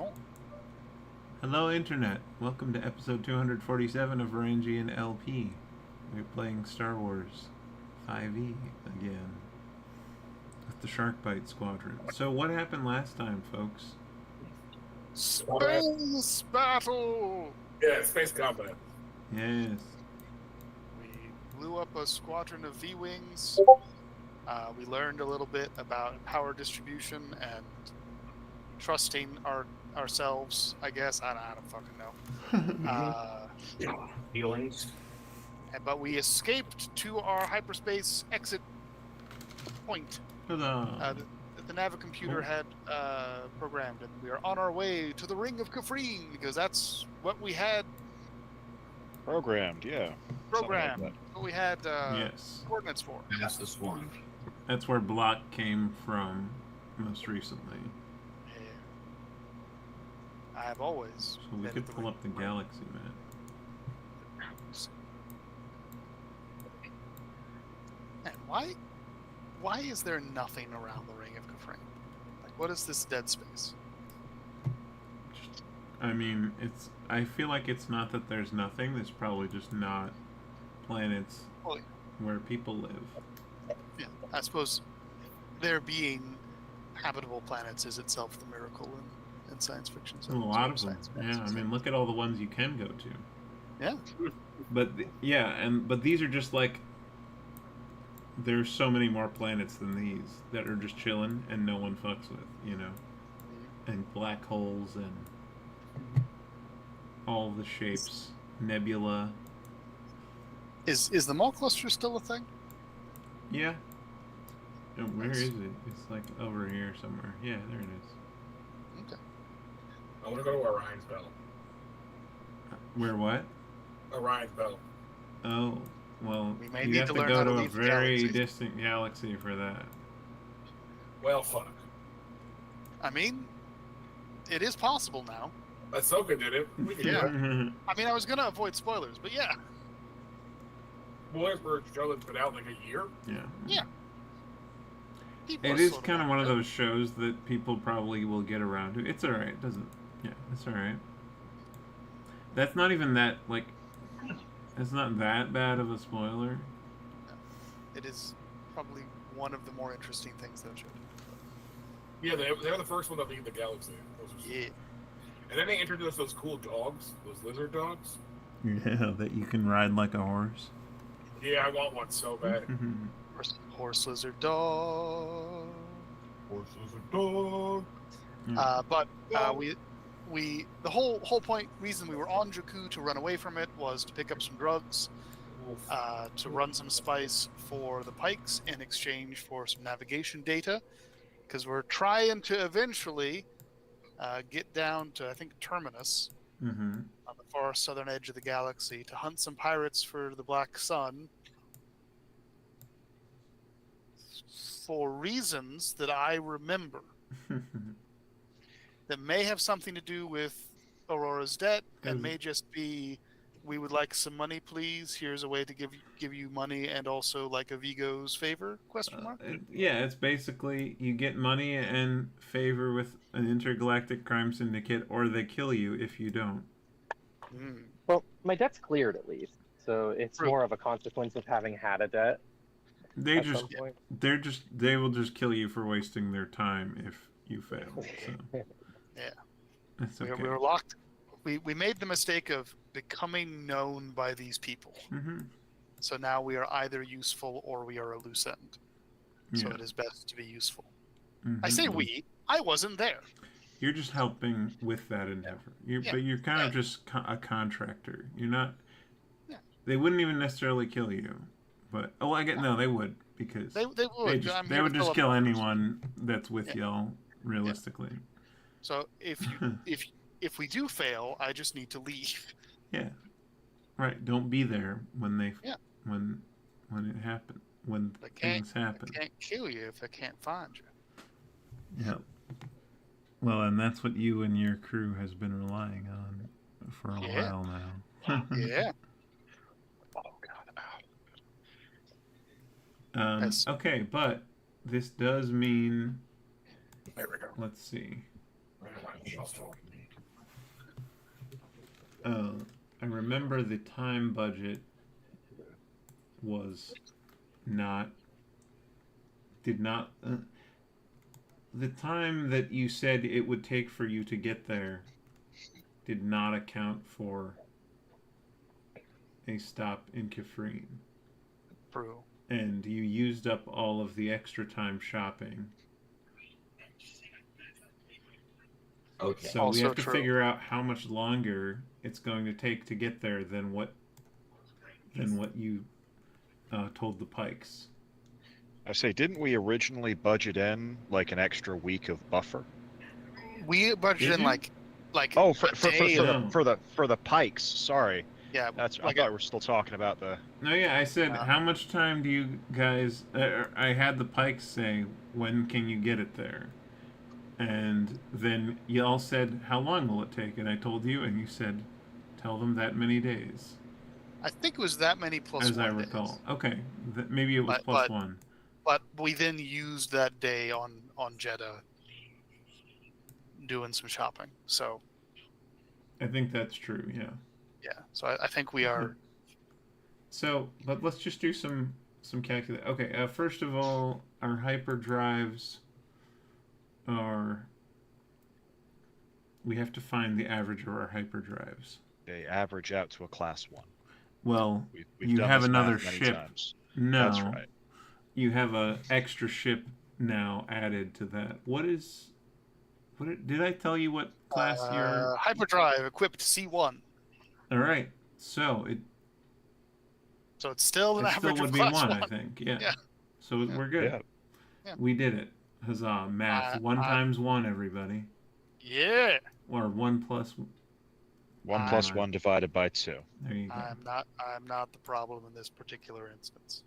Storm. Hello, Internet. Welcome to episode 247 of VarangianLP. We're playing Star Wars 5e again with the Sharkbite Squadron. So, what happened last time, folks? Space battle! Yeah, space combat. Yes. We blew up a squadron of V-Wings. We learned a little bit about power distribution and trusting ourselves, I guess. I don't fucking know. Feelings. But we escaped to our hyperspace exit point Huzzah. that the Navicomputer had programmed, and we are on our way to the Ring of Kafrene because that's what we had Programmed, yeah. programmed. Like What we had Yes. coordinates for. That's this one. That's where Block came from most recently. Yeah. I have always. So we been could the pull Ring up the of galaxy map. And why is there nothing around the Ring of Kafrene? Like, what is this dead space? I mean, I feel like it's not that there's nothing. There's probably just not planets Well, where people live. yeah, I suppose there being habitable planets is itself the miracle in science fiction. A lot of them. Yeah, I mean, look at all the ones you can go to. Yeah. But but these are just like there's so many more planets than these that are just chilling and no one fucks with, you know. And black holes and all the shapes, nebula. Is the Maw cluster still a thing? Yeah. And where is it? It's like over here somewhere. Yeah, there it is. Okay. I want to go to Orion's Belt. Where what? Orion's Belt. Oh, well, We may you need have to to learn go how to to a leave the very galaxy. distant galaxy for that. Well, fuck. I mean, it is possible now. Ahsoka did it. We can Yeah. do it. I mean, I was gonna avoid spoilers, but yeah. Boy, for a show that's been out like a year. Yeah. Yeah. People It are is sort kind of one of like those shows that people probably will get around to. It's alright. It doesn't. Yeah, it's alright. That's not even that, like. It's not that bad of a spoiler. that. It is probably one of the more interesting things they've showed. Yeah, they were the first one to leave the galaxy. Yeah. And then they introduced those cool dogs, those lizard dogs. Yeah, that you can ride like a horse. Yeah, I want one so bad. Horse lizard dog. Horse lizard dog. But the whole point reason we were on Jakku to run away from it was to pick up some drugs, to run some spice for the Pikes in exchange for some navigation data, because we're trying to eventually get down to, I think, Terminus on the far southern edge of the galaxy to hunt some pirates for the Black Sun for reasons that I remember. That may have something to do with Aurora's debt, and may just be, we would like some money, please. Here's a way to give you money and also like a Vigo's favor? Question mark. Yeah, it's basically you get money and favor with an intergalactic crime syndicate, or they kill you if you don't. Well, my debt's cleared at least, so it's True. more of a consequence of having had a debt. They at just some point. they will just kill you for wasting their time if you fail. So. Yeah. That's We okay. were locked. We made the mistake of becoming known by these people. So now we are either useful or we are a loose end. So Yeah. it is best to be useful. I say we. I wasn't there. You're just helping with that endeavor. But you're kind of just a contractor. You're not. Yeah. They wouldn't even necessarily kill you, but I get no, they would because They would. they would just kill anyone that's with y'all. Realistically. So if we do fail, I just need to leave. Yeah. Right. Don't be there when they Yeah. when it happens. When things happen. I can't kill you if I can't find you. Yep. Well, and that's what you and your crew has been relying on for a while now. Yeah. Oh God. Okay, but this does mean. There we go. Let's see. I remember the time budget was did not. The time that you said it would take for you to get there did not account for a stop in Kafrine. True. And you used up all of the extra time shopping. Okay. So Also we have to true. figure out how much longer it's going to take to get there than what you told the Pikes. I say, didn't we originally budget in like an extra week of buffer? We budgeted Did in you? like Oh, a day. No. for the pikes. Sorry, Yeah, that's. I like thought we were still talking about the. No, yeah, I said, how much time do you guys... I had the Pikes say, when can you get it there? And then y'all said, how long will it take? And I told you, and you said, tell them that many days. I think it was that many plus as one I recall. days. Okay, maybe it was plus one. But we then used that day on Jeddah doing some shopping. So I think that's true, yeah. yeah, so I think we are. So, but let's just do some calculate. Okay, first of all, our hyperdrives are... We have to find the average of our hyperdrives. They average out to a class 1. Well, We've you done have this another math many ship. times. No. That's right. You have a extra ship now added to that. Did I tell you what class you're... Hyperdrive equipped C1. All right. So it's still an it average still would of be class one, one. I think. Yeah. Yeah. So we're good. Yeah. Yeah. We did it. Huzzah. Math. 1 times 1, everybody. Yeah. Or 1 plus... 1 plus 1 divided by 2. There you go. I'm not the problem in this particular instance.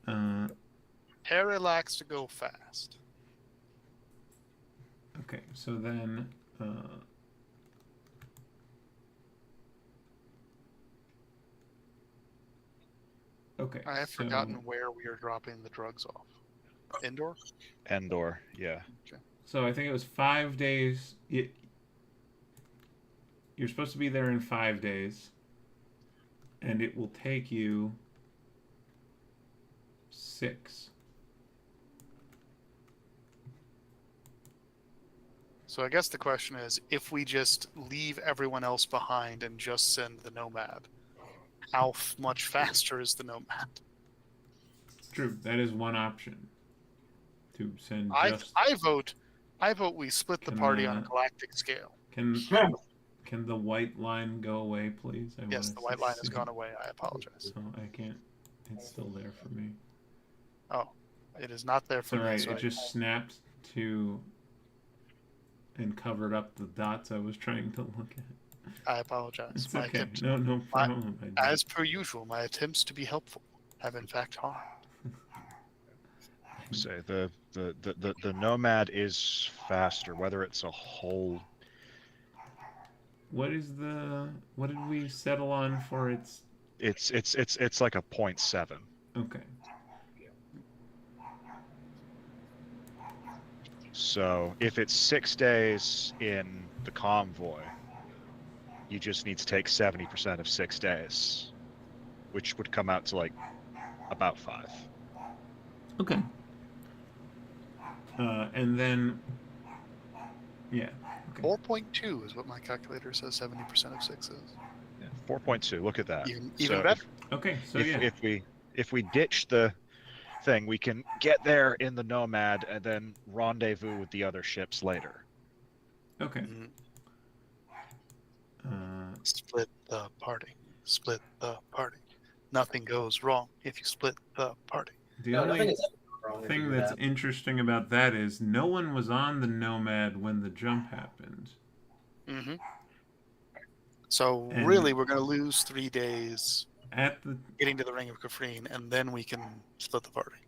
Uh, Terra likes to go fast. okay, so then... okay, I have so... forgotten where we are dropping the drugs off. Indoor? Endor, yeah. So I think it was 5 days. You're supposed to be there in 5 days. And it will take you 6. So I guess the question is, if we just leave everyone else behind and just send the Nomad, how much faster is the Nomad? True, that is one option. To send just... I vote we split the party on a galactic scale. Can the white line go away, please? Yes, the white line has gone away. I apologize. So I can't... It's still there for me. Oh, it is not there for It's me. alright, So it just snapped to... and covered up the dots I was trying to look at. I apologize. It's My okay. attempt, No problem. as per usual, my attempts to be helpful have in fact harmed. Say the Nomad is faster, whether it's a whole. What did we settle on for its... It's like a 0.7. Okay. So if it's 6 days in the convoy, you just need to take 70% of 6 days, which would come out to like about 5. Okay. And then... Yeah. Okay. 4.2 is what my calculator says 70% of 6 is. Yeah, 4.2. Look at that. Even So better. Okay, so if we ditch the thing, we can get there in the Nomad and then rendezvous with the other ships later. Okay. Mhm. Split the party. Split the party. Nothing goes wrong if you split the party. The No, nothing only is wrong if you thing do that's that. interesting about that is no one was on the Nomad when the jump happened. Mm-hmm. So And- really, we're going to lose 3 days At the... getting to the Ring of Kafrine, and then we can split the party.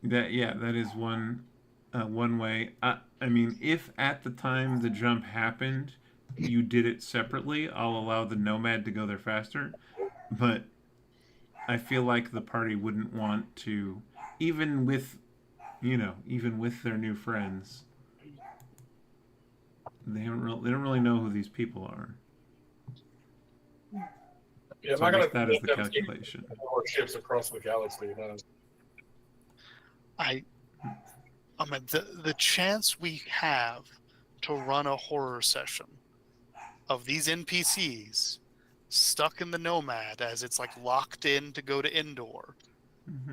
That is one way. I mean, if at the time the jump happened, you did it separately, I'll allow the Nomad to go there faster. But I feel like the party wouldn't want to, even with their new friends. They don't really know who these people are. Yeah, I'm So I not guess gonna that is the let them keep calculation. more ships across the galaxy. I mean, the chance we have to run a horror session of these NPCs stuck in the Nomad as it's like locked in to go to Endor,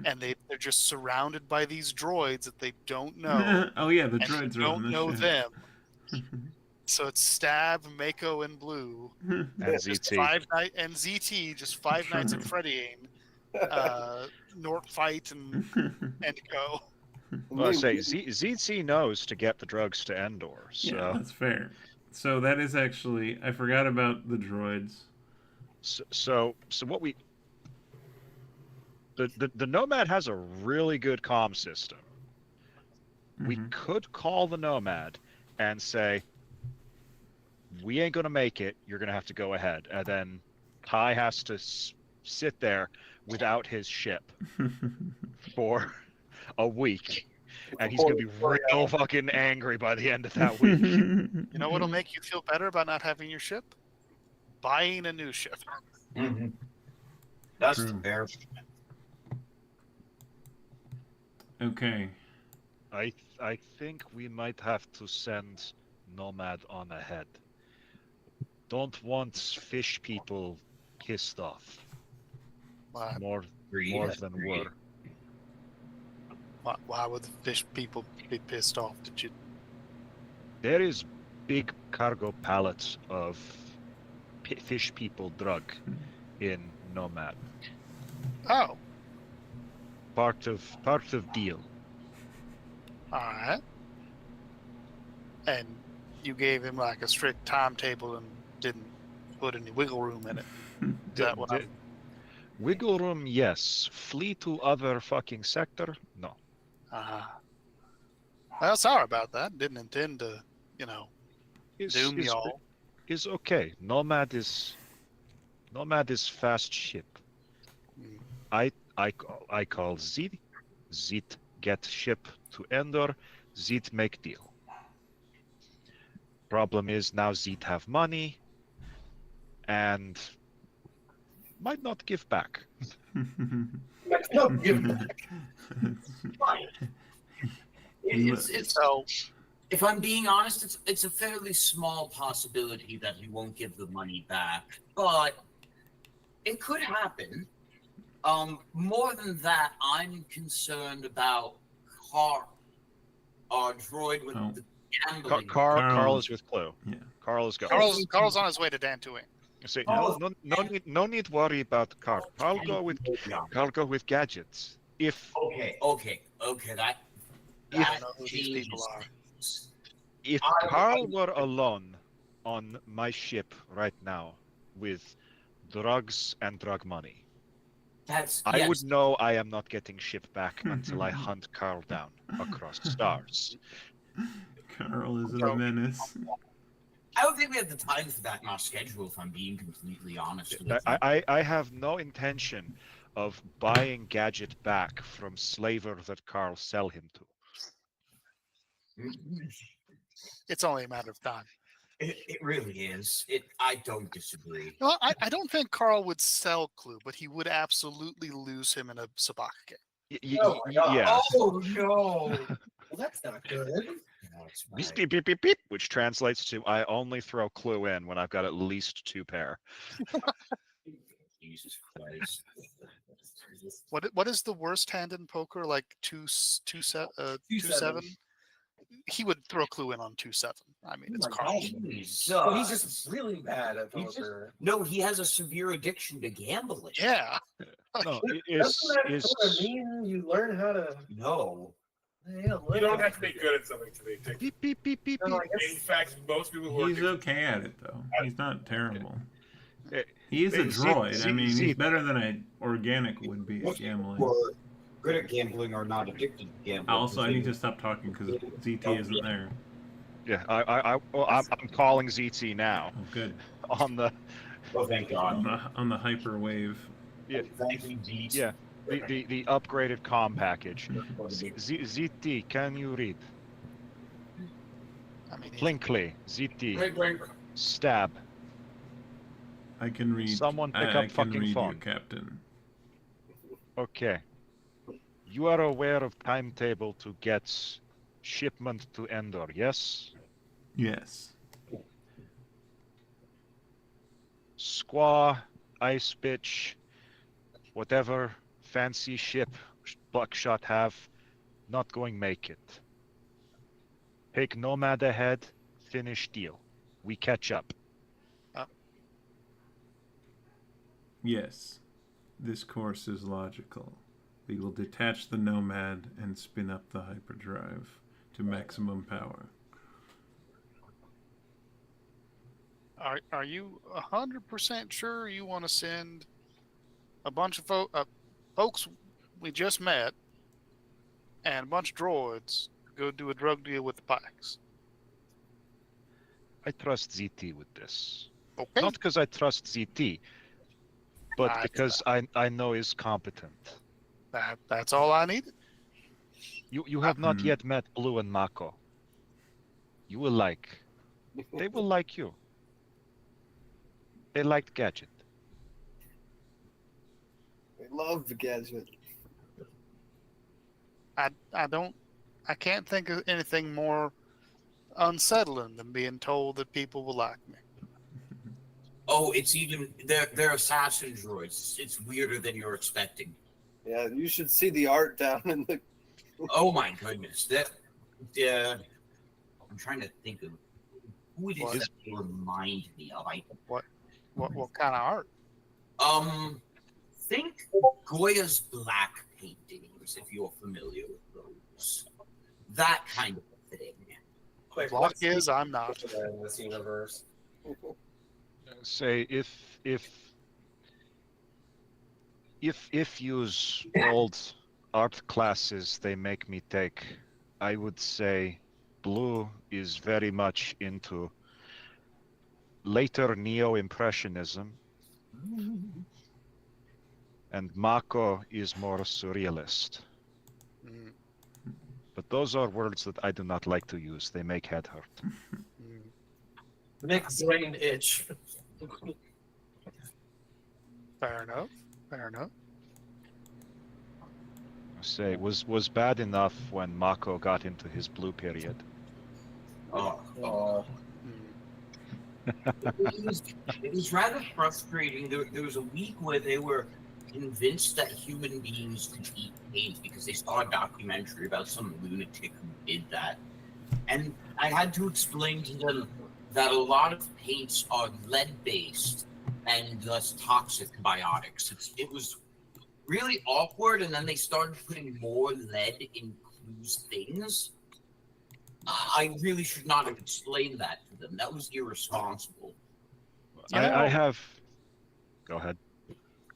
and they're just surrounded by these droids that they don't know. Oh yeah, the and droids they are on don't this know ship. them. So it's Stab, Mako, and Blue. And Just ZT. and ZT, just 5 nights at Freddying, Nort Fight and Co. Well, I say ZT knows to get the drugs to Endor. So, Yeah, that's fair. So that is actually, I forgot about the droids. so what we the Nomad has a really good comm system. We could call the Nomad and say, we ain't gonna make it. You're gonna have to go ahead, and then Ty has to sit there without his ship for a week, and he's gonna be real fucking angry by the end of that week. You know what'll make you feel better about not having your ship? Buying a new ship. Mm-hmm. That's True. fair. Okay. I think we might have to send Nomad on ahead. Don't want fish people pissed off. More than were. Why would the fish people be pissed off? Did you? There is big cargo pallets of fish people drug in Nomad. Oh, Part of deal. all right. And you gave him like a strict timetable and didn't put any wiggle room in it. Is that what I'm... Wiggle room, yes. Flee to other fucking sector, no. Well, sorry about that. Didn't intend to, doom Is y'all. is okay. Nomad is fast ship. Mm. I call Zit. Zit get ship to Endor. Zit make deal. Problem is now Zit have money and might not give back. No, give back. It's So, if I'm being honest, it's a fairly small possibility that he won't give the money back, but it could happen. More than that, I'm concerned about Carl, our droid with the gambling. Carl is with Clue. Yeah. Carl is going. Carl's on his way to Dantooine. Say, no need worry about Carl. Carl go with gadgets. If Okay. That I don't know who these people changes are. things. if Carl were alone on my ship right now with drugs and drug money, I would know I am not getting ship back until I hunt Carl down across stars. Carl is a menace. I don't think we have the time for that in our schedule, if I'm being completely honest with you. I have no intention of buying gadget back from slaver that Carl sell him to. It's only a matter of time. It really is. I don't disagree. Well, I don't think Carl would sell Clue, but he would absolutely lose him in a Sabaka game. Yeah. Oh no! Well, that's not good. Beep, beep, beep, beep, beep, which translates to I only throw Clue in when I've got at least 2 pair. Jesus Christ. What is the worst hand in poker? Like 2-7? He would throw Clue in on 2-7. I mean, it's Carl. So he's just really bad at poker. No, he has a severe addiction to gambling. Yeah. No, That's what I mean. You learn how to. No. Yeah, You don't have to be good at something to be addicted. beep, beep, beep, beep, No, beep. I guess- In fact, most people who are He's addicted okay at it though. He's not terrible. Eh, He is a Zit- droid. I mean, he's Zit- better than an organic would be at Most gambling. people who are good at gambling are not addicted to gambling. Also, I need to stop talking because ZT isn't there. Yeah, I'm calling ZT now Oh, good. on the Oh, thank God. On the hyperwave. Thank you, Pete. yeah the upgraded comm package. ZT, can you read? I mean, Blinkley, ZT, Blink, blink. stab. I can read. Someone pick I up can fucking read phone. you, Captain. Okay. You are aware of timetable to get shipment to Endor, yes? Yes. Squaw, Ice Bitch, whatever fancy ship Buckshot have, not going make it. Take Nomad ahead, finish deal. We catch up. Yes. This course is logical. We will detach the Nomad and spin up the hyperdrive to maximum power. Are you 100% sure you want to send a bunch of folks we just met and a bunch of droids go do a drug deal with the Pikes? I trust ZT with this. Okay. Not because I trust ZT, but because I know he's competent. That's all I needed. You have not yet met Blue and Mako. You will like. They will like you. They liked Gadget. I love the gadget. I can't think of anything more unsettling than being told that people will like me. Oh, it's even they're assassin droids. It's weirder than you're expecting. Yeah, you should see the art down in the. Oh my goodness, I'm trying to think of who it is that they remind me of. What kind of art? Think Goya's black paintings, if you're familiar with those. That kind of thing. Wait, Block is I'm not. in this universe. Say if use old art classes they make me take, I would say Blue is very much into later neo-impressionism, and Mako is more surrealist. Mm, But those are words that I do not like to use. They make head hurt. mm. Makes brain itch. Fair enough. Fair enough. Say was bad enough when Mako got into his blue period. Oh. It was rather frustrating. There was a week where they were convinced that human beings could eat paint because they saw a documentary about some lunatic who did that. And I had to explain to them that a lot of paints are lead-based and thus toxic to biotics. It was really awkward, and then they started putting more lead in Clue's things. I really should not have explained that to them. That was irresponsible. I have. Go ahead.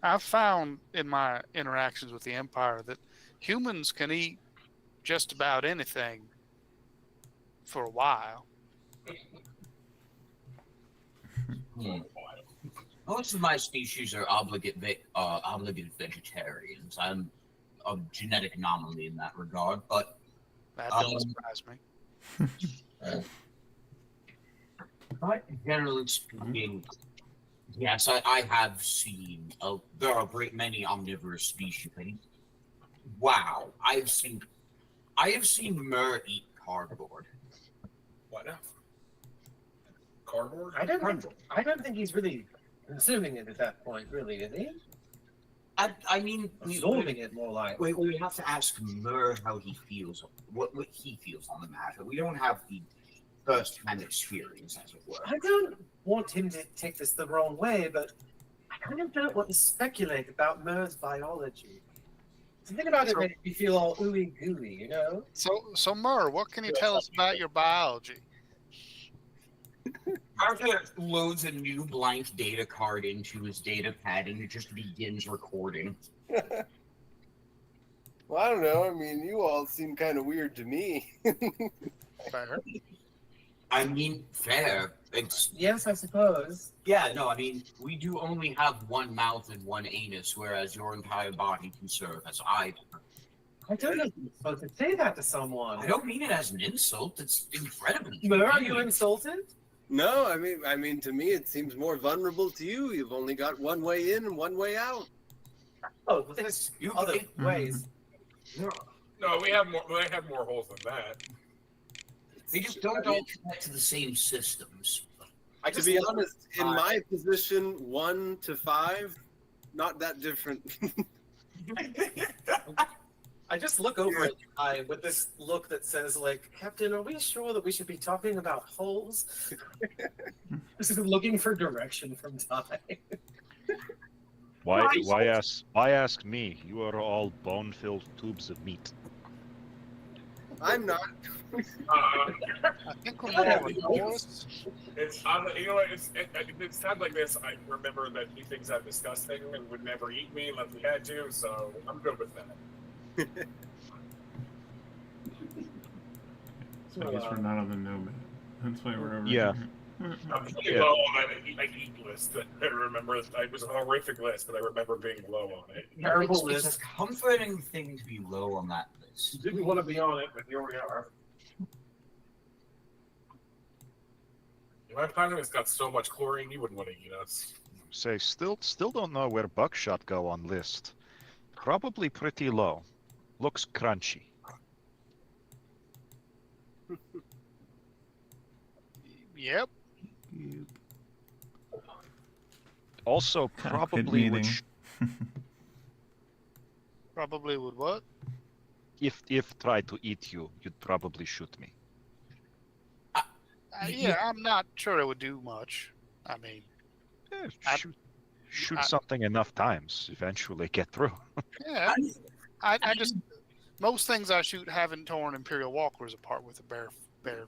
I've found in my interactions with the Empire that humans can eat just about anything for a while. Most of my species are obligate vegetarians. I'm a genetic anomaly in that regard, but That don't surprise me. generally speaking, yes, I have seen. There are a great many omnivorous species. Wow, I have seen Mur eat cardboard. What now? Cardboard? I don't think he's really consuming it at that point, really, is he? I mean, Absorbing it more like. we would have to ask Mur how he feels, what he feels on the matter. We don't have the first-hand experience, as it were. I don't want him to take this the wrong way, but I kind of don't want to speculate about Mur's biology. To think about it makes me feel all ooey gooey, you know? So Mur, what can you tell us about your biology? Arthur loads a new blank data card into his data pad and it just begins recording. Well, I don't know. I mean, you all seem kind of weird to me. Fair. I mean, fair. It's Yes, I suppose. yeah, no, I mean, we do only have one mouth and one anus, whereas your entire body can serve as either. I don't know if you're supposed to say that to someone. I don't mean it as an insult. It's incredibly. Mur, are you convenient. insulted? No, I mean, to me, it seems more vulnerable to you. You've only got one way in and one way out. Oh, there's other ways. No, we have more. They have more holes than that. They just don't all connect to the same systems. To be honest, in my position, 1 to 5, not that different. I just look over at I with this look that says, like, Captain, are we sure that we should be talking about holes? This is looking for direction from Ty. Why ask me? You are all bone-filled tubes of meat. I'm not. I think we're more remorse. It's on the, you know what? It's times like this. I remember that he thinks I'm disgusting and would never eat me unless he had to. So I'm good with that. So I guess we're not on the nomad. That's why we're over Yeah. here. I'm pretty low on my eat list. I remember it was a horrific list, but I remember being low on it. Terrible It's list. a comforting thing to be low on that list. Didn't want to be on it, but here we are. My partner's got so much chlorine, you wouldn't want to eat us. Say, still don't know where buckshot go on list. Probably pretty low. Looks crunchy. Yep. Also, Cockpit probably would meeting. Probably would what? if try to eat you, you'd probably shoot me. Yeah, I'm not sure it would do much. I mean, Shoot something enough times, eventually get through. yeah. I just most things I shoot haven't torn Imperial Walkers apart with a bare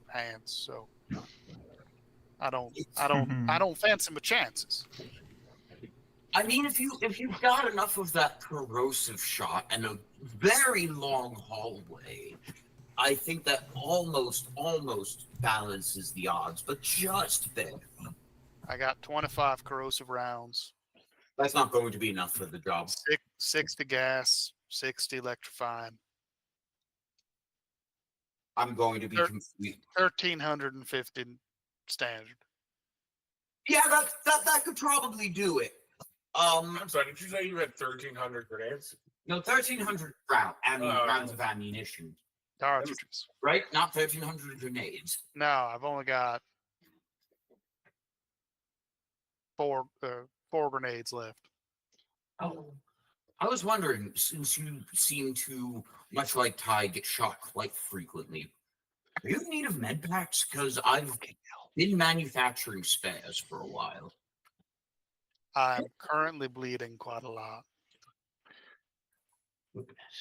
hands, so I don't fancy my chances. I mean, if you've got enough of that corrosive shot and a very long hallway, I think that almost balances the odds, but just barely. I got 25 corrosive rounds, That's not going to be enough for the job. 60 gas, 60 electrifying, I'm going to be complete. 1,350 standard. Yeah, that could probably do it. I'm sorry, did you say you had 1,300 grenades? No, 1,300 rounds of ammunition, Cartridges. right? Not 1,300 grenades. No, I've only got four grenades left. Oh, I was wondering, since you seem to, much like Ty, get shot quite frequently, are you in need of med packs? Because I've been manufacturing spares for a while. I'm currently bleeding quite a lot.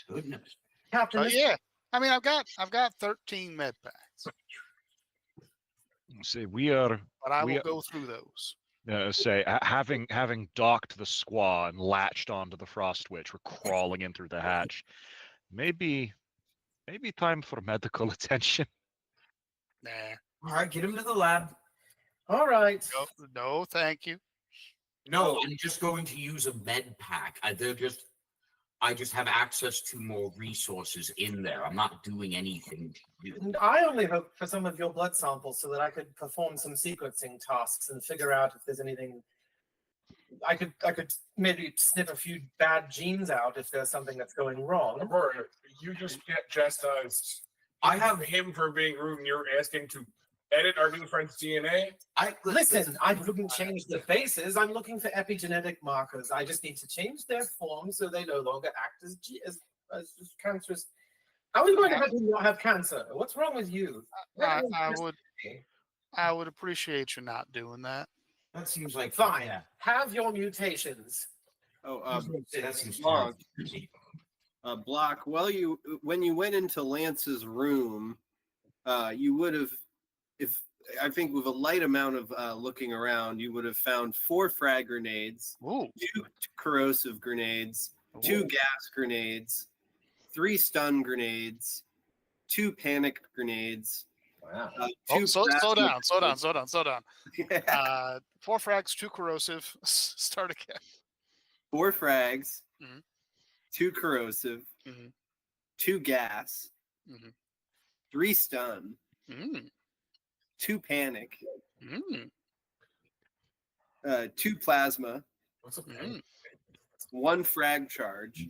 Goodness. Captain, Yeah, I mean, I've got 13 med packs, Say we are. but I we will are, go through those. having docked the squaw and latched onto the frost witch, we're crawling in through the hatch. Maybe time for medical attention. Nah, All right, get him to the lab. all right. no, thank you. No, I'm just going to use a med pack. I just have access to more resources in there. I'm not doing anything. And I only hoped for some of your blood samples so that I could perform some sequencing tasks and figure out if there's anything. I could maybe snip a few bad genes out if there's something that's going wrong. Aurora, you just get chastised. I have him for being rude, and you're asking to edit our new friend's DNA. Listen, I wouldn't change the bases. I'm looking for epigenetic markers. I just need to change their form so they no longer act as cancerous. How are you going to have him not have cancer? What's wrong with you? I would appreciate you not doing that. That seems like Fine. Yeah. Have your mutations. That seems Block. terrible. Block. Well, when you went into Lance's room, you would have, I think with a light amount of looking around, you would have found 4 frag grenades, Ooh. 2 corrosive grenades, 2 Ooh. gas grenades, 3 stun grenades, 2 panic grenades. Wow. 2 Slow down. Yeah. 4 frags, 2 corrosive. Start again. 4 frags, Mhm. 2 corrosive, Mhm. 2 gas, Mhm. 3 stun, Mm. 2 panic, Mm. 2 plasma, What's a Mm. 1 frag charge,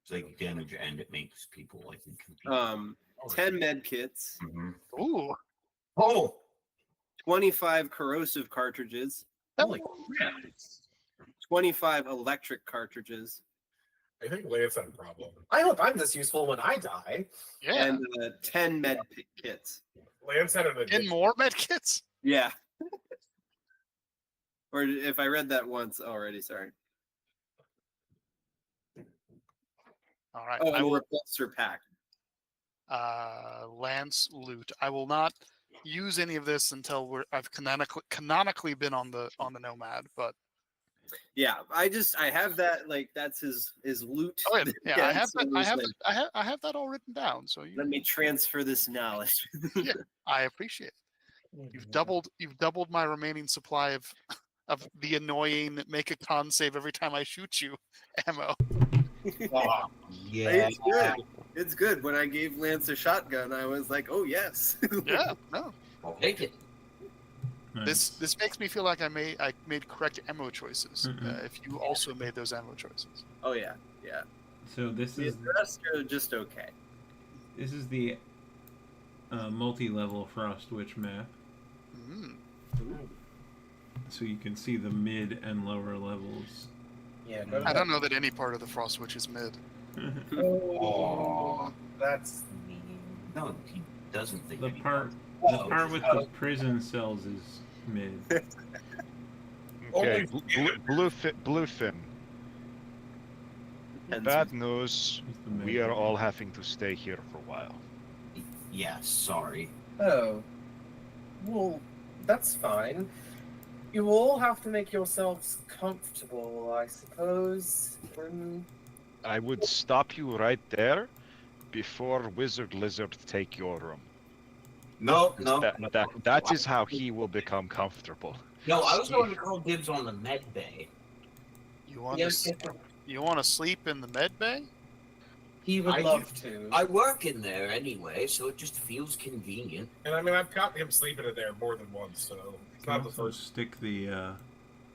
Psychic damage, and it makes people, I think, compete. 10 med kits, Mhm. Ooh. Oh, 25 corrosive cartridges, holy crap! 25 electric cartridges, I think Lance had a problem. I hope I'm this useful when I die. Yeah. and 10 med kits. Lance had an And addiction. more medkits. Yeah. Or if I read that once already, sorry. All right. Oh, I and a will. repulsor pack. Lance loot. I will not use any of this until I've canonically been on the Nomad. But Yeah, I have that, like, that's his loot. oh yeah, I have so that. it was like, I have that all written down. So let me transfer this knowledge. Yeah, I appreciate it. You've doubled my remaining supply of the annoying make a con save every time I shoot you ammo. Oh, yeah. It's good. It's good. When I gave Lance a shotgun, I was like, oh yes. Yeah, no. I'll take it. Nice. This makes me feel like I made correct ammo choices. Mhm. If you also made those ammo choices. Oh yeah, yeah. So this The is rest are just okay. the multi-level Frost Witch map, Mm. so you can see the mid and lower levels. Yeah, I don't know that any part of the Frost Witch is mid. Oh, that's mean. No, he doesn't think the any part with the prison cells is mid. Okay, Only- Bluefin. And Bad news. Is the mid. We are all having to stay here for a while. Yes, sorry. Oh. Well, that's fine. You all have to make yourselves comfortable, I suppose. I would stop you right there before Wizard Lizard take your room. No, 'Cause no. that is how he will become comfortable. No, I was going to call dibs on the med bay. You want Yes, to sleep in the med bay? he would I love to. I work in there anyway, so it just feels convenient. And I mean, I've caught him sleeping in there more than once, so it's I not can the also first. stick the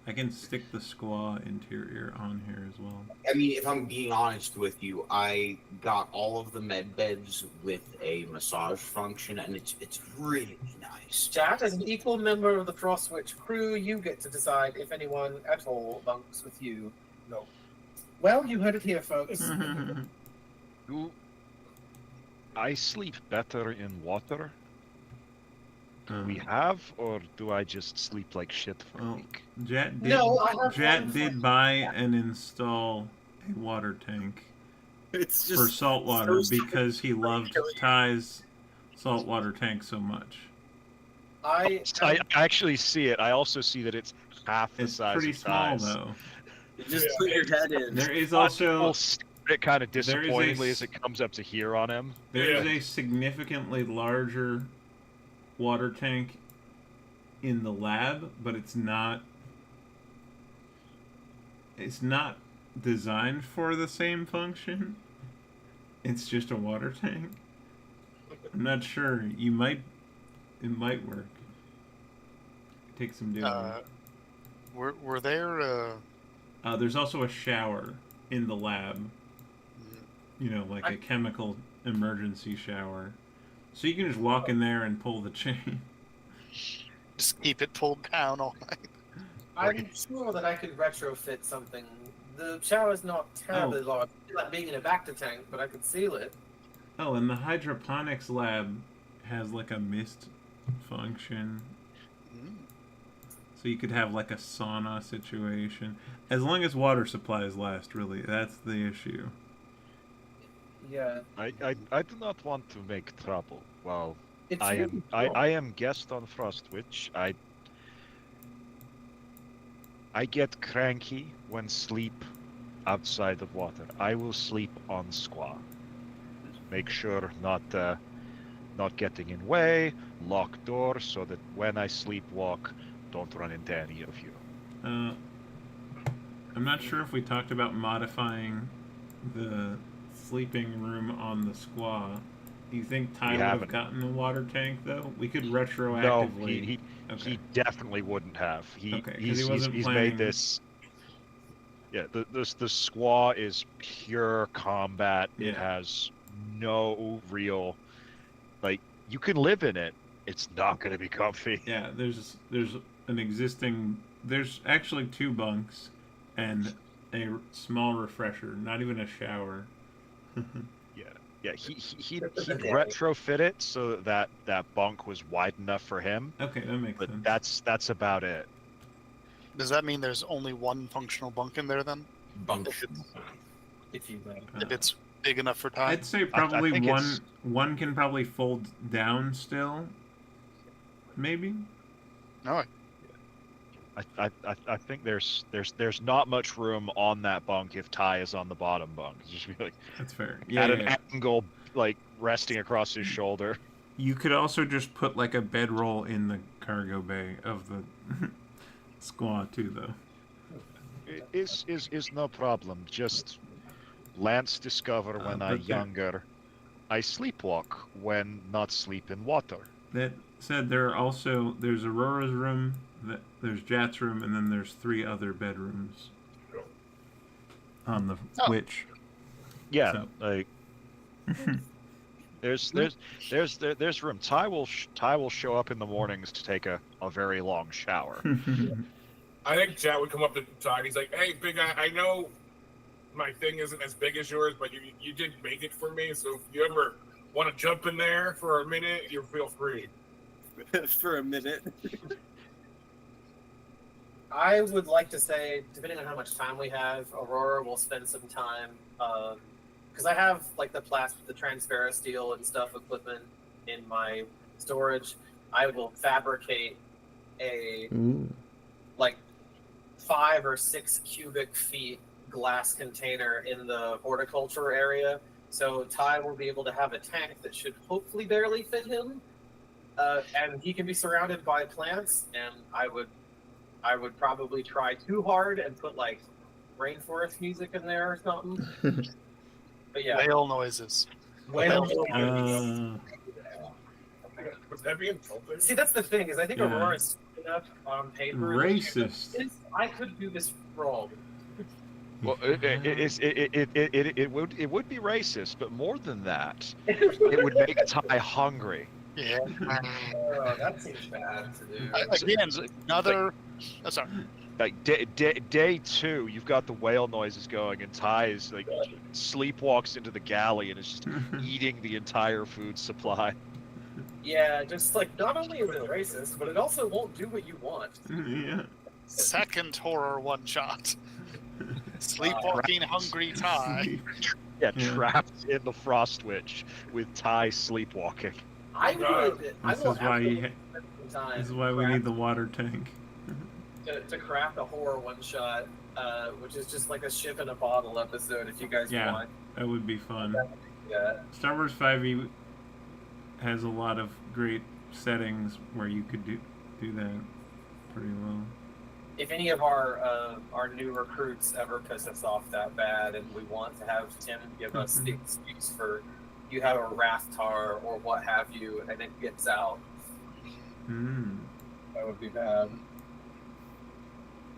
I can stick the squaw interior on here as well. I mean, if I'm being honest with you, I got all of the med beds with a massage function, and it's really nice. Chat, as an equal member of the Frostwitch crew, you get to decide if anyone at all bunks with you. No. Well, you heard it here, folks. Do I sleep better in water? We have, or do I just sleep like shit for a Well, week? Jet did, No, I have Jet one did for- buy and install a water tank It's for just saltwater so because he loved Ty's saltwater tank so much. I I actually see it. I also see that it's half the It's size pretty of small Ty's. though. you just put your head in. There is We'll also stare at it kind of there is a disappointingly s- as it comes up to here on him. there is Yeah. a significantly larger water tank in the lab, but it's not designed for the same function. It's just a water tank. I'm not sure. It might work. Take some doing. Were there? There's also a shower in the lab. You know, like a chemical emergency shower. So you can just walk in there and pull the chain. Just keep it pulled down all night. I'm sure that I could retrofit something. The shower's not terribly large. It's like being in a Bacta tank, but I could seal it. Oh, and the hydroponics lab has like a mist function. So you could have like a sauna situation. As long as water supplies last, really. That's the issue. Yeah. I do not want to make trouble. Well, It's I really am cool. I am guest on Frostwitch. I get cranky when sleep outside of water. I will sleep on squaw. Make sure not getting in way, lock door so that when I sleepwalk, don't run into any of you. I'm not sure if we talked about modifying the sleeping room on the squaw You think Ty We would have haven't. gotten the water tank though? We could No, retroactively. he definitely wouldn't have. Okay, 'cause he wasn't he's planning- made this. Yeah, the squaw is pure combat. Yeah. It has no real, like, you can live in it. It's not going to be comfy. Yeah, there's an existing. There's actually 2 bunks, and a small refresher. Not even a shower. Yeah, he'd retrofit it so that bunk was wide enough for him. Okay, that makes But sense. that's about it. Does that mean there's only one functional bunk in there then? Bunk. If you will. If it's big enough for Ty? I'd say probably think it's- one can probably fold down still. Maybe. No. I think there's not much room on that bunk if Ty is on the bottom bunk. It's just be like That's fair. at Yeah, an angle, like resting across his shoulder. You could also just put like a bedroll in the cargo bay of the squaw too, though. Is no problem. Just Lance discovered when I but there- younger, I sleepwalk when not sleep in water. That said, there's Aurora's room, there's Jat's room, and then there's 3 other bedrooms on the Oh. Witch. Yeah, So- like there's room. Ty will show up in the mornings to take a very long shower. I think Chad would come up to Ty and he's like, "Hey, big guy, I know my thing isn't as big as yours, but you did make it for me. So if you ever want to jump in there for a minute, you feel free." For a minute. I would like to say, depending on how much time we have, Aurora will spend some time, because I have like the transparent steel and stuff equipment in my storage. I will fabricate a like 5 or 6 cubic feet glass container in the horticulture area. So Ty will be able to have a tank that should hopefully barely fit him, and he can be surrounded by plants. And I would probably try too hard and put like rainforest music in there or something. But yeah, Whale noises. whale. Was that being insulting? See, that's the thing is I think Yeah. Aurora's enough on paper. Racist. I could do this wrong. Well, it would be racist, but more than that, it would make Ty hungry. Yeah. Oh, that seems bad to do. Again, another. Oh, sorry. Like day 2, you've got the whale noises going, and Ty is like sleepwalks into the galley and is just eating the entire food supply. Yeah, just like not only is it racist, but it also won't do what you want. Yeah. Second horror one shot. Sleepwalking hungry Ty. Yeah, Yeah. trapped in the frost witch with Ty sleepwalking. I would. This I is will why absolutely you. spend some time This is why we need the water tank. to craft a horror one shot, which is just like a ship in a bottle episode. If you guys Yeah. want, That would be fun. yeah. Star Wars 5e has a lot of great settings where you could do that pretty well. If any of our new recruits ever piss us off that bad, and we want to have Tim give us the excuse for you have a Rathtar or what have you, and it gets out, that would be bad.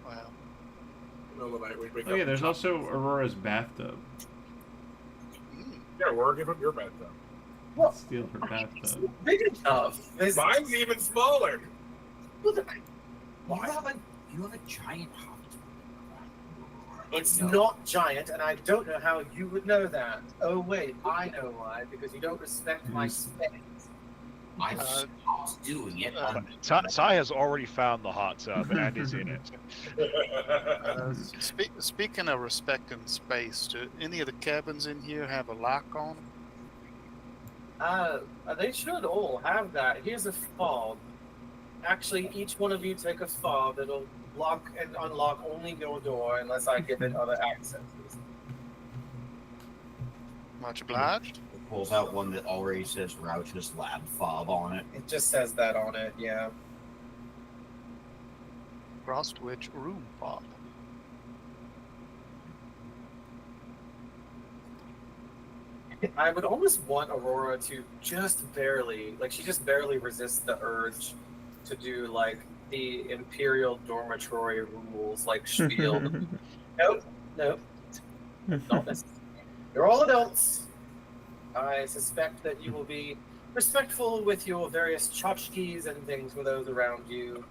Wow. Middle of the night, we'd wake Oh up yeah, there's and- also Aurora's bathtub. Yeah, we're giving your bed though. Well, Steal her bathtub. big enough. Mine's even smaller. You have a giant hot It's not giant, and I don't know how you would know that. Oh wait, I know why, because you don't respect my space. I've stopped doing it. Ty has already found the hot tub and is in it. Speaking of respect and space, do any of the cabins in here have a lock on them? They should all have that. Here's a fob. Actually, each one of you take a fob. It'll lock and unlock only your door unless I give it other accesses. Much obliged. Pulls out one that already says Rouch's Lab Fob on it. It just says that on it, yeah. Frostwitch room fob. I would almost want Aurora to just barely, like, she just barely resists the urge to do, like, the Imperial dormitory rules, like, spiel. Nope, nope, not necessary. You're all adults. I suspect that you will be respectful with your various tchotchkes and things for those around you.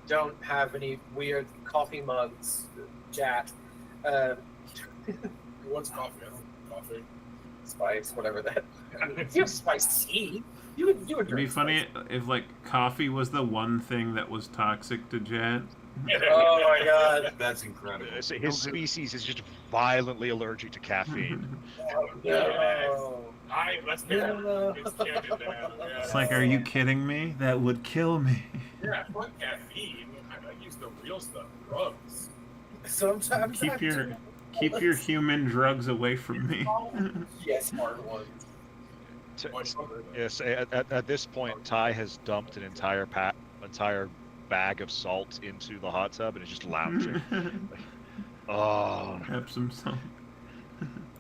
Don't have any weird coffee mugs, Jat. What's coffee? I don't coffee. Spice, whatever that. You have spice tea. You would It'd be drink funny spice. if like coffee was the one thing that was toxic to Jet. Oh my god. That's incredible. His species is just violently allergic to caffeine. No. Let's get No. it's canon now. Yeah. It's like, are you kidding me? That would kill me. Yeah, fuck caffeine. I use the real stuff, drugs. Sometimes Keep your human drugs away from me. Yes, hard ones. Yes, at this point, Ty has dumped an entire bag of salt into the hot tub and is just lounging. Oh, Epsom salt.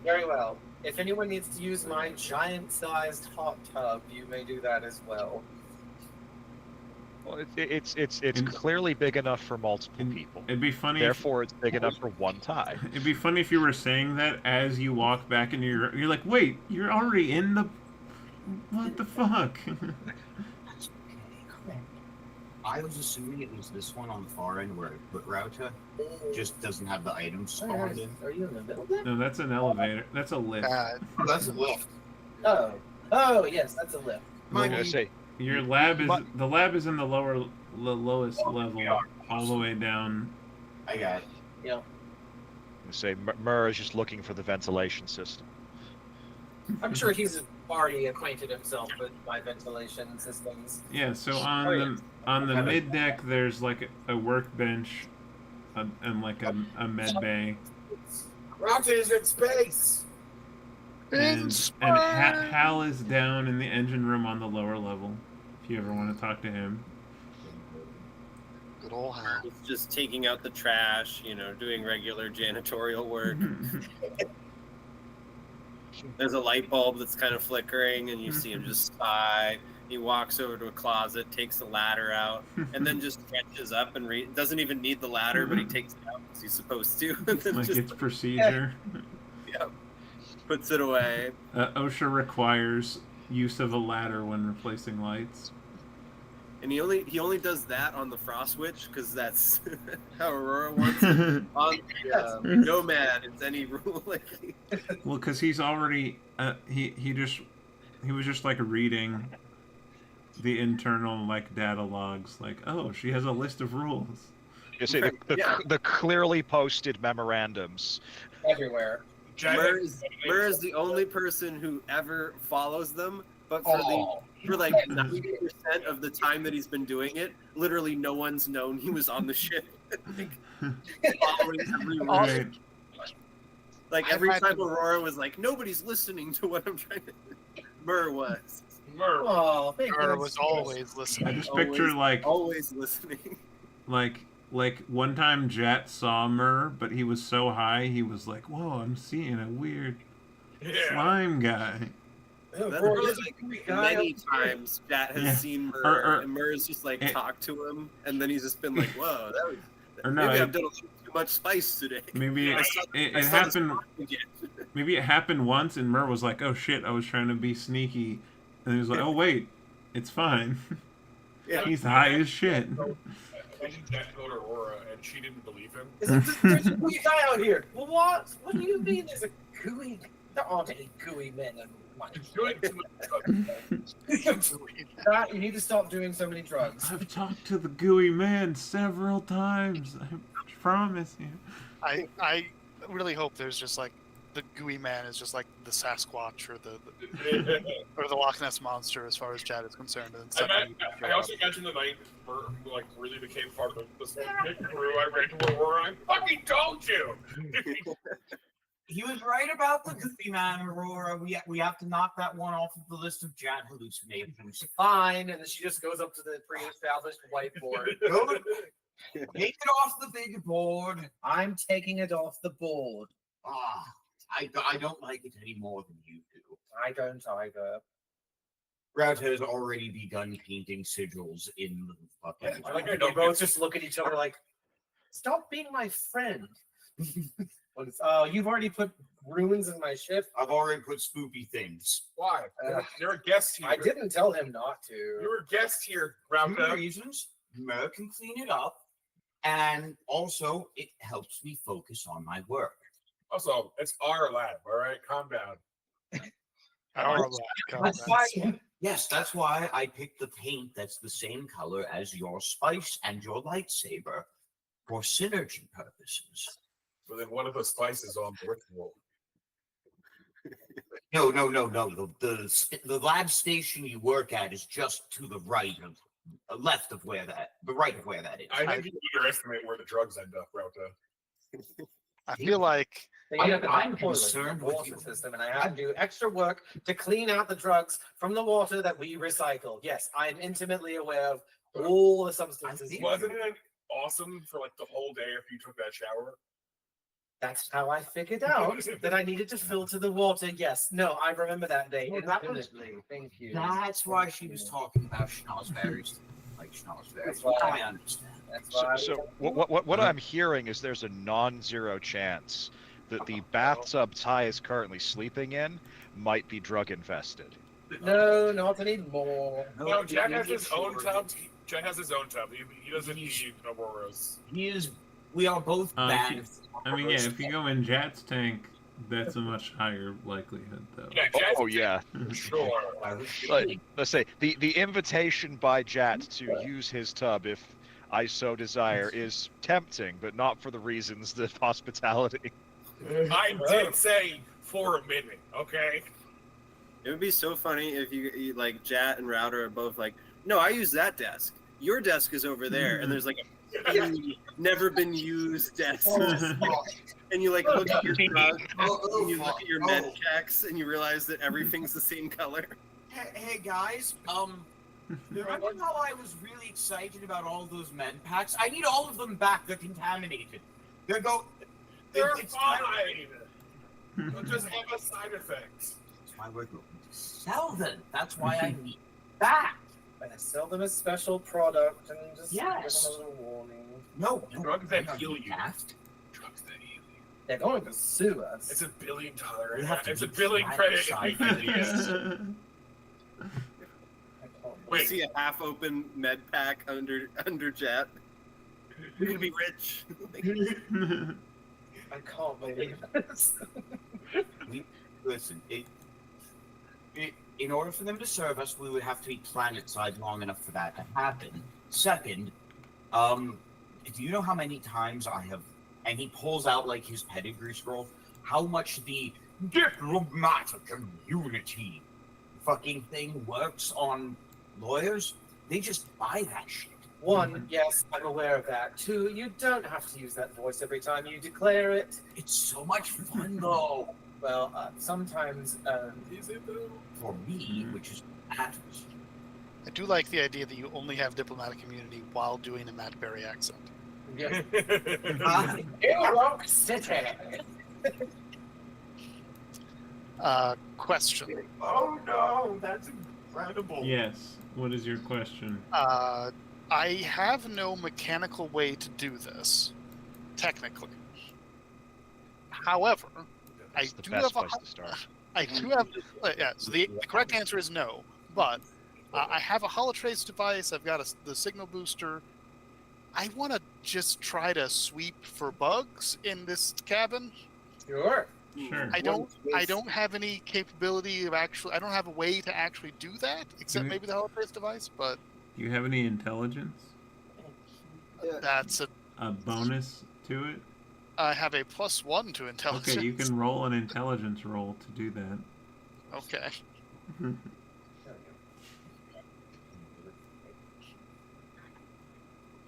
Very well. If anyone needs to use my giant-sized hot tub, you may do that as well. well, it's clearly big enough for multiple people. It'd be funny. Therefore, it's big enough for one Ty. It'd be funny if you were saying that as you walk back into you're like, wait, you're already in the. What the fuck? I was assuming it was this one on the far end where I put router just doesn't have the items spawned in. Are you in the middle there? No, that's an elevator. That's a lift. Oh, that's a lift. Oh. Oh, yes, that's a lift. I was gonna say, Your lab is the lab is in the lowest level, all the way down. I got it. Yeah. Mur is just looking for the ventilation system. I'm sure he's already acquainted himself with my ventilation systems. Yeah. So on the mid deck, there's like a workbench, and like a med bay. Rocket is in space! And Hal is down in the engine room on the lower level. If you ever want to talk to him. Good old Hal. He's just taking out the trash, doing regular janitorial work. There's a light bulb that's kind of flickering, and you see him just sigh. He walks over to a closet, takes the ladder out, and then just stretches up and doesn't even need the ladder, but he takes it out because he's supposed to. And then Like just, it's procedure. puts it away. OSHA requires use of a ladder when replacing lights. And he only does that on the frost witch because that's how Aurora wants it. On the Nomad, it's any rule. Well, because he's already he was just like reading the internal like data logs. Like, oh, she has a list of rules. You see the clearly posted memorandums. Everywhere. Mur is the only person who ever follows them, but for like 90% of the time that he's been doing it, literally no one's known he was on the ship. Following every rule. Right. Like every time Aurora was like, nobody's listening to what I'm trying to. Mur was. Mur. Oh, thank Mur you. was always I listening. just picture like always listening. like one time Jat saw Mur, but he was so high he was like, "Whoa, I'm seeing a weird slime guy." That's like many times Jat has seen Mur, and Mur's just like talked to him, and then he's just been like, "Whoa, that was." Maybe I've done a little too much spice today. Maybe it happened. Maybe it happened once, and Mur was like, "Oh shit, I was trying to be sneaky," and he was like, "Oh wait, it's fine." Yeah. He's high as shit. Imagine Jack told Aurora and she didn't believe him. There's a gooey guy out here. Well, what? What do you mean there's a gooey? There aren't any gooey men in my Doing too much. You need to stop doing so many drugs. I've talked to the gooey man several times. I promise you. I really hope there's just like the gooey man is just like the Sasquatch or the Loch Ness monster as far as Chad is concerned. And I also imagine the night where like really became part of this whole crew. I ran to Aurora. I fucking told you. He was right about the goofy man, Aurora. We have to knock that one off of the list of Jan hallucinations. Fine, and then she just goes up to the pre-established whiteboard. Take it off the big board. I'm taking it off the board. Ah, I don't like it any more than you do. I don't either. Brad has already begun painting sigils in the fucking. I like I We don't both just look at each other like, stop being my friend. Oh, you've already put ruins in my ship. I've already put spoopy things. Why? You're a guest here. I didn't tell him not to. You're a guest here, Two Roundup. reasons: Mer can clean it up, and also it helps me focus on my work. Also, it's our lab, all right? Calm down. That's why, yes, that's why I picked the paint that's the same color as your spice and your lightsaber for synergy purposes. So then one of the spices on the ritual. No. The lab station you work at is just to the right of, left of where that, the right of where that is. I think you underestimate where the drugs end up, Rota. I feel like I'm concerned concerned with water you. system, and I have to do extra work to clean out the drugs from the water that we recycle. Yes, I am intimately aware of all the substances. Wasn't it awesome for like the whole day if you took that shower? That's how I figured out that I needed to filter the water. Yes, no, I remember that day. Well, that was- intimately. Thank you. That's why she was talking about schnozberries, like schnozberries. That's why- Now I understand. That's So, why so what I'm hearing is there's a non-zero chance that the bathtub Ty is currently sleeping in might be drug infested. No, not anymore. No, Jack has his own tub. Jack has his own tub. He doesn't use Aurora's. He is. We are both bad. I mean, yeah, if you go in Jat's tank, that's a much higher likelihood, though. Yeah, Jack's Oh yeah. sure. Like, let's say the invitation by Jat to use his tub if I so desire is tempting, but not for the reasons of hospitality. I did say for a minute, okay? It would be so funny if you like Jat and Router are both like, no, I use that desk. Your desk is over there, and there's like a never been used desk. And you like look at your drug, and you look at your med checks, and you realize that everything's the same color. Hey guys, remember how I was really excited about all those med packs? I need all of them back. They're contaminated. They're It's fine. They'll just have a side effects. That's why we're going to sell them. That's why I need back. And I sell them as special product and just Yes. give them a little warning. No, Drugs that no, heal you. have. Drugs that heal you. They're going to sue us. It's $1 billion. We have to It's a be billing credit. side if we by do this. We Wait. see a half-open med pack under Jat. We're gonna be rich. I can't believe this. Listen, in order for them to serve us, we would have to be planet-side long enough for that to happen. Second, do you know how many times I have, and he pulls out like his pedigree scroll, how much the diplomatic community fucking thing works on lawyers? They just buy that shit. One, yes, I'm aware of that. Two, you don't have to use that voice every time you declare it. It's so much fun though. Well, sometimes, Is it though? For me, which is Atlas. I do like the idea that you only have diplomatic immunity while doing a Matt Berry accent. yes. Ah, Rock City. Question. Oh no, that's incredible. Yes. What is your question? I have no mechanical way to do this, technically. However, I It's the do best have place to start. I do have. Yeah. So the correct answer is no, but I have a holotrace device. I've got the signal booster. I want to just try to sweep for bugs in this cabin. Sure. Sure. I don't have any capability of actually. I don't have a way to actually do that, except Mhm. maybe the holotrace device. But Do you have any intelligence? that's A bonus to it? I have a +1 to intelligence. Okay, you can roll an intelligence roll to do that. Okay.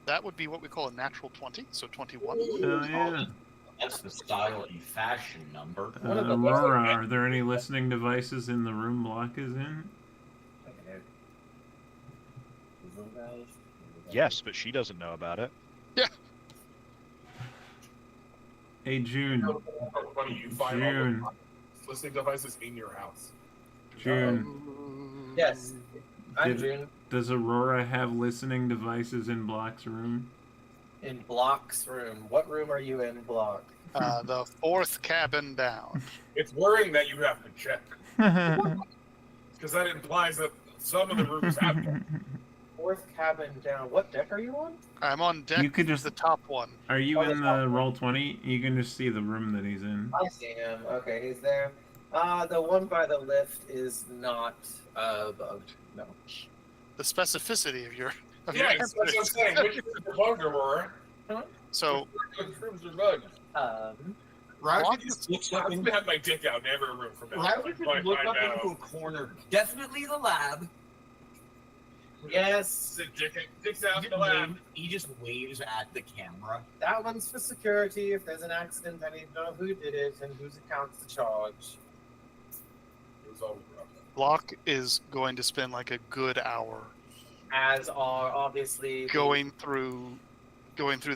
That would be what we call a natural 20, so 21. Oh yeah. that's the style and fashion number. Aurora, are there any listening devices in the room Block is in? Yes, but she doesn't know about it. Hey June, funny. You find all June. the listening devices in your house. June, Yes, I'm Did- June. does Aurora have listening devices in Block's room? In Block's room. What room are you in, Block? The fourth cabin down. It's worrying that you have to check because that implies that some of the rooms have them. Fourth cabin down. What deck are you on? I'm on deck. You could just- the top one. Are you Oh, in the top the one. roll 20? You can just see the room that he's in. I see him. Okay, he's there. The one by the lift is not bugged. No. The specificity of your Yeah, that's what I'm saying. Which is the bug, Aurora? So Which rooms are bugged? Right? Block I've had my dick out in every room from now. Right? We could look up into a corner. Definitely the lab. Yes, Dick's out in the lab. He just waves at the camera. that one's for security. If there's an accident, I need to know who did it and whose account's the charge. It was always rough. Block is going to spend like a good hour As are obviously the- going through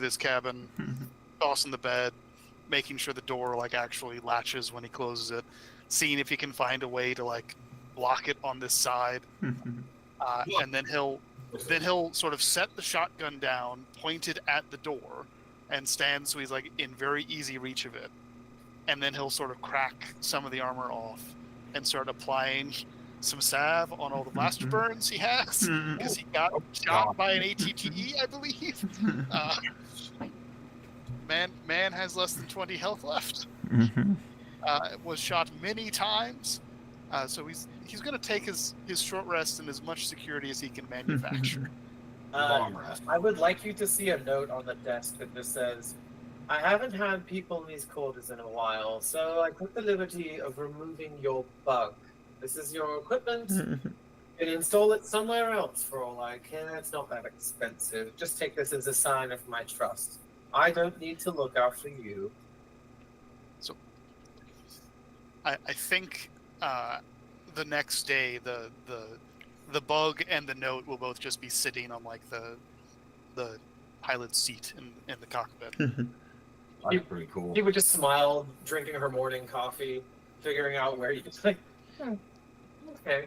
this cabin, tossing the bed, making sure the door like actually latches when he closes it, seeing if he can find a way to like block it on this side, and then he'll sort of set the shotgun down, pointed at the door, and stand so he's like in very easy reach of it, and then he'll sort of crack some of the armor off and start applying some salve on all the blaster burns he has because he got shot by an ATTE, I believe. Man has less than 20 health left. Was shot many times, so he's going to take his short rest in as much security as he can manufacture. Long rest. I would like you to see a note on the desk that just says, I haven't had people in these quarters in a while, so I took the liberty of removing your bug. This is your equipment. You can install it somewhere else for all I care. It's not that expensive. Just take this as a sign of my trust. I don't need to look after you. I think the next day the bug and the note will both just be sitting on like the pilot's seat in the cockpit. That's pretty cool. He would just smile, drinking her morning coffee, figuring out where you just like, okay.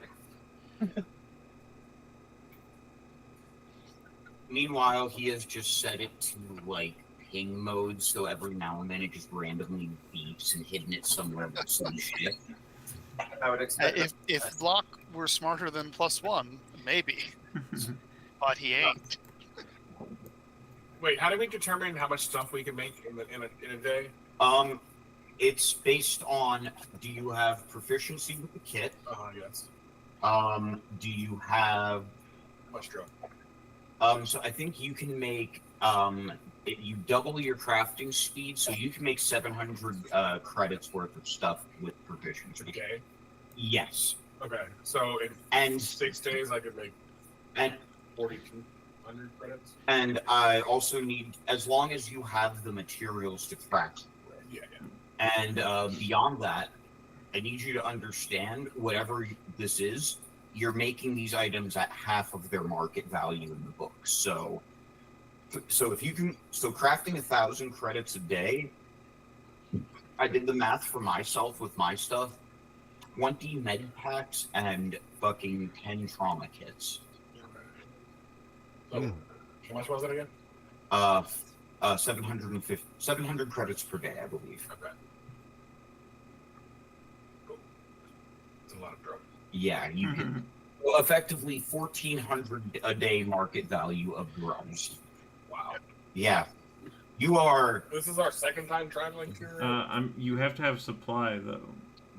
Meanwhile, he has just set it to like ping mode, so every now and then it just randomly beeps and hidden it somewhere with some shit. I would expect. If Block were smarter than +1, maybe, but he ain't. Wait, how do we determine how much stuff we can make in a day? It's based on, do you have proficiency with the kit? Yes. Do you have Much drug. so I think you can make you double your crafting speed, so you can make 700 credits worth of stuff with proficiency. Okay. Yes. Okay. So in And 6 days, I could make and 4,200 credits. and I also need, as long as you have the materials to craft. Yeah. And beyond that, I need you to understand whatever this is, you're making these items at half of their market value in the book. So if you can, so crafting 1,000 credits a day, I did the math for myself with my stuff, 20 med packs and fucking 10 trauma kits. So, how much was it again? 700 credits per day, I believe. Okay. Cool. It's a lot of drugs. Yeah, you can. Well, effectively 1,400 a day market value of drugs. Wow. Yeah, you are. This is our second time traveling here. You have to have supply though.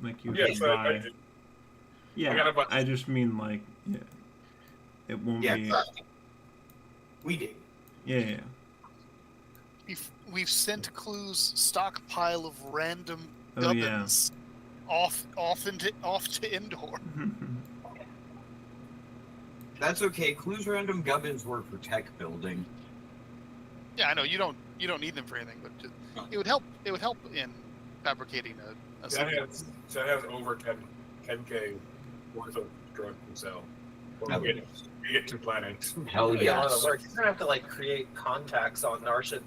Like you Yes, can I buy. did. Yeah, I got a bunch. I just mean like it won't Yeah, be. correct. We did. Yeah. We've sent Clue's stockpile of random Oh, yeah. gubbins off to indoor. That's okay. Clues random gubbins were for tech building. Yeah, I know you don't need them for anything, but just, it would help in fabricating a That has over 10K worth of drug to sell. Or we get to planets. Hell Yeah, yes. work. You're gonna have to like create contacts on Narsha.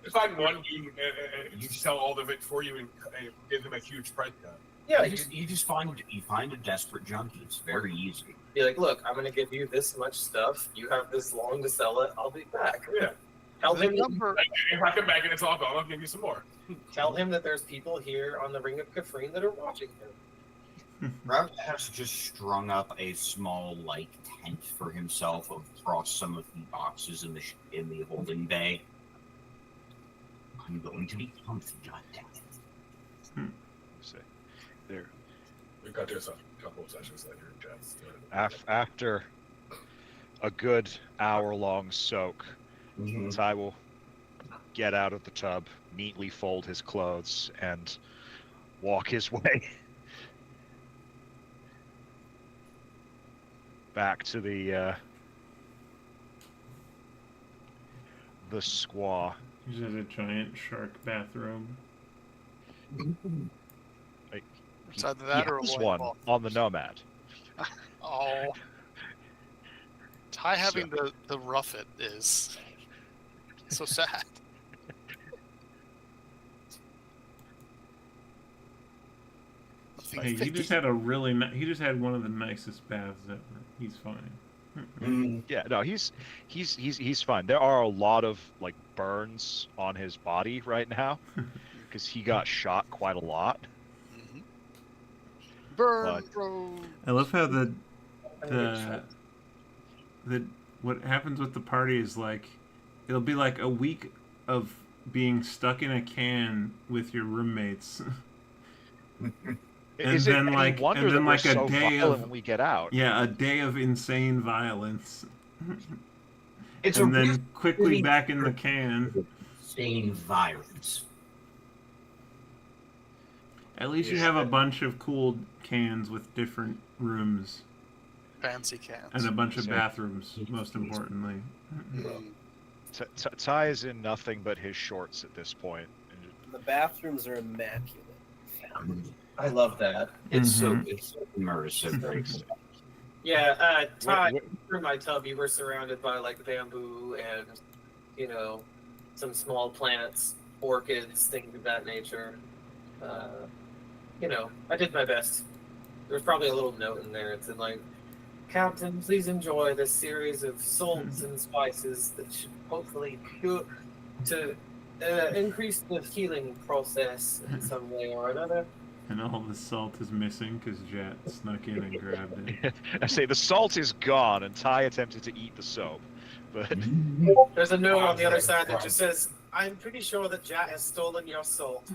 If I won, you sell all of it for you and give them a huge price cut. Yeah, You just find a desperate junkie. It's very easy. be like, look, I'm gonna give you this much stuff. You have this long to sell it. I'll be back. Yeah. Tell The him, number, If I come back and it's all gone, I'll give you some more. tell him that there's people here on the Ring of Kafrine that are watching him. Rav has just strung up a small tent for himself across some of the boxes in the holding bay. I'm going to be comfy, goddammit. See, there. We've got this a couple of sessions later, Jets. After a good hour-long soak, Ty will get out of the tub, neatly fold his clothes, and walk his way back to the squaw. He just has a giant shark bathroom. it's either that or a This white one ball. on the Nomad. Oh. Ty having to rough it is so sad. Hey, he just had a really he just had one of the nicest baths ever. He's fine. Yeah, no, he's fine. There are a lot of like burns on his body right now because he got shot quite a lot. Burn, But- bro. I love how the what happens with the party is like it'll be like a week of being stuck in a can with your roommates. Is it any wonder that we're so violent when we get out? Yeah, a day of insane violence. It's and a then really quickly back in the can. insane violence. At least you have a bunch of cool cans with different rooms Fancy cans. and a bunch of So- bathrooms, most importantly. Ty is in nothing but his shorts at this point. The bathrooms are immaculate. I love that. It's so immersive. Yeah, Ty, Wait, through my tub, you were surrounded by like bamboo and, you know, some small plants, orchids, things of that nature. You know, I did my best. There's probably a little note in there. It's in like, Captain, please enjoy this series of salts and spices that should hopefully cure to increase the healing process in some way or another. And all the salt is missing because Jet snuck in and grabbed it. I say the salt is gone, and Ty attempted to eat the soap, but There's a note on the other side that just says, I'm pretty sure that Jat has stolen your salt.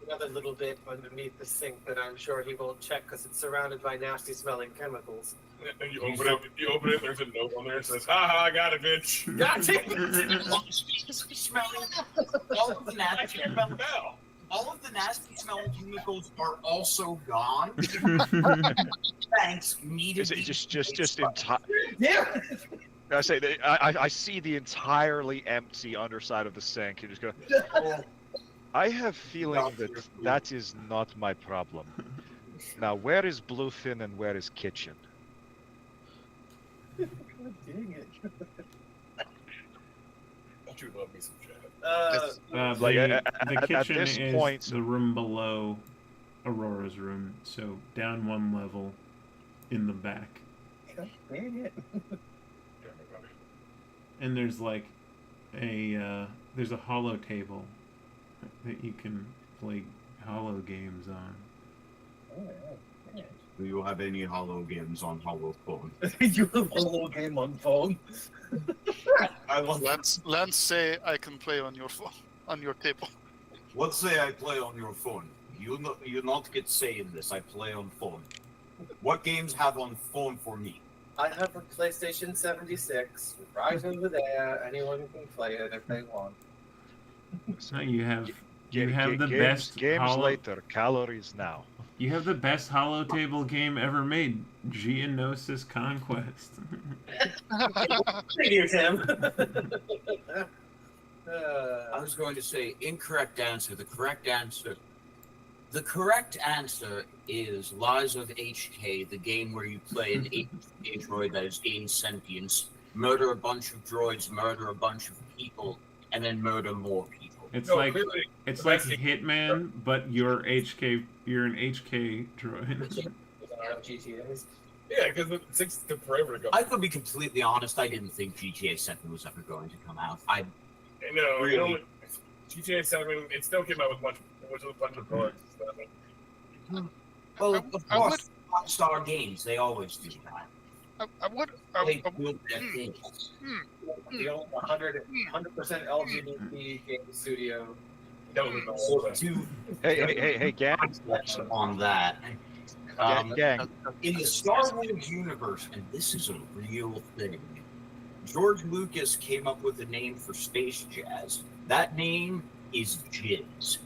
Another little bit underneath the sink that I'm sure he won't check because it's surrounded by nasty smelling chemicals. And you open it, there's a note on there that says, "Ha ha, I got it, bitch." God damn All of the nasty smelling chemicals are also gone. Thanks, needed. is it just entire? Yeah. I say I see the entirely empty underside of the sink. You just go. I have feeling that is not my problem. Now, where is Bluefin and where is Kitchen? Dang it. Don't you love me some Jet? Like, The at kitchen this is point- the room below Aurora's room, so down one level in the back. God dang it. And there's like there's a holo table that you can play holo games on. Do you have any hollow games on hollow phone? You have a little game on phone. Lance say I can play on your phone, on your table. What say I play on your phone? You not get say in this. I play on phone. What games have on phone for me? I have a PlayStation 76 right over there. Anyone can play it if they want. So you have Ga- the games, best games holo, later, calories now. You have the best holo table game ever made, Geonosis Conquest. Thank you, Tim. I was going to say incorrect answer. The correct answer is Lies of HK, the game where you play an android that has gained sentience, murder a bunch of droids, murder a bunch of people, and then murder more people. It's No, like clearly it's the like best thing- Hitman, but you're an HK droid. GTAs. Yeah, because it takes them forever to go. I could be completely honest. I didn't think GTA 7 was ever going to come out. I No, Really? you know, GTA 7, it still came out with a bunch of bugs and stuff. well, I- of I course, Rockstar Games they always do that. I would. They I- build their things. The old 100% LGBT game studio. That was the best. To Hey, gang, on that. gang. In the Star Wars universe, and this is a real thing, George Lucas came up with a name for space jazz. That name is Jizz.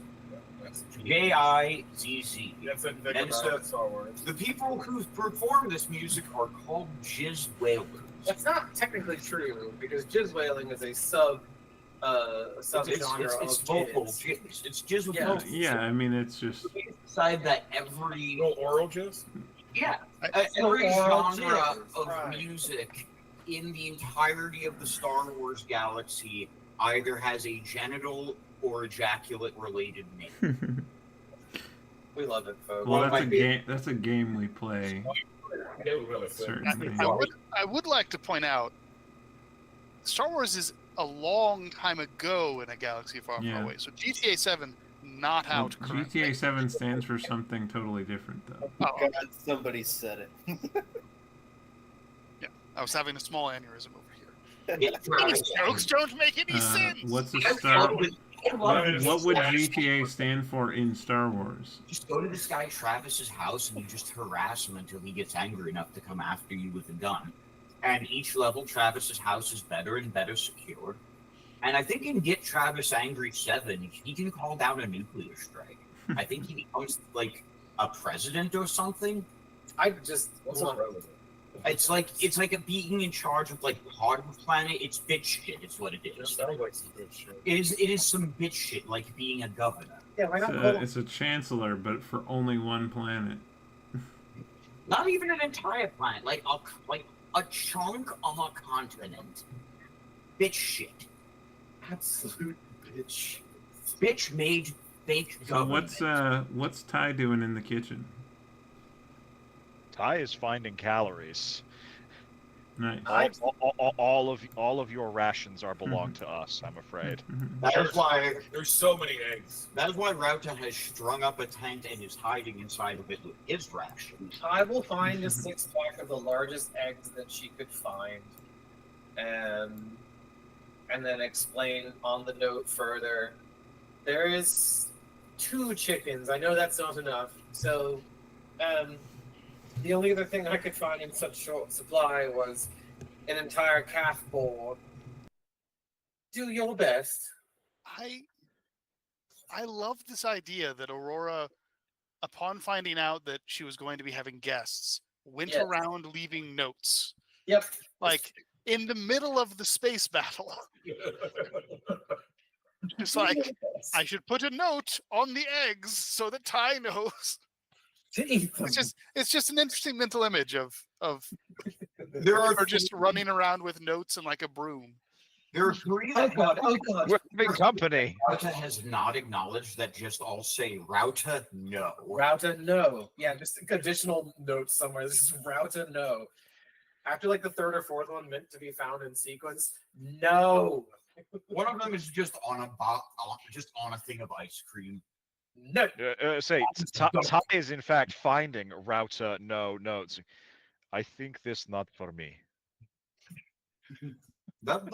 J-I-Z-Z. That's a thing And so- about Star Wars. The people who perform this music are called Jizz Whalers. That's not technically true because jizz whaling is a sub It's genre of vocal jizz. jizz. It's jizz with Yeah. vocals. Yeah, I mean it's just Decide that every No oral jizz? every oral genre jizz, of right. music in the entirety of the Star Wars galaxy either has a genital or ejaculate related name. We love it, folks. well, Well, it that's a might be- game. That's a game we play. They were really sick. Certainly. I would like to point out, Star Wars is a long time ago in a galaxy far, Yeah. far away. So GTA 7, not Well, out currently. GTA 7 stands for something totally different, though. Oh, God, somebody said it. I was having a small aneurysm over here. Yeah, These jokes don't make any sense. What's a I Star? love it. I love it. What would GTA stand for in Star Wars? Just go to this guy Travis's house and you just harass him until he gets angry enough to come after you with a gun. And each level, Travis's house is better and better secured. And I think in Get Travis Angry 7, he can call down a nuclear strike. I think he becomes like a president or something. I just What's a want president? It's like a being in charge of like part of the planet. It's bitch shit. Is what it It is. sounds like some good shit. It is some bitch shit like being a governor. yeah, why It's not a, call it's a chancellor, but for only one planet. Not even an entire planet, like a chunk of a continent. Bitch shit. absolute bitch? Bitch made fake So government. what's Ty doing in the kitchen? Ty is finding calories. Nice. All of your rations are belong to us, I'm afraid. That is why There's so many eggs. Rauta has strung up a tent and is hiding inside of it with his rations. I will find a 6-pack of the largest eggs that she could find, and then explain on the note further. There is 2 chickens. I know that's not enough. So, the only other thing I could find in such short supply was an entire calf board. Do your best. I love this idea that Aurora, upon finding out that she was going to be having guests, went Yes. around leaving notes. Yep. Like in the middle of the space battle. It's like, I should put a note on the eggs so that Ty knows. To eat them. It's just an interesting mental image of There are her just running around with notes and like a broom. There are 3 Oh that god, oh god. We're having company. Rauta has not acknowledged that just all say Rauta no. Rauta, no. Yeah, just additional notes somewhere. This is Rauta, no. After like the 3rd or 4th one meant to be found in sequence, no. One of them is just on a thing of ice cream. No. Ty is in fact finding router no notes. I think this not for me. That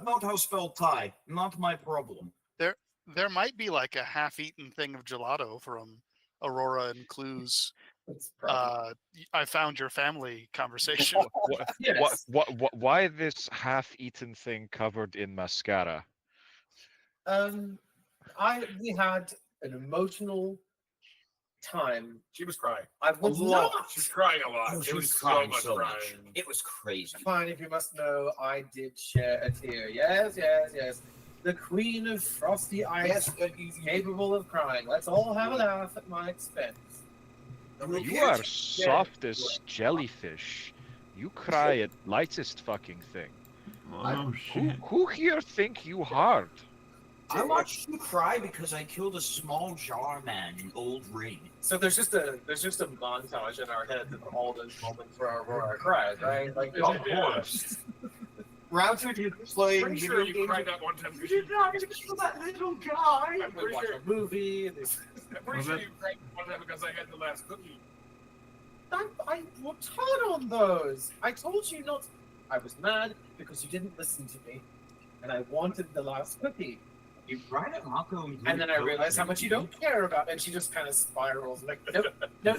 not how spelled Thai. Not my problem. There might be like a half-eaten thing of gelato from Aurora and Clue's It's probably, I found your family conversation. yes. Why this half-eaten thing covered in mascara? We had an emotional time. She was crying. I was not. She was crying a lot. Oh, It she was was so crying much so crying. much. It was crazy. Fine, if you must know, I did shed a tear. Yes, yes, yes. The queen of frosty ice, capable of crying. Let's all have a laugh at my expense. You are soft as jellyfish. You cry at lightest fucking thing. Oh shit. Who here think you hard? I watched you cry because I killed a small jar man in Old Ring. So there's just a montage in our head of all those moments where Aurora cries, right? Like, Of course. Router did playing Pretty video sure you games. cried that one time. You did not kill that little guy. I'm pretty sure a movie. And I'm pretty sure you cried one time because I had the last cookie. I worked hard on those. I told you not. I was mad because you didn't listen to me, and I wanted the last cookie. You cried at Mako, And then I realized how much you don't care about, and she just kind of spirals like, nope, nope.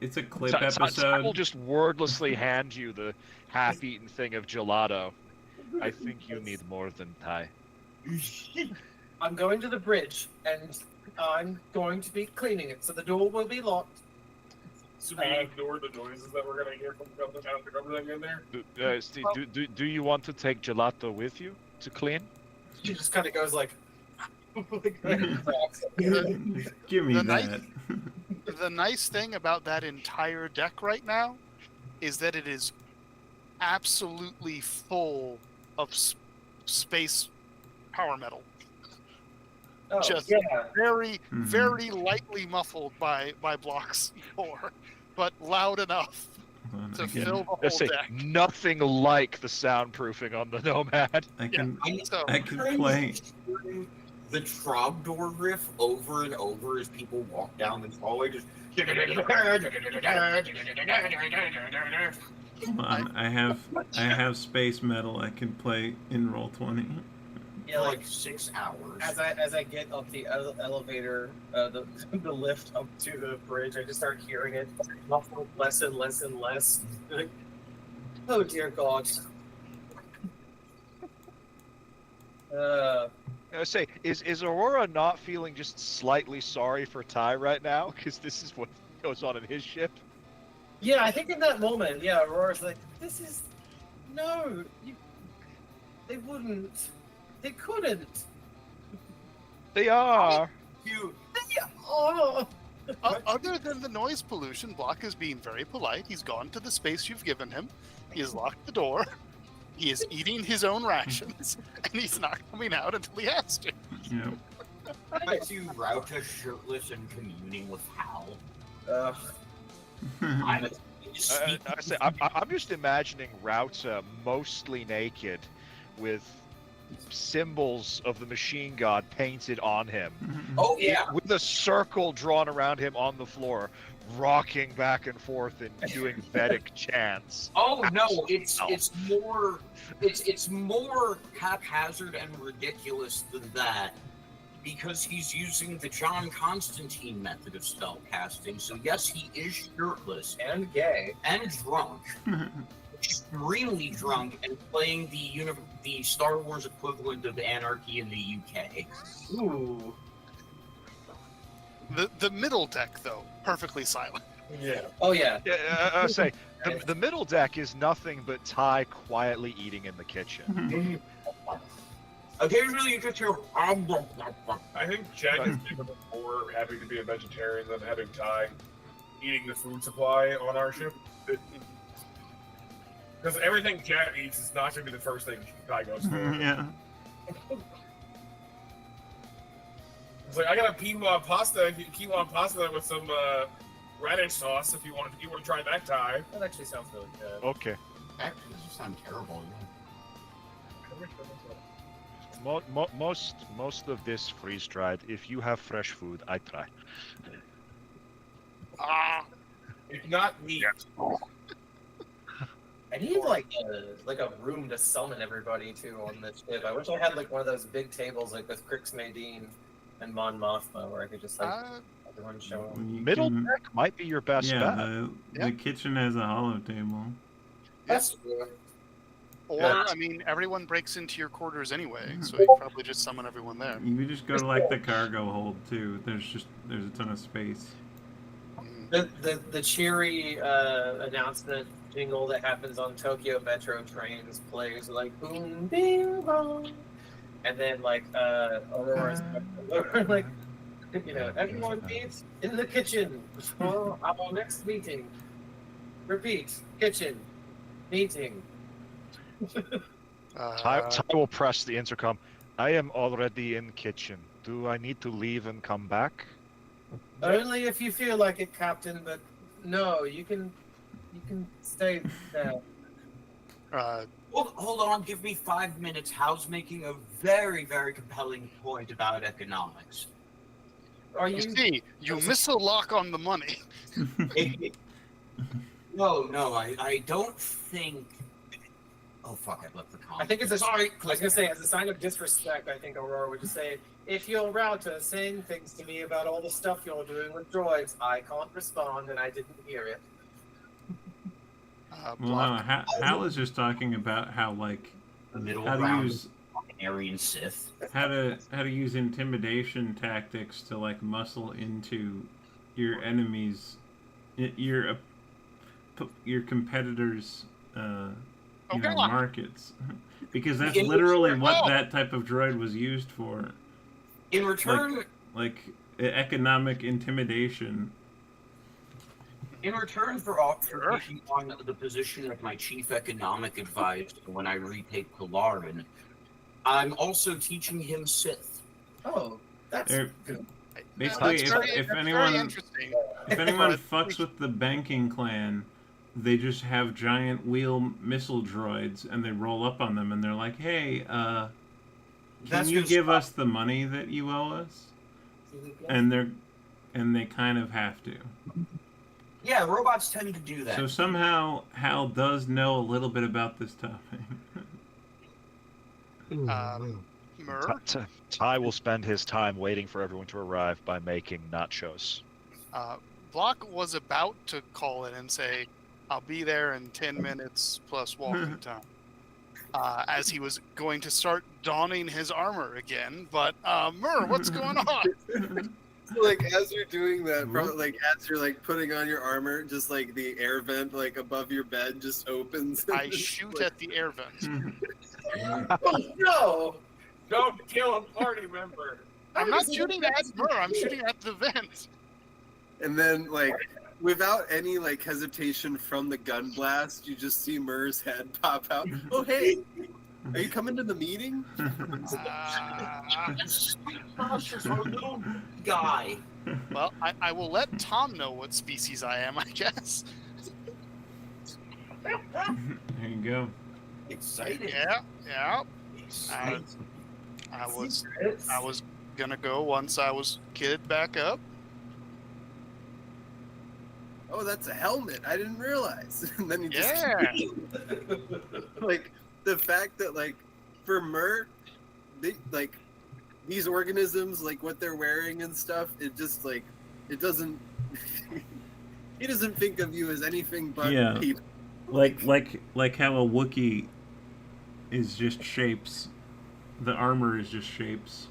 It's a clip Ty episode. will just wordlessly hand you the half-eaten thing of gelato. I think you need more than Ty. I'm going to the bridge, and I'm going to be cleaning it, so the door will be locked. So we ignore the noises that we're gonna hear from the town to cover that in there. Steve, do you want to take gelato with you to clean? She just kind of goes like, Give me The that. The nice thing about that entire deck right now is that it is absolutely full of space power metal. oh, Just yeah. very, Mhm. very lightly muffled by blocks 4, but loud enough Hold on, to I can, fill the whole Let's say deck. nothing like the soundproofing on the Nomad. I can, So, I can play. the Trogdor riff over and over as people walk down the hallway. Just Hold on, I have space metal. I can play in Roll20. Yeah, for like like 6 hours. as I get up the elevator, the lift up to the bridge, I just start hearing it muffled less and less and less. Like, oh dear God. I say, is Aurora not feeling just slightly sorry for Ty right now? Because this is what goes on in his ship. Yeah, I think in that moment, yeah, Aurora's like, this is no, they wouldn't, they couldn't. They are. You Oh. other than the noise pollution, Block is being very polite. He's gone to the space you've given him. He has locked the door. He is eating his own rations, and he's not coming out until he has to. Yep. I see Router shirtless and communing with Hal. Hmm. I'm just imagining Rauta mostly naked with symbols of the machine god painted on him. Oh yeah. With a circle drawn around him on the floor, rocking back and forth and doing Vedic chants. Oh no, it's more haphazard and ridiculous than that, because he's using the John Constantine method of spell casting. So yes, he is shirtless And gay. and drunk, extremely drunk, and playing the Star Wars equivalent of Anarchy in the UK. Ooh. The middle deck, though, perfectly silent. Yeah. Oh yeah. Yeah, I say the middle deck is nothing but Ty quietly eating in the kitchen. Occasionally you just hear, I think Jack is more happy to be a vegetarian than having Ty eating the food supply on our ship. Because everything Jack eats is not going to be the first thing Ty goes for. Yeah. It's like, I got a quinoa pasta with some radish sauce if you want to try that, Ty. That actually sounds really good. Okay. that doesn't sound terrible. Most of this freeze dried. If you have fresh food, I try. It's not meat. I need like a room to summon everybody to on this ship. I wish I had like one of those big tables like with Crix Nadine and Mon Mothma where I could just like everyone show up. You Middle can- deck might be your best yeah, bet. the kitchen has a hollow table. That's true. Or, Yeah. I mean, everyone breaks into your quarters anyway, so you can probably just summon everyone there. You could just go to like the cargo hold too. There's a ton of space. The cheery announcement jingle that happens on Tokyo Metro trains plays like boom bing bong, and then like Aurora's like, you know, everyone meets in the kitchen for our next meeting. Repeat, kitchen meeting. Ty will press the intercom. I am already in kitchen. Do I need to leave and come back? Only if you feel like it, Captain. But no, you can stay there. Hold on, give me 5 minutes. Hal's making a very, very compelling point about economics. Are You you? see, you miss a lock on the money. No, I don't think. Oh fuck! I left the comment. I think it's a. Sorry. I was gonna say, as a sign of disrespect, I think Aurora would just say, if your router saying things to me about all the stuff you're doing with droids, I can't respond, and I didn't hear it. Well, no, Hal is just talking about how, like, The middle how to ground use is fucking Aryan Sith. how to use intimidation tactics to, like, muscle into your enemies, your competitors' markets, because that's literally what that type of droid was used for. In return, like economic intimidation. In return for taking on the position of my chief economic advisor when I retake Polarin, I'm also teaching him Sith. Oh, that's good. Basically, if anyone fucks with the banking clan, they just have giant wheel missile droids, and they roll up on them, and they're like, "Hey, can you give us the money that you owe us?" And they kind of have to. Yeah, robots tend to do that. So somehow Hal does know a little bit about this topic. Ty will spend his time waiting for everyone to arrive by making nachos. Block was about to call in and say, "I'll be there in 10 minutes plus walking time," as he was going to start donning his armor again. But Mur, what's going on? Like, as you're doing that, probably, like, as you're, like, putting on your armor, just, like, the air vent, like, above your bed just opens. I shoot at the air vent. Oh, no! Don't kill a party member. I'm not shooting at Mur, I'm shooting at the vent. And then, like, without any, like, hesitation from the gun blast, you just see Mur's head pop out. Oh, hey! Are you coming to the meeting? Gosh, you're a little guy. Well, I will let Tom know what species I am, I guess. There you go. Excited. Yeah. I was gonna go once I was kitted back up. Oh, that's a helmet. I didn't realize. And then you just like, the fact that, like, for Mur, like, these organisms, like, what they're wearing and stuff, it just, like, it doesn't he doesn't think of you as anything but people. Like how a Wookiee is just shapes. The armor is just shapes.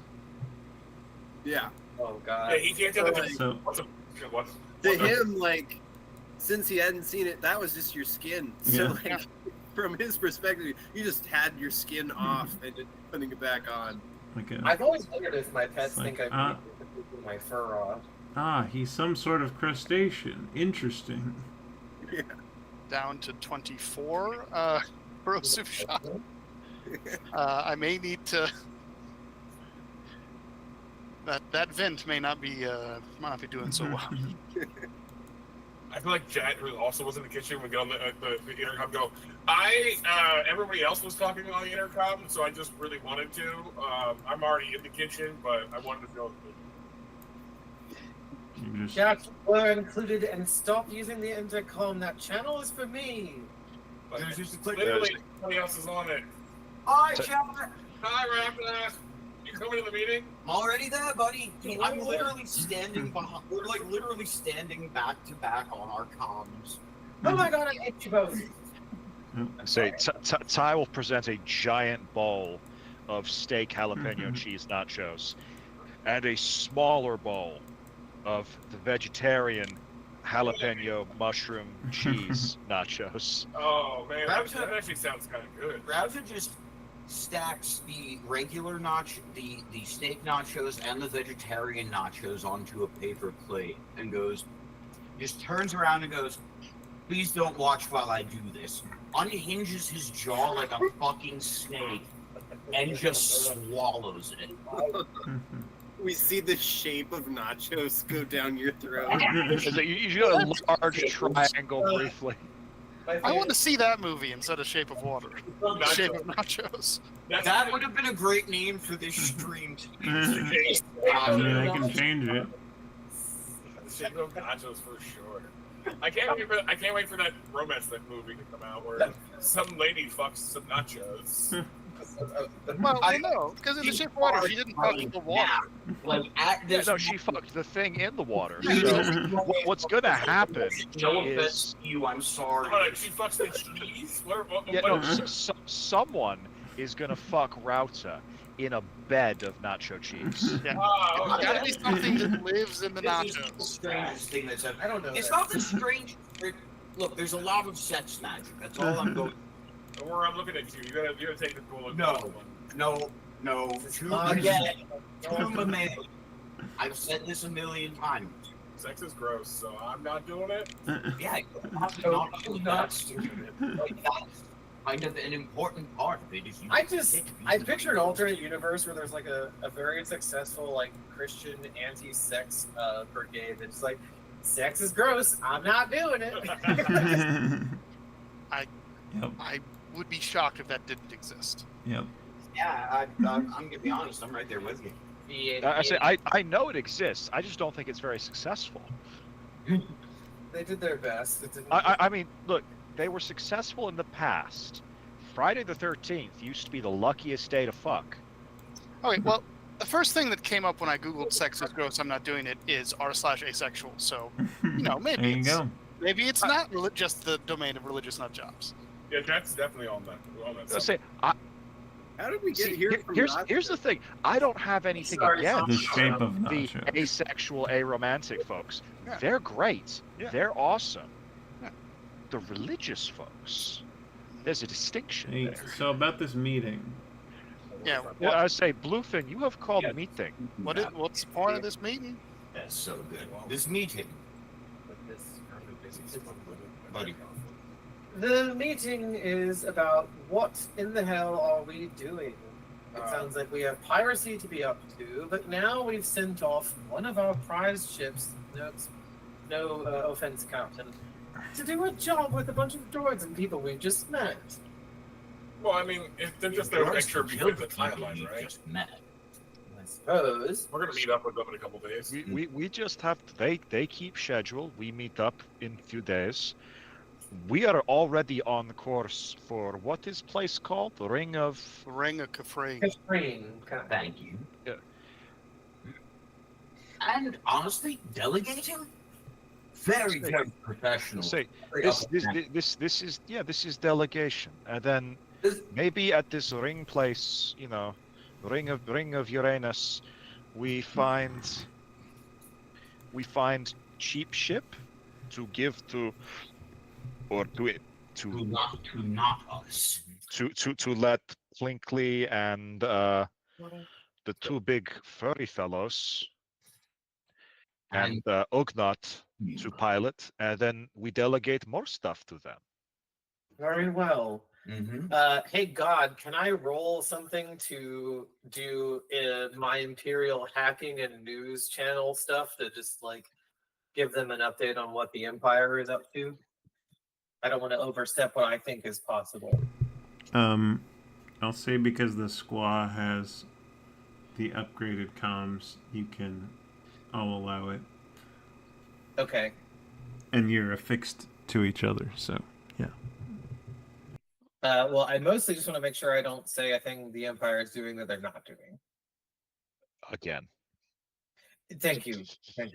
Yeah. Oh god. Yeah, he can't tell the So to him, like, since he hadn't seen it, that was just your skin. So, like, from his perspective, you just had your skin off and just putting it back on. I've always wondered if my pets like, think I've put my fur off. He's some sort of crustacean. Interesting. Yeah. Down to 24 corrosive shot. I may need to. That vent may not be doing so well. I feel like Jet, who also was in the kitchen, would get on the intercom, go, everybody else was talking on the intercom, so I just really wanted to. I'm already in the kitchen, but I wanted to feel You just... Chat were included, and stop using the intercom. That channel is for me. But there's just literally somebody else is on it. Hi, Chopper. Hi, Raptor. You coming to the meeting? I'm already there, buddy. I'm literally standing behind. We're like literally standing back to back on our comms. Oh my god, I hate you both. Say, Ty will present a giant bowl of steak jalapeno cheese nachos and a smaller bowl of the vegetarian jalapeno mushroom cheese nachos. Oh man, that actually sounds kind of good. Router just stacks the regular the steak nachos and the vegetarian nachos onto a paper plate and just turns around and goes, "Please don't watch while I do this." Unhinges his jaw like a fucking snake and just swallows it. We see the shape of nachos go down your throat. Is it, you got a large triangle briefly. I want to see that movie instead of Shape of Water. Shape of Nachos. That would have been a great name for this stream. I mean, I can change it. Shape of Nachos for sure. I can't wait for that romance movie to come out where some lady fucks some nachos. Well, I know, because in the Shape of Water, she didn't fuck the water. Like at Yeah, this no, she fucked the thing in the water. So what's gonna happen no is offense to you, I'm sorry. She fucks the cheese? yeah, no, someone is gonna fuck Rauta in a bed of nacho cheese. Yeah. Oh, It's gotta be something that lives in the This is the nachos. strangest thing that's ever. I don't know. It's that. not the strange. Look, there's a lot of sex magic. That's all I'm going. Or I'm looking at you. You gotta take the bullet. No. Again, to mammalian. I've said this a million times. Sex is gross, so I'm not doing it. Yeah, not stupid. Like, that's kind of an important part of it. Is you I picture an alternate universe where there's like a very successful like Christian anti-sex brigade that's like, sex is gross, I'm not doing it. Yep. I would be shocked if that didn't exist. Yep. Yeah, I'm gonna be honest. I'm right there with you. I know it exists. I just don't think it's very successful. They did their best. It didn't I mean, look, they were successful in the past. Friday the 13th used to be the luckiest day to fuck. Okay, well, the first thing that came up when I googled "sex is gross, I'm not doing it" is r/asexual. So, maybe There you go. maybe it's not just the domain of religious nut jobs. Yeah, that's definitely on that. Let's say, How did we get here from here's the thing. I don't have anything Sorry, The against shape of the nacho. asexual, aromantic folks. Yeah. They're great. Yeah. They're awesome. Yeah. The religious folks, there's a distinction Hey, there. so about this meeting, Yeah. Yeah, I say, Bluefin, you have called a meeting. What's the point of this meeting? That's so good. This meeting, buddy. The meeting is about what in the hell are we doing? It sounds like we have piracy to be up to, but now we've sent off one of our prize ships, no offense, Captain, to do a job with a bunch of droids and people we've just met. Well, I mean, they're just their extra behind the timeline, right? Just met. I suppose. We're gonna meet up with them in a couple days. We just have they keep schedule. We meet up in a few days. We are already on course for what is place called? The Ring of Ring of Kafrine. Thank you. Yeah. And honestly, delegating, very professional. Say Very this up this, and this this is this is delegation, and then maybe at this ring place, ring of Uranus, we find cheap ship to give to, or to not us. to let Plinkley and the two big furry fellows and Ugnaught to pilot, and then we delegate more stuff to them. Very well. Mm-hmm. Hey God, can I roll something to do my Imperial hacking and news channel stuff to just like give them an update on what the Empire is up to? I don't want to overstep what I think is possible. I'll say because the squaw has the upgraded comms, I'll allow it. Okay. And you're affixed to each other, so yeah. Well, I mostly just want to make sure I don't say a thing the Empire is doing that they're not doing. Again. Thank you,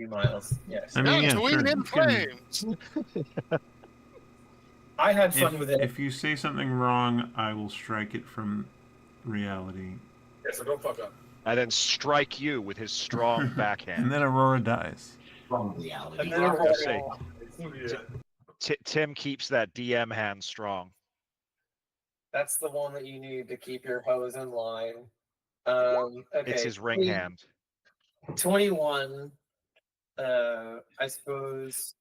Miles. Yes. I mean, yeah, Tatooine sure. in flames. I had fun with it. If you say something wrong, I will strike it from reality. Yeah, so don't fuck up. And then strike you with his strong backhand. And then Aurora dies. From reality. And then I was gonna Aurora- say, Tim keeps that DM hand strong. That's the one that you need to keep your hose in line. Okay. It's his ring hand. 21. I suppose.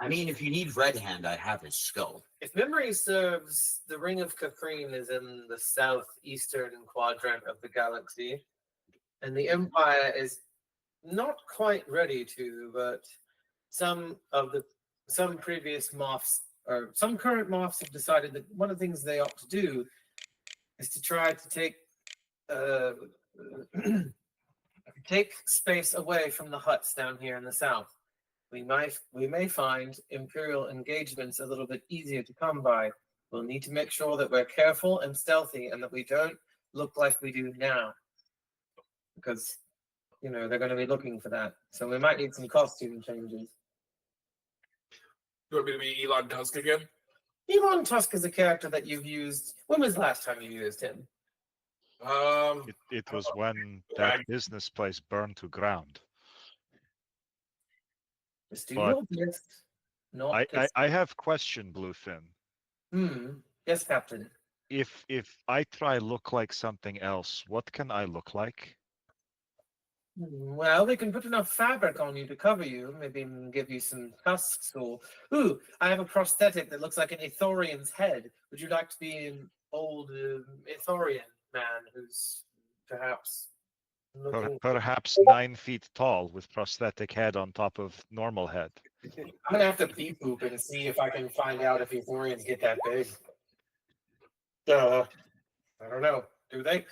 I mean, if you need Red Hand, I have his skull. If memory serves, the Ring of Caprine is in the southeastern quadrant of the galaxy, and the Empire is not quite ready to, but some previous Moffs, or some current Moffs, have decided that one of the things they ought to do is to try to take space away from the huts down here in the south. We may find Imperial engagements a little bit easier to come by. We'll need to make sure that we're careful and stealthy, and that we don't look like we do now, because they're going to be looking for that. So we might need some costume changes. You want me to be Elon Tusk again? Elon Tusk is a character that you've used. When was the last time you used him? It was when that business place burned to ground. Just do your best. I have question, Bluefin. Yes, Captain. If I try look like something else, what can I look like? Well, they can put enough fabric on you to cover you. Maybe even give you some tusks or... Ooh, I have a prosthetic that looks like an Ithorian's head. Would you like to be an old Ithorian man who's perhaps... Perhaps 9 feet tall with prosthetic head on top of normal head. I'm going to have to pee poop and see if I can find out if Ithorians get that big. I don't know. Do they?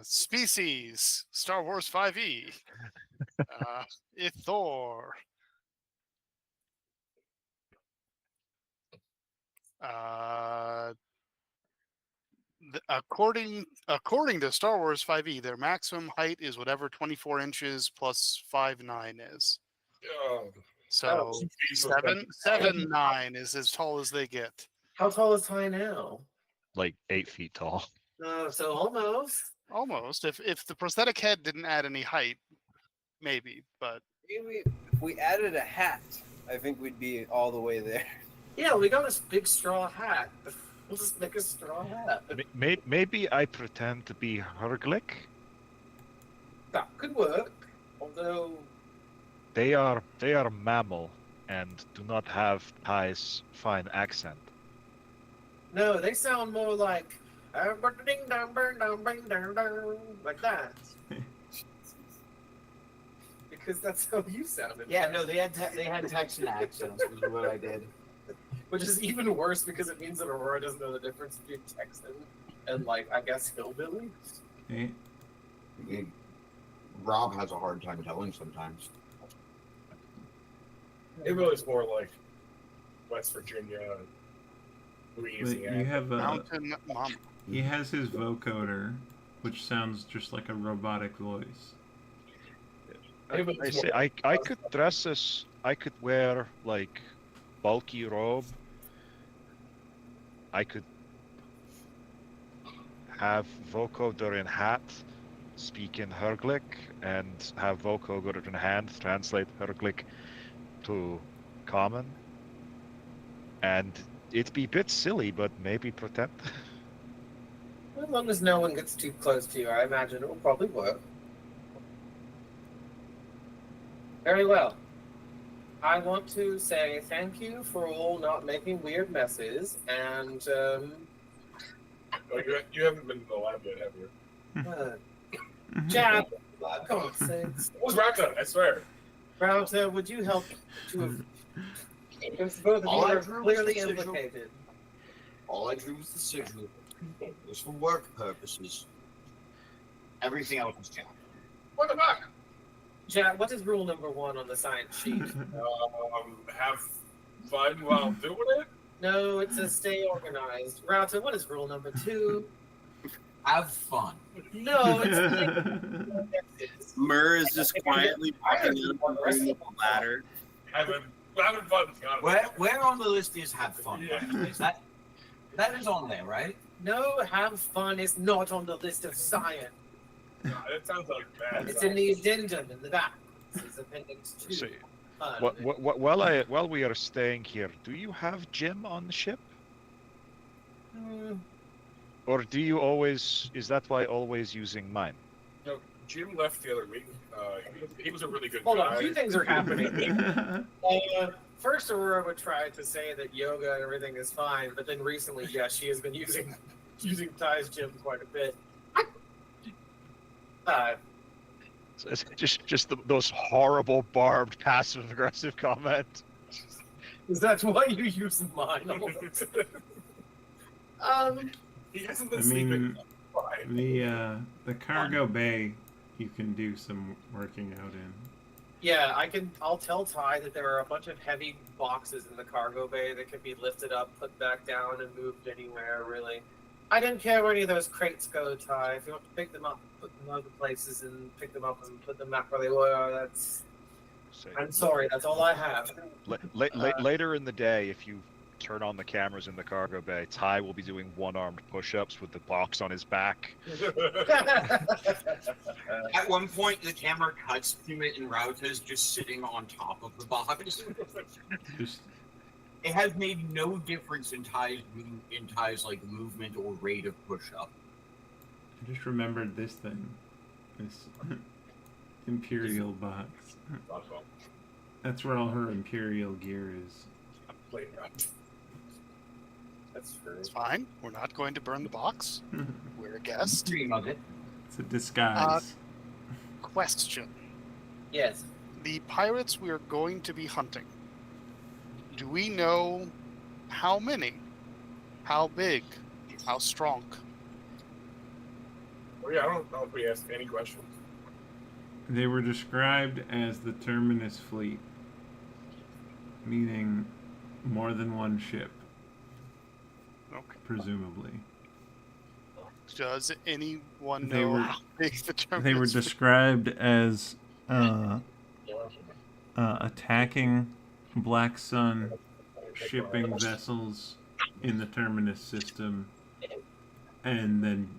Species, Star Wars 5e. Ithor. According to Star Wars 5e, their maximum height is whatever 24 inches plus 5'9" is. So 7'9" is as tall as they get. How tall is Ty now? Like 8 feet tall. So almost. Almost. If the prosthetic head didn't add any height, maybe. But if we added a hat, I think we'd be all the way there. Yeah, we got this big straw hat. We'll just make a straw hat. Maybe I pretend to be Herglick. That could work. Although they are mammal and do not have Ty's fine accent. No, they sound more like like that. Because that's how you sounded. Yeah, no, they had Texan accents, which is what I did. Which is even worse because it means that Aurora doesn't know the difference between Texan and, like, I guess hillbilly. Hey. Rob has a hard time telling sometimes. It really is more like West Virginia, Louisiana. You have Mountain Mama. He has his vocoder, which sounds just like a robotic voice. I could dress as... I could wear, like, bulky robe. I could have vocoder in hat, speak in Herglick, and have vocoder in hand, translate Herglick to common. And it'd be a bit silly, but maybe pretend. As long as no one gets too close to you, I imagine it will probably work. Very well. I want to say thank you for all not making weird messes, and Oh, you haven't been in the lab yet, have you? Jack, for God's sakes. It was Raka, I swear. Router, would you help to have... Because both of you are clearly implicated. All I drew was the sigil. It was for work purposes. Everything else was Jack. What the fuck? Jack, what is rule number 1 on the science sheet? Have fun while doing it? No, it says stay organized. Router, what is rule number 2? Have fun. No, it's... Murr is just quietly walking up and bringing up the ladder. Having fun. Where on the list is have fun? Yeah. Is that is on there, right? No, have fun is not on the list of science. It sounds like bad. It's in the addendum in the back. This is appendix 2. See, while we are staying here, do you have gym on the ship? Hmm. Or do you always... Is that why always using mine? Jim left the other week. He was a really good Hold guy. on, a few things are happening. First, Aurora would try to say that yoga and everything is fine, but then recently, yes, she has been using Ty's gym quite a bit. It's just those horrible barbed passive aggressive comments. Is that why you use mine? He hasn't been I sleeping. mean, the cargo bay you can do some working out in. Yeah, I'll tell Ty that there are a bunch of heavy boxes in the cargo bay that can be lifted up, put back down, and moved anywhere, really. I didn't care where any of those crates go, Ty. If you want to pick them up, put them other places and pick them up and put them back where they were, that's... I'm sorry, that's all I have. Later in the day, if you turn on the cameras in the cargo bay, Ty will be doing one-armed push-ups with the box on his back. At one point, the camera cuts to it, and Rauta's just sitting on top of the box. It has made no difference in Ty's like movement or rate of push-up. I just remembered this thing, this Imperial box. That's where all her Imperial gear is. That's true. It's fine. We're not going to burn the box. We're a guest. Dream of it. It's a disguise. Question. Yes. The pirates we are going to be hunting, do we know how many? How big? How strong? Oh, yeah, I don't know if we asked any questions. They were described as the Terminus fleet, meaning more than one ship, Okay. presumably. Does anyone They know were- how big the terminus They were fleet- described as attacking Black Sun shipping vessels in the Terminus system and then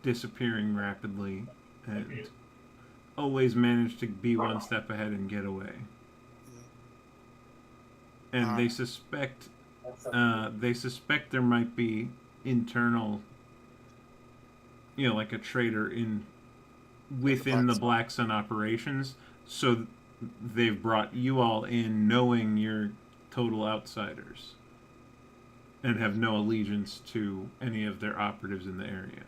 disappearing rapidly and always manage to be one step ahead and get away. And they suspect there might be internal, like a traitor within the Black Sun operations, so they've brought you all in knowing you're total outsiders and have no allegiance to any of their operatives in the area.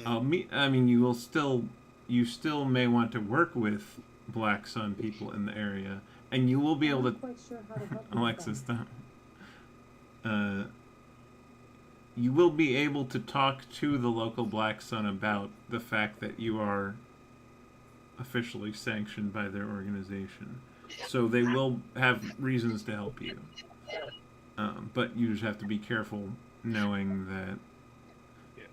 I mean, you still may want to work with Black Sun people in the area, and you will be able to. Alexis, stop. You will be able to talk to the local Black Sun about the fact that you are officially sanctioned by their organization. So they will have reasons to help you. But you just have to be careful knowing that...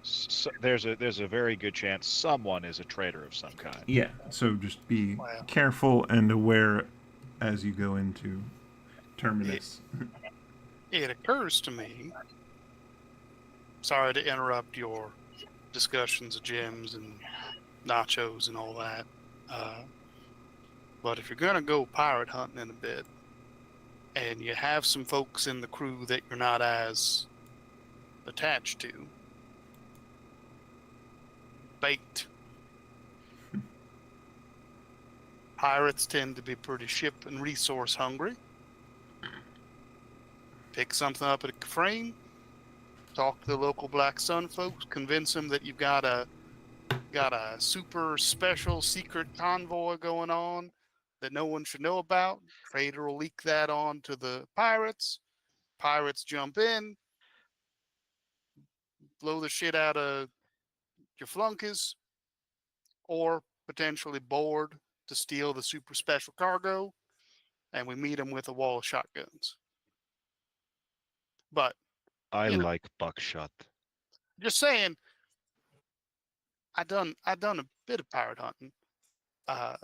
So there's a very good chance someone is a traitor of some kind. Yeah, so just be careful and aware as you go into Terminus. It occurs to me, sorry to interrupt your discussions of gyms and nachos and all that, but if you're going to go pirate hunting in a bit, and you have some folks in the crew that you're not as attached to, bait. Pirates tend to be pretty ship and resource hungry. Pick something up at a frame, talk to the local Black Sun folks, convince them that you've got a super special secret convoy going on that no one should know about. Trader will leak that on to the pirates. Pirates jump in, blow the shit out of your flunkies, or potentially board to steal the super special cargo, and we meet them with a wall of shotguns. But I like buckshot. just saying, I done a bit of pirate hunting. That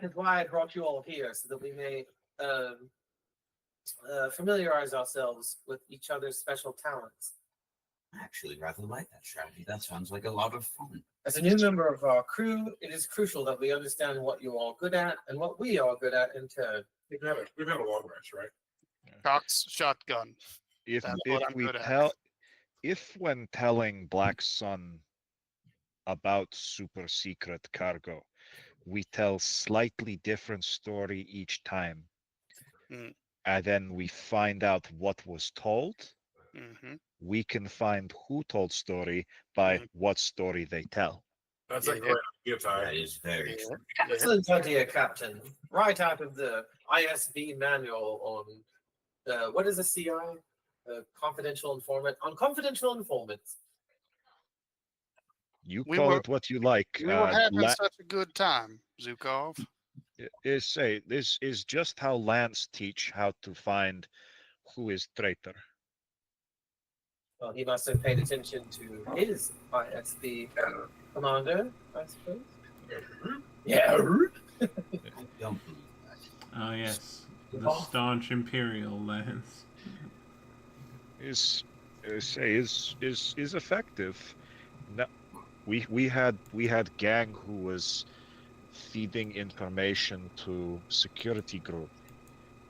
is why I brought you all here, so that we may familiarize ourselves with each other's special talents. I actually rather like that strategy. That sounds like a lot of fun. As a new member of our crew, it is crucial that we understand what you're all good at and what we are good at in turn. We've had a long rest, right? Cox shotgun. If That's what I'm we good at. tell if when telling Black Sun about super secret cargo, we tell slightly different story each time, and then we find out what was told, we can find who told story by what story they tell. That's a great idea, Ty. That is very true. Excellent idea, Captain. Right out of the ISB manual on what is a CI? Confidential informant. On confidential informants. You We call were- it what you like. We were having such a good time, Zukov. This is just how Lance teach how to find who is traitor. Well, he must have paid attention to his ISB commander, I suppose. Yeah. I don't believe that. Oh yes, the staunch Imperial Lance. Is effective. No, we had gang who was feeding information to security group.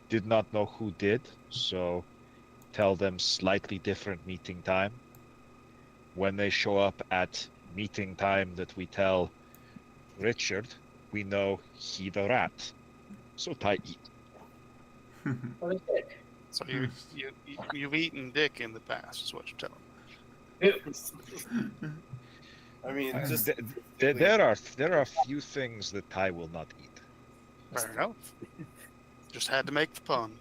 Did not know who did, so tell them slightly different meeting time. When they show up at meeting time that we tell Richard, we know he the rat. So Ty eat. So you've eaten dick in the past, is what you're telling me. I mean, just There are a few things that Ty will not eat. Fair enough. Just had to make the pun.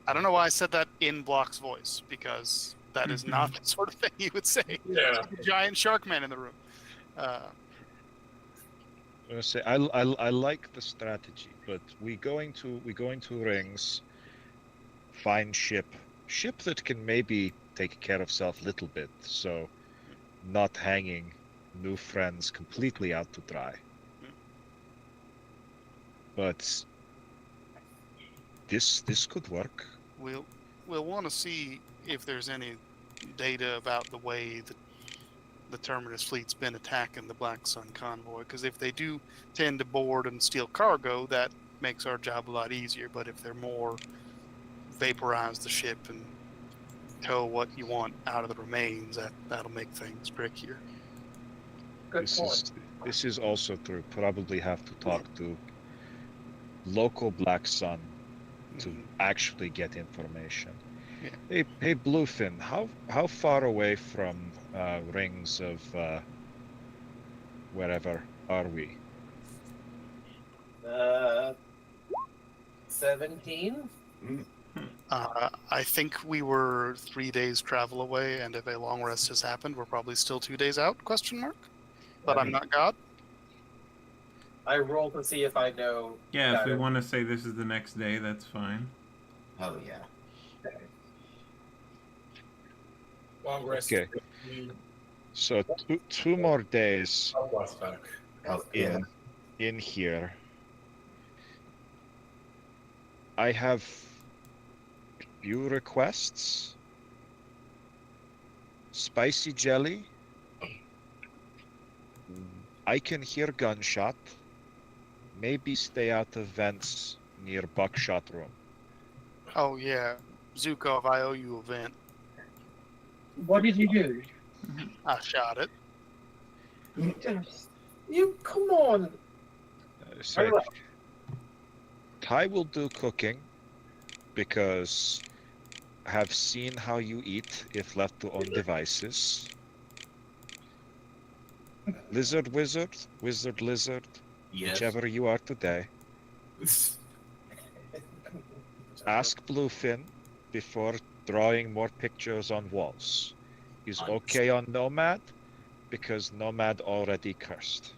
I don't know why I said that in Block's voice, because that is not the sort of thing you would say. Yeah. To the giant shark man in the room. I like the strategy, but we going to rings, find ship that can maybe take care of self a little bit, so not hanging new friends completely out to dry. But this could work. We'll want to see if there's any data about the way that the Terminus fleet's been attacking the Black Sun convoy, because if they do tend to board and steal cargo, that makes our job a lot easier. But if they're more vaporize the ship and tow what you want out of the remains, that'll make things trickier. This is also true. Probably have to talk to local Black Sun to actually get information. Yeah. Hey Bluefin, how far away from rings of wherever are we? 17. I think we were 3 days travel away, and if a long rest has happened, we're probably still 2 days out, question mark? But I'm not God. I roll to see if I know. Yeah, if we want to say this is the next day, that's fine. Oh yeah. Long rest. Okay. So two more days in here. I have few requests. Spicy jelly. I can hear gunshot. Maybe stay out of vents near buckshot room. Oh yeah, Zukov, I owe you a vent. What did you do? I shot it. You come on. So Ty will do cooking because I have seen how you eat if left to own devices. Lizard, wizard, lizard, Yes. whichever you are today. Ask Bluefin before drawing more pictures on walls. Is okay on Nomad because Nomad already cursed.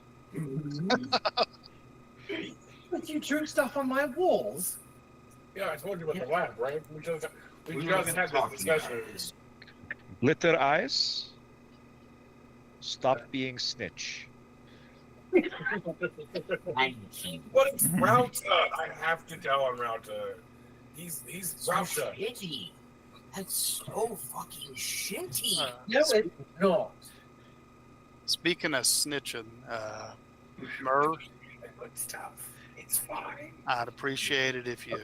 But you drew stuff on my walls. Yeah, I told you about the lab, right? We just had this discussion. Glitter eyes. Stop being snitch. What is Rauta? I have to tell him Rauta. He's Rauta. Shitty. That's so fucking shitty. No, it's not. Speaking of snitching, Merv, Good stuff. It's fine. I'd appreciate it if you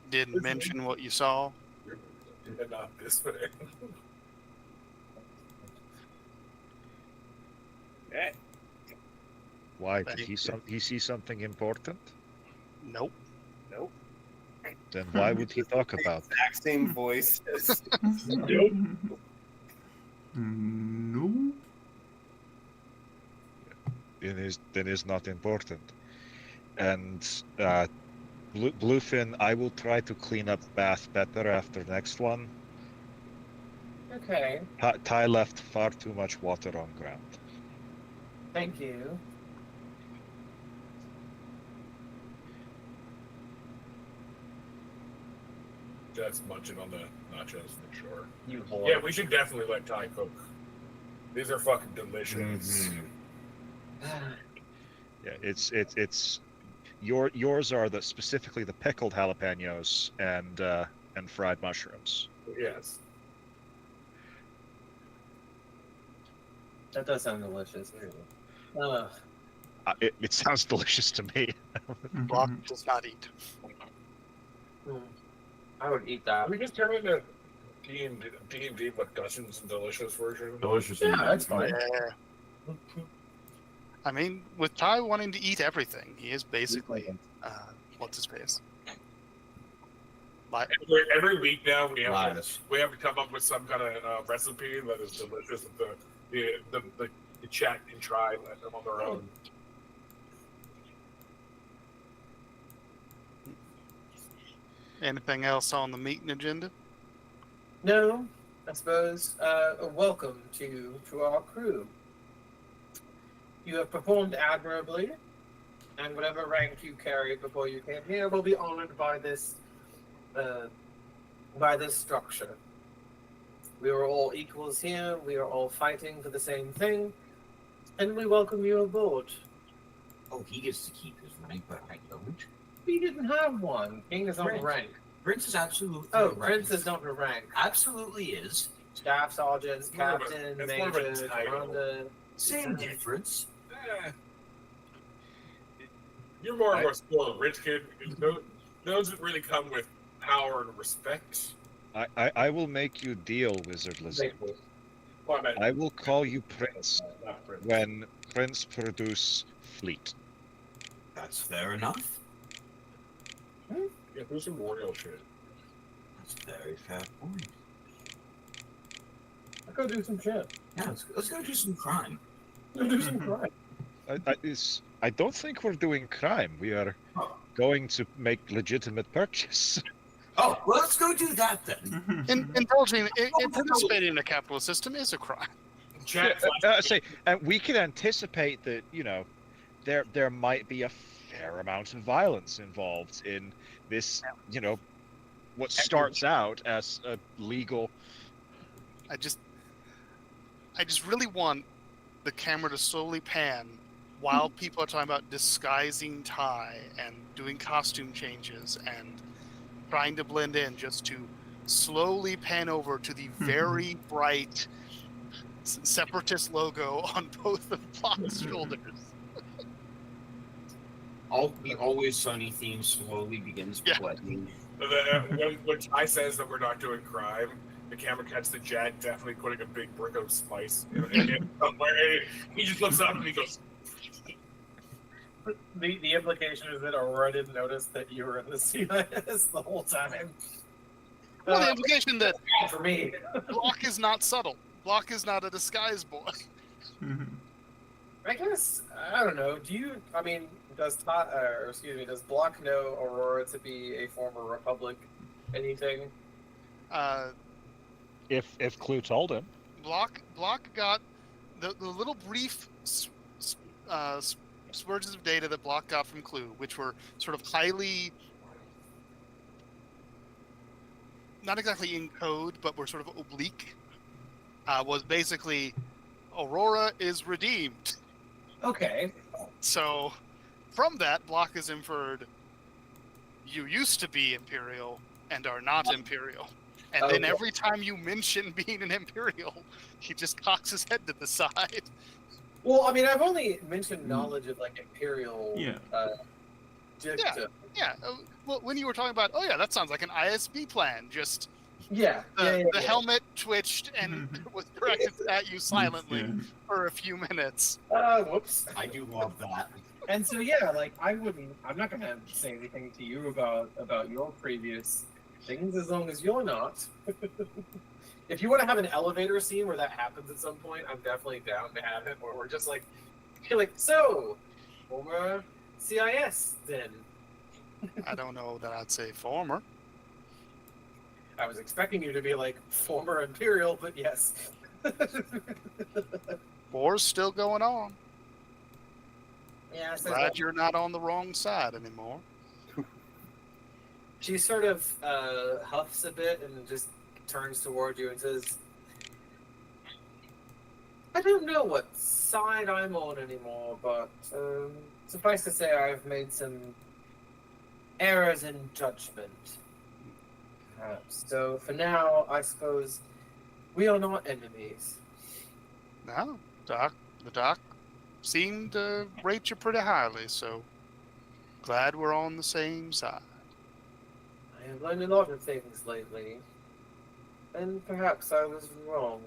didn't mention what you saw. and not this way. Why did he see something important? Nope. Nope. Then why would he talk about it? Exact same voice. Nope. No. Then is not important. And Bluefin, I will try to clean up Bath better after next one. Okay, Ty left far too much water on ground. thank you. That's munching on the nachos for sure. You whore. Yeah, we should definitely let Ty cook. These are fucking delicious. Yeah, it's yours are specifically the pickled jalapenos and fried mushrooms. Yes. That does sound delicious. It sounds delicious to me. Block does not eat. I would eat that. We just turn into D&D, but Dustin's delicious version. Delicious. Yeah, that's fine. Yeah. I mean, with Ty wanting to eat everything, he is basically what's his face. Every week now we have Linus. to come up with some kind of recipe that is delicious that the chat can try on their own. Anything else on the meeting agenda? No, I suppose. Welcome to our crew. You have performed admirably, and whatever rank you carried before you came here will be honored by this structure. We are all equals here. We are all fighting for the same thing, and we welcome you aboard. Oh, he gets to keep his rank, but I don't. We didn't have one. King is not a Prince. rank. Prince is absolutely Oh, a rank. Prince is not a rank. Absolutely is. Staff sergeant, It's more of a- captain, it's more of a major, title. commander. Same difference. You're more of a spoiled rich kid. Those that really come with power and respect. I will make you deal, Wizard Lizard. Well, I meant, I will call you Prince not Prince. when Prince produce fleet. That's fair enough. Yeah, do some royal shit. That's a very fair point. I'll go do some shit. Yeah, let's go do some crime. Go do some crime. I don't think we're doing crime. We are going to make legitimate purchase. Oh, well, let's go do that then. Indulging in participating in a capitalist system is a crime. Chat. And we can anticipate that there might be a fair amount of violence involved in this. What starts out as a legal. I just really want the camera to slowly pan while people are talking about disguising Ty and doing costume changes and trying to blend in, just to slowly pan over to the very bright separatist logo on both of Block's shoulders. The Always Sunny theme slowly begins playing. When Ty says that we're not doing crime, the camera cuts to Jack definitely putting a big brick of spice in somewhere. He just looks up and he goes. The implication is that Aurora didn't notice that you were in the CIS the whole time. Well, the implication that for me, Block is not subtle. Block is not a disguise boy. I guess I don't know. Does Block know Aurora to be a former Republic? Anything? If Clue told him. Block got the little brief spurges of data that Block got from Clue, which were sort of highly, not exactly in code, but were sort of oblique, was basically Aurora is redeemed. Okay. So from that, Block has inferred you used to be Imperial and are not Imperial. And then every time you mention being an Imperial, he just cocks his head to the side. Well, I've only mentioned knowledge of Imperial. Yeah. Well, when you were talking about, that sounds like an ISB plan, just Yeah. The helmet twitched and was directed at you silently Yeah. for a few minutes. Whoops. I do love that. And so yeah, like I'm not gonna say anything to you about your previous things as long as you're not. If you want to have an elevator scene where that happens at some point, I'm definitely down to have it. Where we're just like, you're like, so, former CIS then. I don't know that I'd say former. I was expecting you to be like former Imperial, but yes. War's still going on. Yeah, Glad you're not on the wrong side anymore. She sort of huffs a bit and just turns toward you and says, I don't know what side I'm on anymore, but suffice to say I've made some errors in judgment. So for now, I suppose we are not enemies. No, the doc seemed to rate you pretty highly, so glad we're on the same side. I have learned a lot of things lately, and perhaps I was wrong.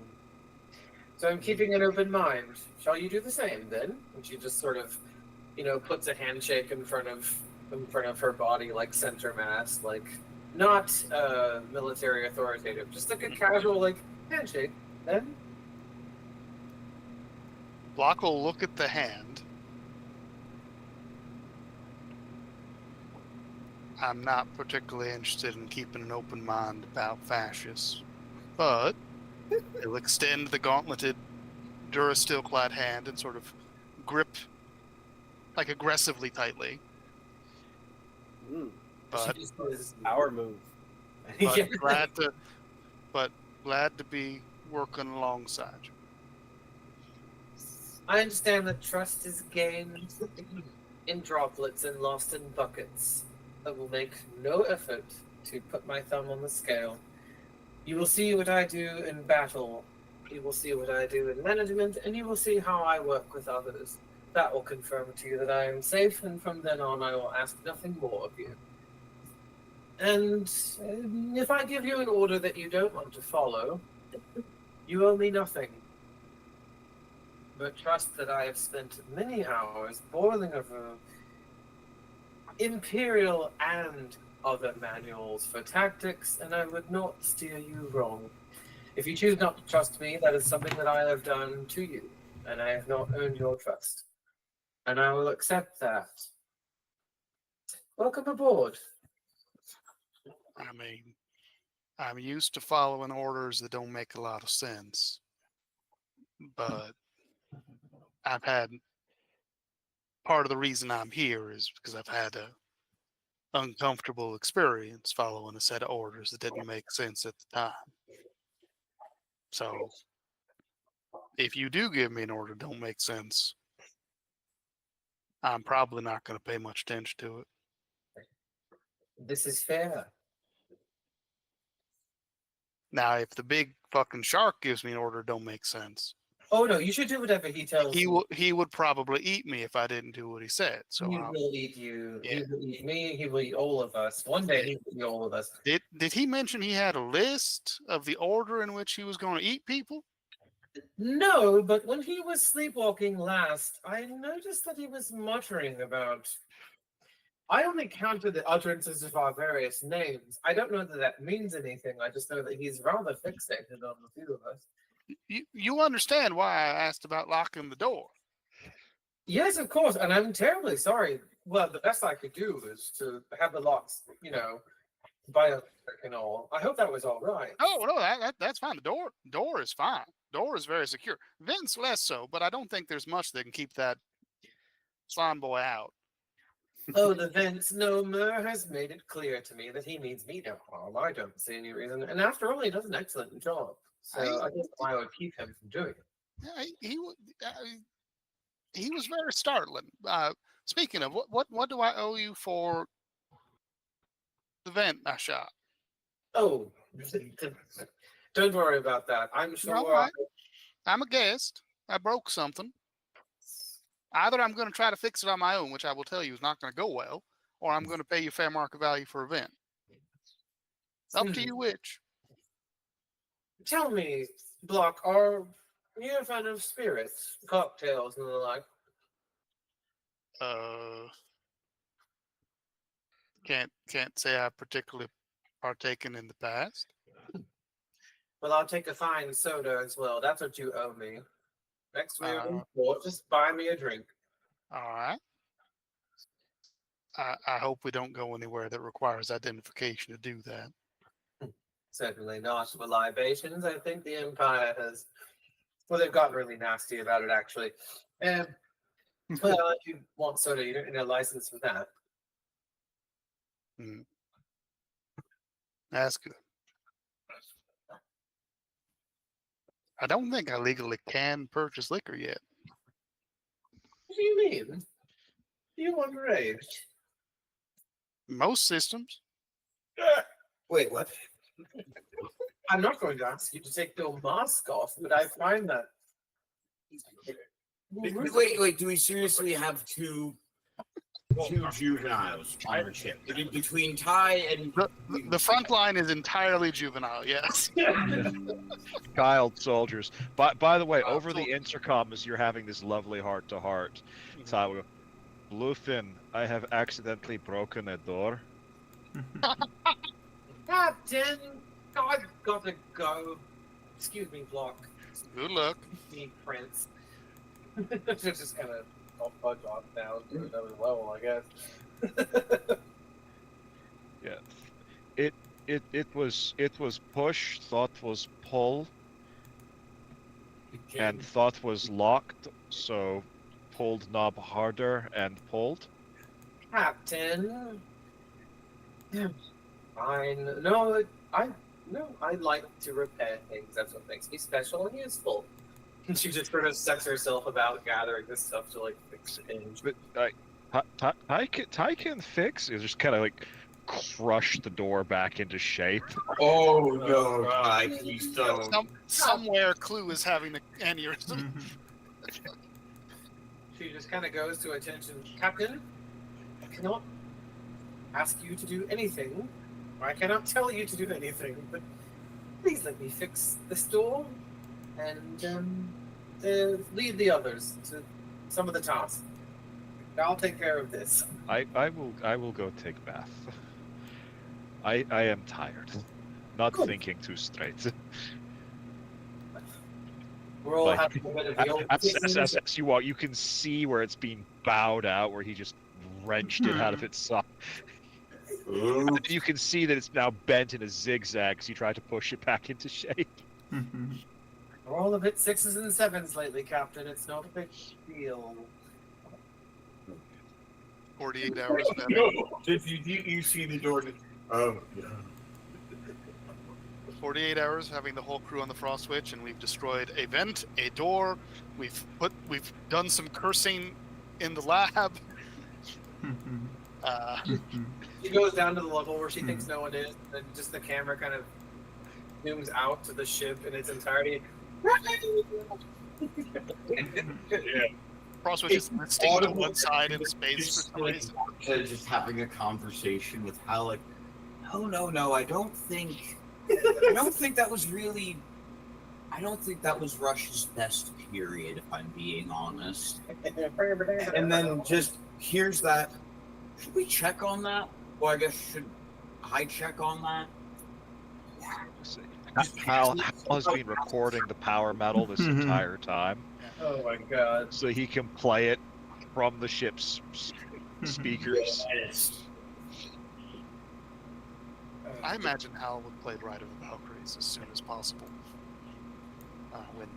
So I'm keeping an open mind. Shall you do the same then? And she just sort of, puts a handshake in front of her body, like center mass, like not military authoritative, just like a casual handshake. Then Block will look at the hand. I'm not particularly interested in keeping an open mind about fascists, but he'll extend the gauntleted Durasteel-clad hand and sort of grip, aggressively tightly. But Our move. glad to be working alongside you. I understand that trust is gained in droplets and lost in buckets. I will make no effort to put my thumb on the scale. You will see what I do in battle. You will see what I do in management, and you will see how I work with others. That will confirm to you that I am safe, and from then on I will ask nothing more of you. And if I give you an order that you don't want to follow, you owe me nothing. But trust that I have spent many hours boiling over Imperial and other manuals for tactics, and I would not steer you wrong. If you choose not to trust me, that is something that I have done to you, and I have not earned your trust. And I will accept that. Welcome aboard. I mean, I'm used to following orders that don't make a lot of sense, but I've had part of the reason I'm here is because I've had a uncomfortable experience following a set of orders that didn't make sense at the time. So if you do give me an order that don't make sense, I'm probably not going to pay much attention to it. This is fair. Now, if the big fucking shark gives me an order that don't make sense, Oh no, you should do whatever he tells you. he would probably eat me if I didn't do what he said. So He will eat you. Yeah. He will eat me. He will eat all of us. One day he will eat all of us. Did he mention he had a list of the order in which he was going to eat people? No, but when he was sleepwalking last, I noticed that he was muttering about. I only counted the utterances of our various names. I don't know that that means anything. I just know that he's rather fixated on the few of us. You understand why I asked about locking the door? Yes, of course, and I'm terribly sorry. Well, the best I could do is to have the locks, bioelectric and all. I hope that was all right. Oh no, that's fine. The door is fine. Door is very secure. Vents less so, but I don't think there's much that can keep that slime boy out. Oh, the vents. No, Mur has made it clear to me that he means me no harm. I don't see any reason. And after all, he does an excellent job. So I don't know why I would keep him from doing it. Yeah, he was very startling. Speaking of, what do I owe you for the vent I shot? Oh, don't worry about that. I'm sure. No, I'm a guest. I broke something. Either I'm going to try to fix it on my own, which I will tell you is not going to go well, or I'm going to pay you fair market value for a vent. Up to you which. Tell me, Block, are you a fan of spirits, cocktails, and the like? Can't say I've particularly partaken in the past. Well, I'll take a fine soda as well. That's what you owe me. Next we're in Uh, port, just buy me a drink. All right. I hope we don't go anywhere that requires identification to do that. Certainly not for libations. I think the Empire has. Well, they've gotten really nasty about it, actually. Well, if you want soda, you don't need a license for that. That's good. I don't think I legally can purchase liquor yet. What do you mean? You underage? Most systems. Wait, what? I'm not going to ask you to take your mask off, but I find that. Wait. Do we seriously have two juveniles on our ship? Between Ty and The front line is entirely juvenile. Yes. Child soldiers. By the way, over the intercom, as you're having this lovely heart-to-heart, Ty will go, Bluefin, I have accidentally broken a door. Captain, I've got to go. Excuse me, Block. Good luck. Me, Prince. Just kind of I'll fudge off down to another level, I guess. Yeah. It was push, thought was pull, and thought was locked, so pulled knob harder and pulled. Captain. Fine. No, I like to repair things. That's what makes me special and useful. And she just sort of sets herself about gathering this stuff to like fix the hinge. But Ty can fix. It just kind of like crush the door back into shape. Oh no, Ty, please don't. Somewhere Clue is having an aneurysm. She just kind of goes to attention. Captain, I cannot ask you to do anything. Or I cannot tell you to do anything, but please let me fix this door and lead the others to some of the tasks. I'll take care of this. I will go take bath. I am tired. Not thinking too straight. We're all Like, having a bit of the old as you walk, you can see where it's being bowed out, where he just wrenched it out of its socket. You can see that it's now bent in a zigzag because he tried to push it back into shape. We're all a bit 6s and 7s lately, Captain. It's not a big deal. 48 hours. Did you see the door? Oh, yeah. 48 hours having the whole crew on the frost switch, and we've destroyed a vent, a door. We've done some cursing in the lab. She goes down to the level where she thinks no one is, and just the camera kind of zooms out to the ship in its entirety. Yeah. Frost switch is sticking to one side in space for some reason. Just having a conversation with Hal, like, no, I don't think that was really. I don't think that was Rush's best period, if I'm being honest. And then just here's that. Should we check on that? Well, I guess should I check on that? Hal has been recording the power metal this entire time. Oh my god. So he can play it from the ship's speakers. I imagine Hal would play Ride of the Valkyries as soon as possible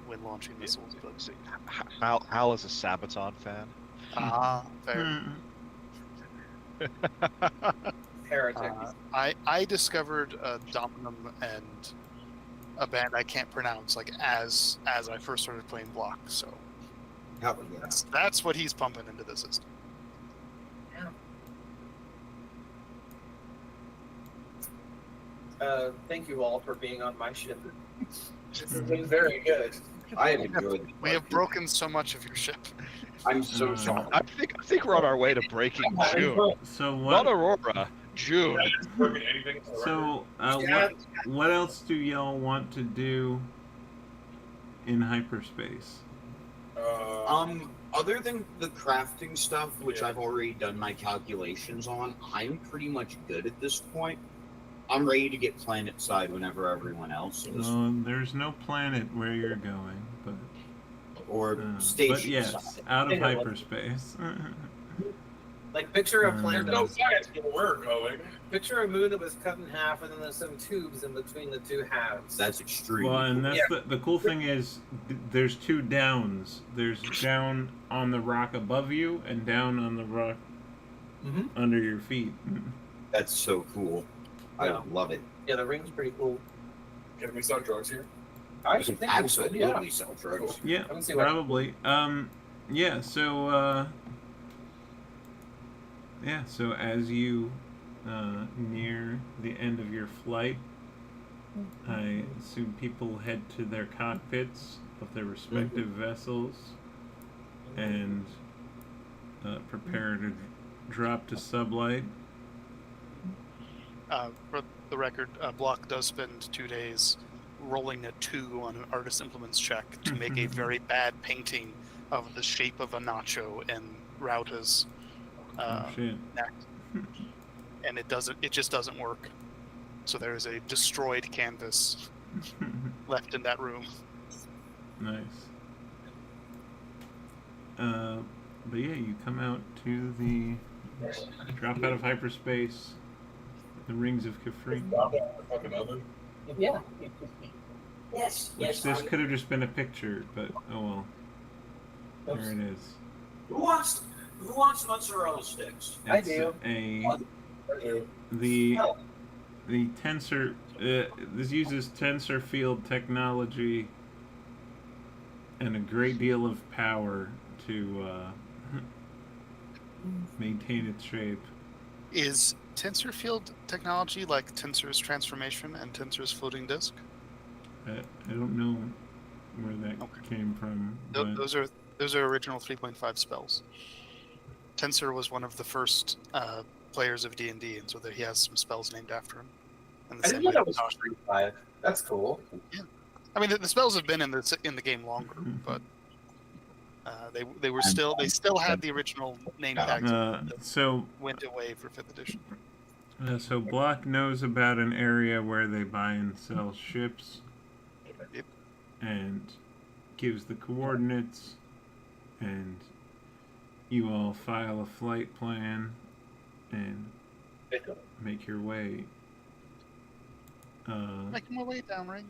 when launching missiles. But Hal is a Sabaton fan. Fair. Heretic. I discovered Dominum and a band I can't pronounce as I first started playing Block. So that's what he's pumping into the system. Thank you all for being on my ship. This has been very good. I have enjoyed it. We have broken so much of your ship. I'm so sorry. I think we're on our way to breaking June. So Not what? Aurora. June. So, what else do y'all want to do in hyperspace? Other than the crafting stuff, which I've already done my calculations on, I'm pretty much good at this point. I'm ready to get planet side whenever everyone else is. There's no planet where you're going, but station but yes, side. out of hyperspace. Like, picture a planet. There's no science where we're going. Picture a moon that was cut in half, and then there's some tubes in between the two halves. That's extreme. Well, and that's the cool thing is there's two downs. There's down on the rock above you and down on the rock under your feet. That's so cool. I love it. Yeah, the ring's pretty cool. Can we sell drugs here? I can absolutely sell drugs. Yeah, probably. Yeah, so so as you near the end of your flight, I assume people head to their cockpits of their respective vessels and prepare to drop to sublight. For the record, Block does spend 2 days rolling a 2 on an artist implements check to make a very bad painting of the shape of a nacho and Rauta's neck. And it just doesn't work. So there is a destroyed canvas left in that room. Nice. But yeah, you come out to the drop out of hyperspace, the rings of Kafrine. Yeah. Yes. Which this could have just been a picture, but oh well. There it is. Who wants mozzarella sticks? I do. The tensor. This uses tensor field technology and a great deal of power to maintain its shape. Is tensor field technology like Tensor's transformation and Tensor's floating disk? I don't know where that came from. But Those are original 3.5 spells. Tensor was one of the first players of D&D, and so he has some spells named after him. I didn't know that was 3.5. That's cool. Yeah, I mean the spells have been in the game longer, but they still had the original name tags. So went away for 5th edition. So Block knows about an area where they buy and sell ships, and gives the coordinates, and you all file a flight plan and make your way. Making my way down, right?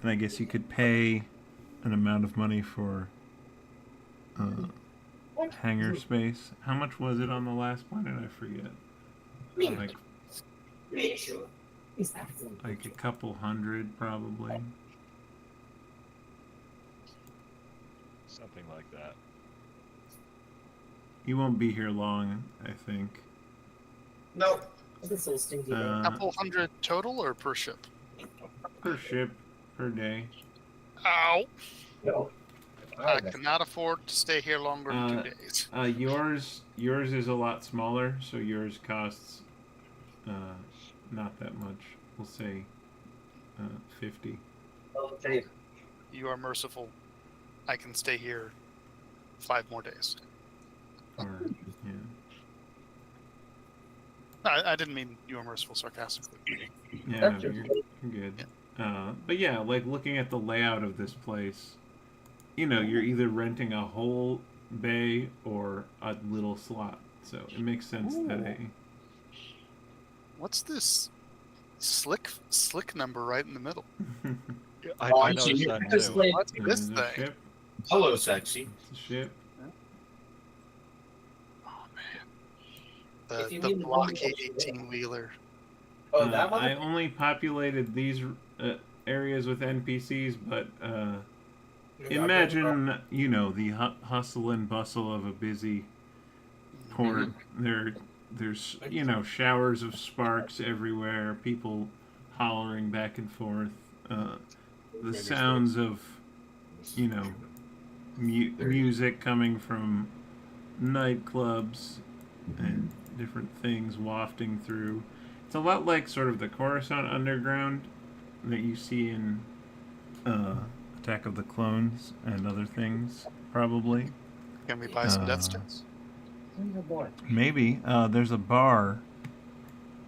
And I guess you could pay an amount of money for hangar space. How much was it on the last planet? I forget. Like a couple hundred, probably. Something like that. You won't be here long, I think. No. Couple hundred total or per ship? Per ship, per day. Ow! No. I cannot afford to stay here longer than 2 days. Yours is a lot smaller, so yours costs not that much. We'll say 50. Okay. You are merciful. I can stay here 5 more days. Or yeah. I didn't mean you were merciful sarcastically. Yeah, no, you're good. Yeah. But yeah, like looking at the layout of this place, you know, you're either renting a whole bay or a little slot. So it makes sense that What's this slick number right in the middle? I noticed that too. What's this thing? Ship. Hello, sexy. It's a ship. Oh man, the blocky 18-wheeler. Oh, that one. I only populated these areas with NPCs, but imagine, you know, the hustle and bustle of a busy port. There's, you know, showers of sparks everywhere, people hollering back and forth, the sounds of, you know, music coming from nightclubs, and different things wafting through. It's a lot like sort of the Coruscant Underground that you see in Attack of the Clones and other things, probably. Can we buy some death sticks? Maybe. There's a bar.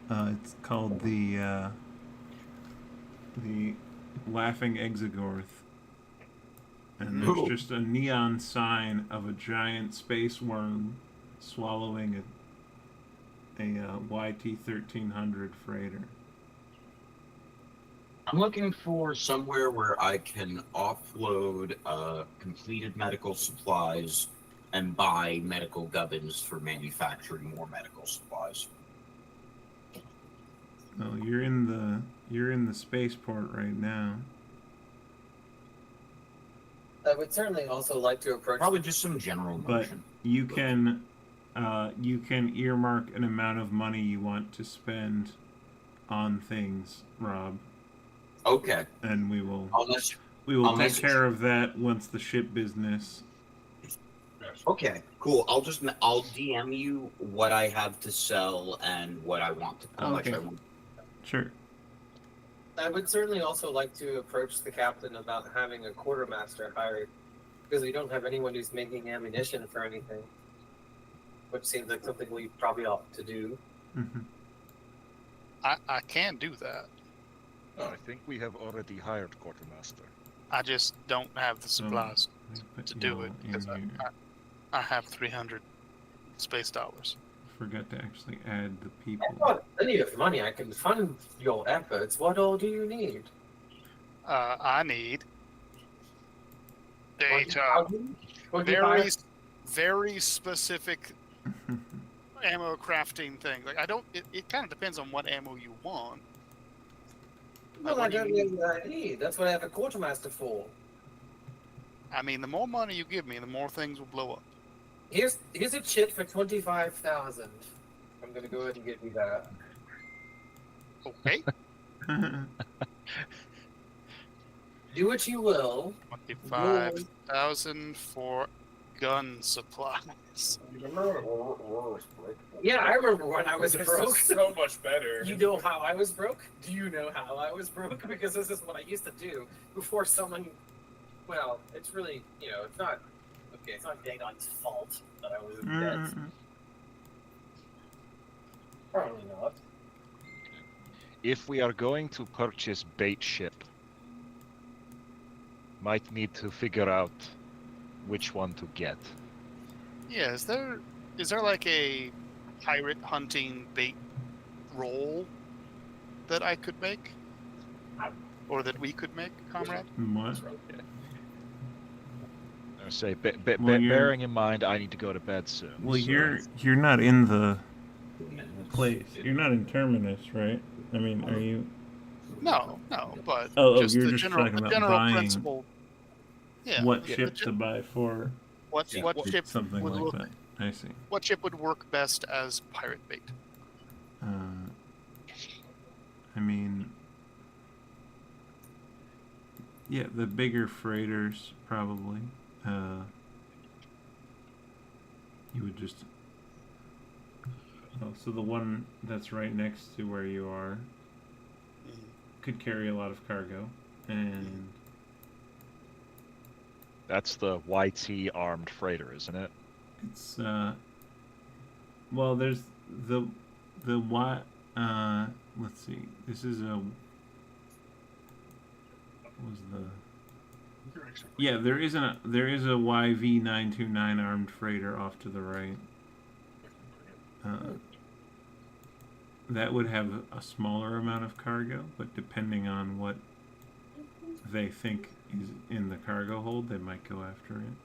It's called the Laughing Exegorth. And there's just a neon sign of a giant space worm swallowing a YT-1300 freighter. I'm looking for somewhere where I can offload completed medical supplies and buy medical gubbins for manufacturing more medical supplies. Oh, you're in the spaceport right now. I would certainly also like to approach. Probably just some general But motion. you can earmark an amount of money you want to spend on things, Rob. Okay. And we will I'll take message care of that once the ship business. Okay, cool. I'll DM you what I have to sell and what I want to. How much I want. Sure. I would certainly also like to approach the captain about having a quartermaster hired, because we don't have anyone who's making ammunition for anything, which seems like something we probably ought to do. Mm-hmm. I can do that. I think we have already hired quartermaster. I just don't have the supplies to do it because I have 300 space dollars. Forgot to actually add the people. I've got plenty of money. I can fund your efforts. What all do you need? I need data. Very specific ammo crafting thing. Like I don't. It kind of depends on what ammo you want. Well, I don't know what I need. That's what I have a quartermaster for. I mean, the more money you give me, the more things will blow up. Here's a chit for 25,000. I'm gonna go ahead and give you that. Okay. Do what you will. 25,000 for gun supplies. Yeah, I remember when I was broke. So much better. You know how I was broke? Do you know how I was broke? Because this is what I used to do before someone. Well, it's really, it's not. Okay, it's not Dagon's fault that I was in debt. Probably not. If we are going to purchase bait ship, might need to figure out which one to get. Yeah, is there like a pirate hunting bait roll that I could make? Or that we could make, comrade? What? I say, bearing in mind, I need to go to bed soon. Well, so. you're not in the place. You're not in Terminus, right? I mean, are you? No, but you're the just general, talking the about general buying. principle. Yeah. What ship to buy for? What ship something would like look, that? I see. What ship would work best as pirate bait? I mean, yeah, the bigger freighters probably. You would just. Oh, so the one that's right next to where you are could carry a lot of cargo, and that's the YT armed freighter, isn't it? It's well, there's the Y. Let's see. This is a. What was the? Yeah, there is a YV-929 armed freighter off to the right. That would have a smaller amount of cargo, but depending on what they think is in the cargo hold, they might go after it.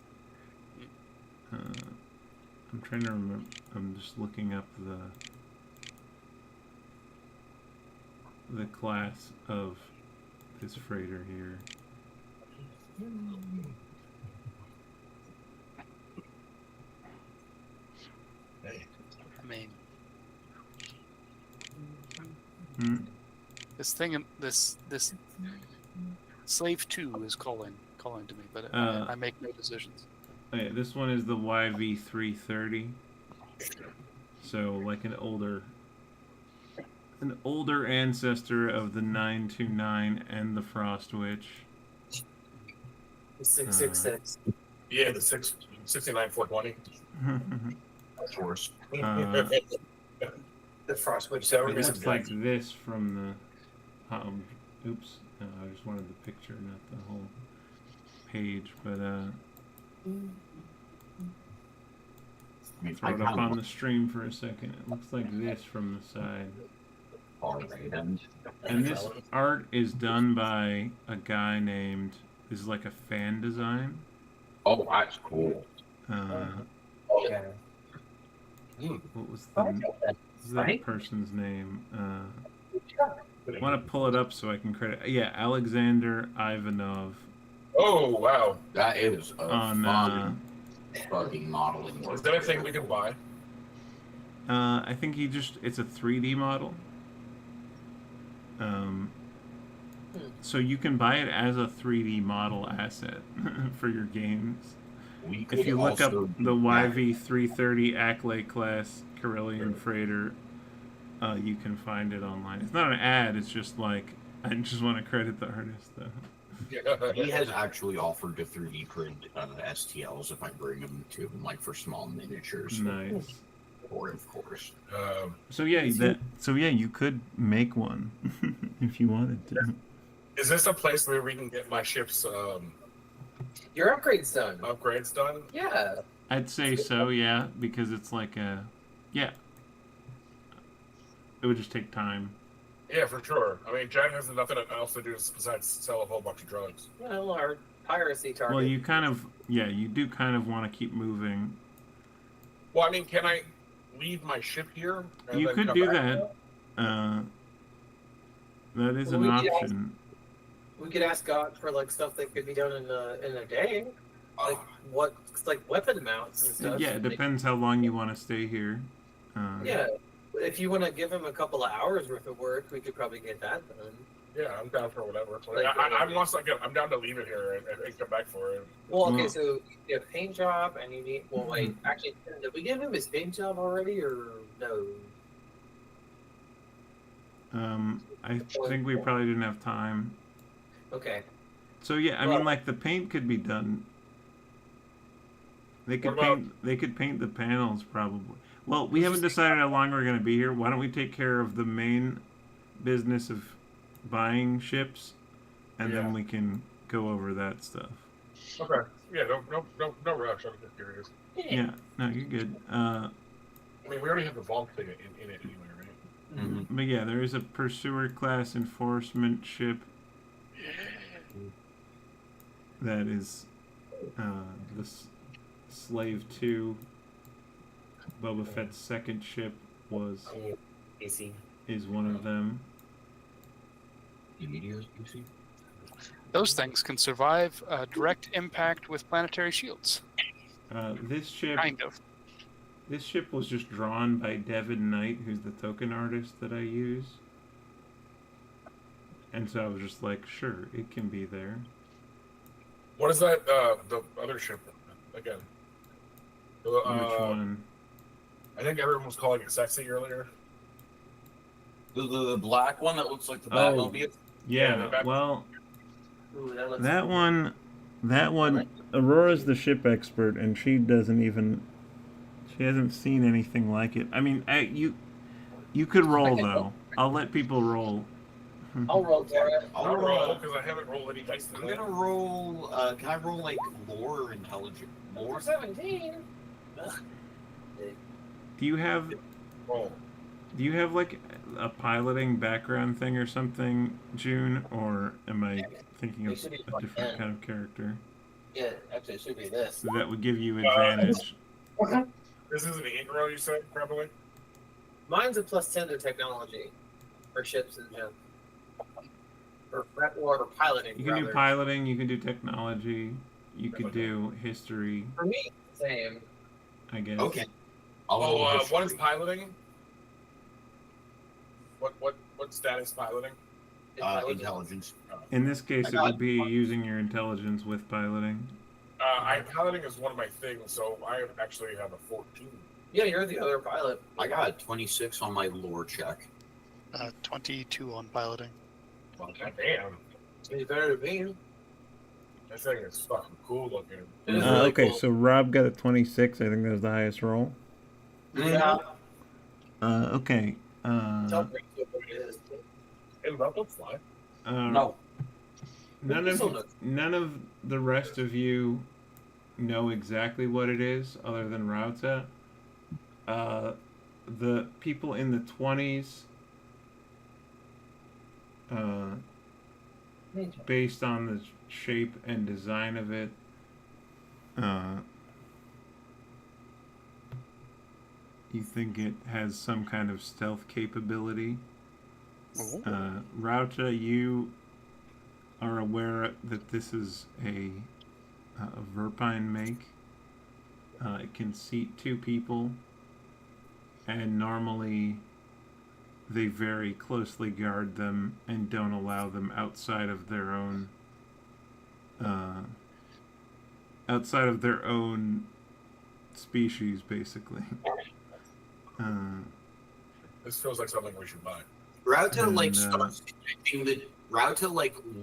I'm trying to remember. I'm just looking up the class of this freighter here. I mean, this thing, this slave 2 is calling to me, but I make no decisions. Okay, this one is the YV-330. So like an older ancestor of the 929 and the Frost Witch. 666. Yeah, the 69 420. That's worse. The Frost Witch. It looks like this from the. Oops. No, I just wanted the picture, not the whole page. But throw it up on the stream for a second. It looks like this from the side. And this art is done by a guy named. This is like a fan design. Oh, that's cool. Okay. What was that person's name? I want to pull it up so I can credit. Yeah, Alexander Ivanov. Oh, wow. That is a on, fun fucking modeling. Is that a thing we can buy? I think it's a 3D model. So you can buy it as a 3D model asset for your games. If you look up the YV330 Acklay class Carillion freighter, you can find it online. It's not an ad, it's just like, I just want to credit the artist though. He has actually offered to 3D print STLs if I bring them to him, like for small miniatures. Nice. Or of course. So yeah, you could make one if you wanted to. Is this a place where we can get my ship's Your upgrade's done. upgrades done? Yeah. I'd say so, yeah, because it's like a, yeah. It would just take time. Yeah, for sure. I mean, Jack has nothing else to do besides sell a whole bunch of drugs. Well, our piracy target. Well, you kind of, you do kind of want to keep moving. Well, I mean, can I leave my ship here? And You then could come do back? that. That is Well, an we could option. We could ask God for like stuff that could be done in a day, like weapon mounts and stuff. Yeah, it depends how long you want to stay here. Yeah, if you want to give him a couple of hours worth of work, we could probably get that done. Yeah, I'm down for whatever. Like, I'm down to leave it here and come back for it. Well, okay, so you have paint job, and you need. Well, wait, actually, did we give him his paint job already, or no? I think we probably didn't have time. Okay. So yeah, I mean, like the paint could be done. They could paint the panels probably. Well, we haven't decided how long we're going to be here. Why don't we take care of the main business of buying ships, and then we can go over that stuff. Okay. Yeah. No rush. I'm just curious. Yeah. No, you're good. I mean, we already have the vault thing in it anyway, right? Mm-hmm. But yeah, there is a pursuer class enforcement ship. That is the Slave 2. Boba Fett's second ship is one of them. Those things can survive direct impact with planetary shields. This ship, kind of. This ship was just drawn by Devin Knight, who's the token artist that I use. And so I was just like, sure, it can be there. What is that? The other ship again? Which one? I think everyone was calling it sexy earlier. The black one that looks like the Batmobile. Yeah. Well, that one. Aurora's the ship expert, and she hasn't seen anything like it. I mean, you could roll though. I'll let people roll. I'll roll, Garrett. I'll roll because I haven't rolled any dice today. I'm gonna roll. Can I roll like lore or intelligence? Lore 17. Do you have like a piloting background thing or something, June, or am I thinking of a different kind of character? Yeah, actually, it should be this. So that would give you advantage. This isn't the ink roll you said, probably. Mine's a +10 to technology for ships and jump. Or piloting. You can do piloting. You can do technology. You could do history. For me, same. I guess. Okay. What is piloting? What status piloting? Intelligence. In this case, it would be using your intelligence with piloting. Piloting is one of my things, so I actually have a 14. Yeah, you're the other pilot. I got 26 on my lore check. 22 on piloting. Well, goddamn. He's better than me. That thing is fucking cool looking. It is really Okay, cool. so Rob got a 26. I think that was the highest roll. Yeah. Okay. Tell me what it is. Hey, that looks fly. No. None of the rest of you know exactly what it is, other than Rauta. The people in the 20s, based on the shape and design of it, you think it has some kind of stealth capability. Rauta, you are aware that this is a Verpine make. It can seat 2 people, and normally they very closely guard them and don't allow them outside of their own species, basically. This feels like something we should buy. Rauta starts detecting the Rauta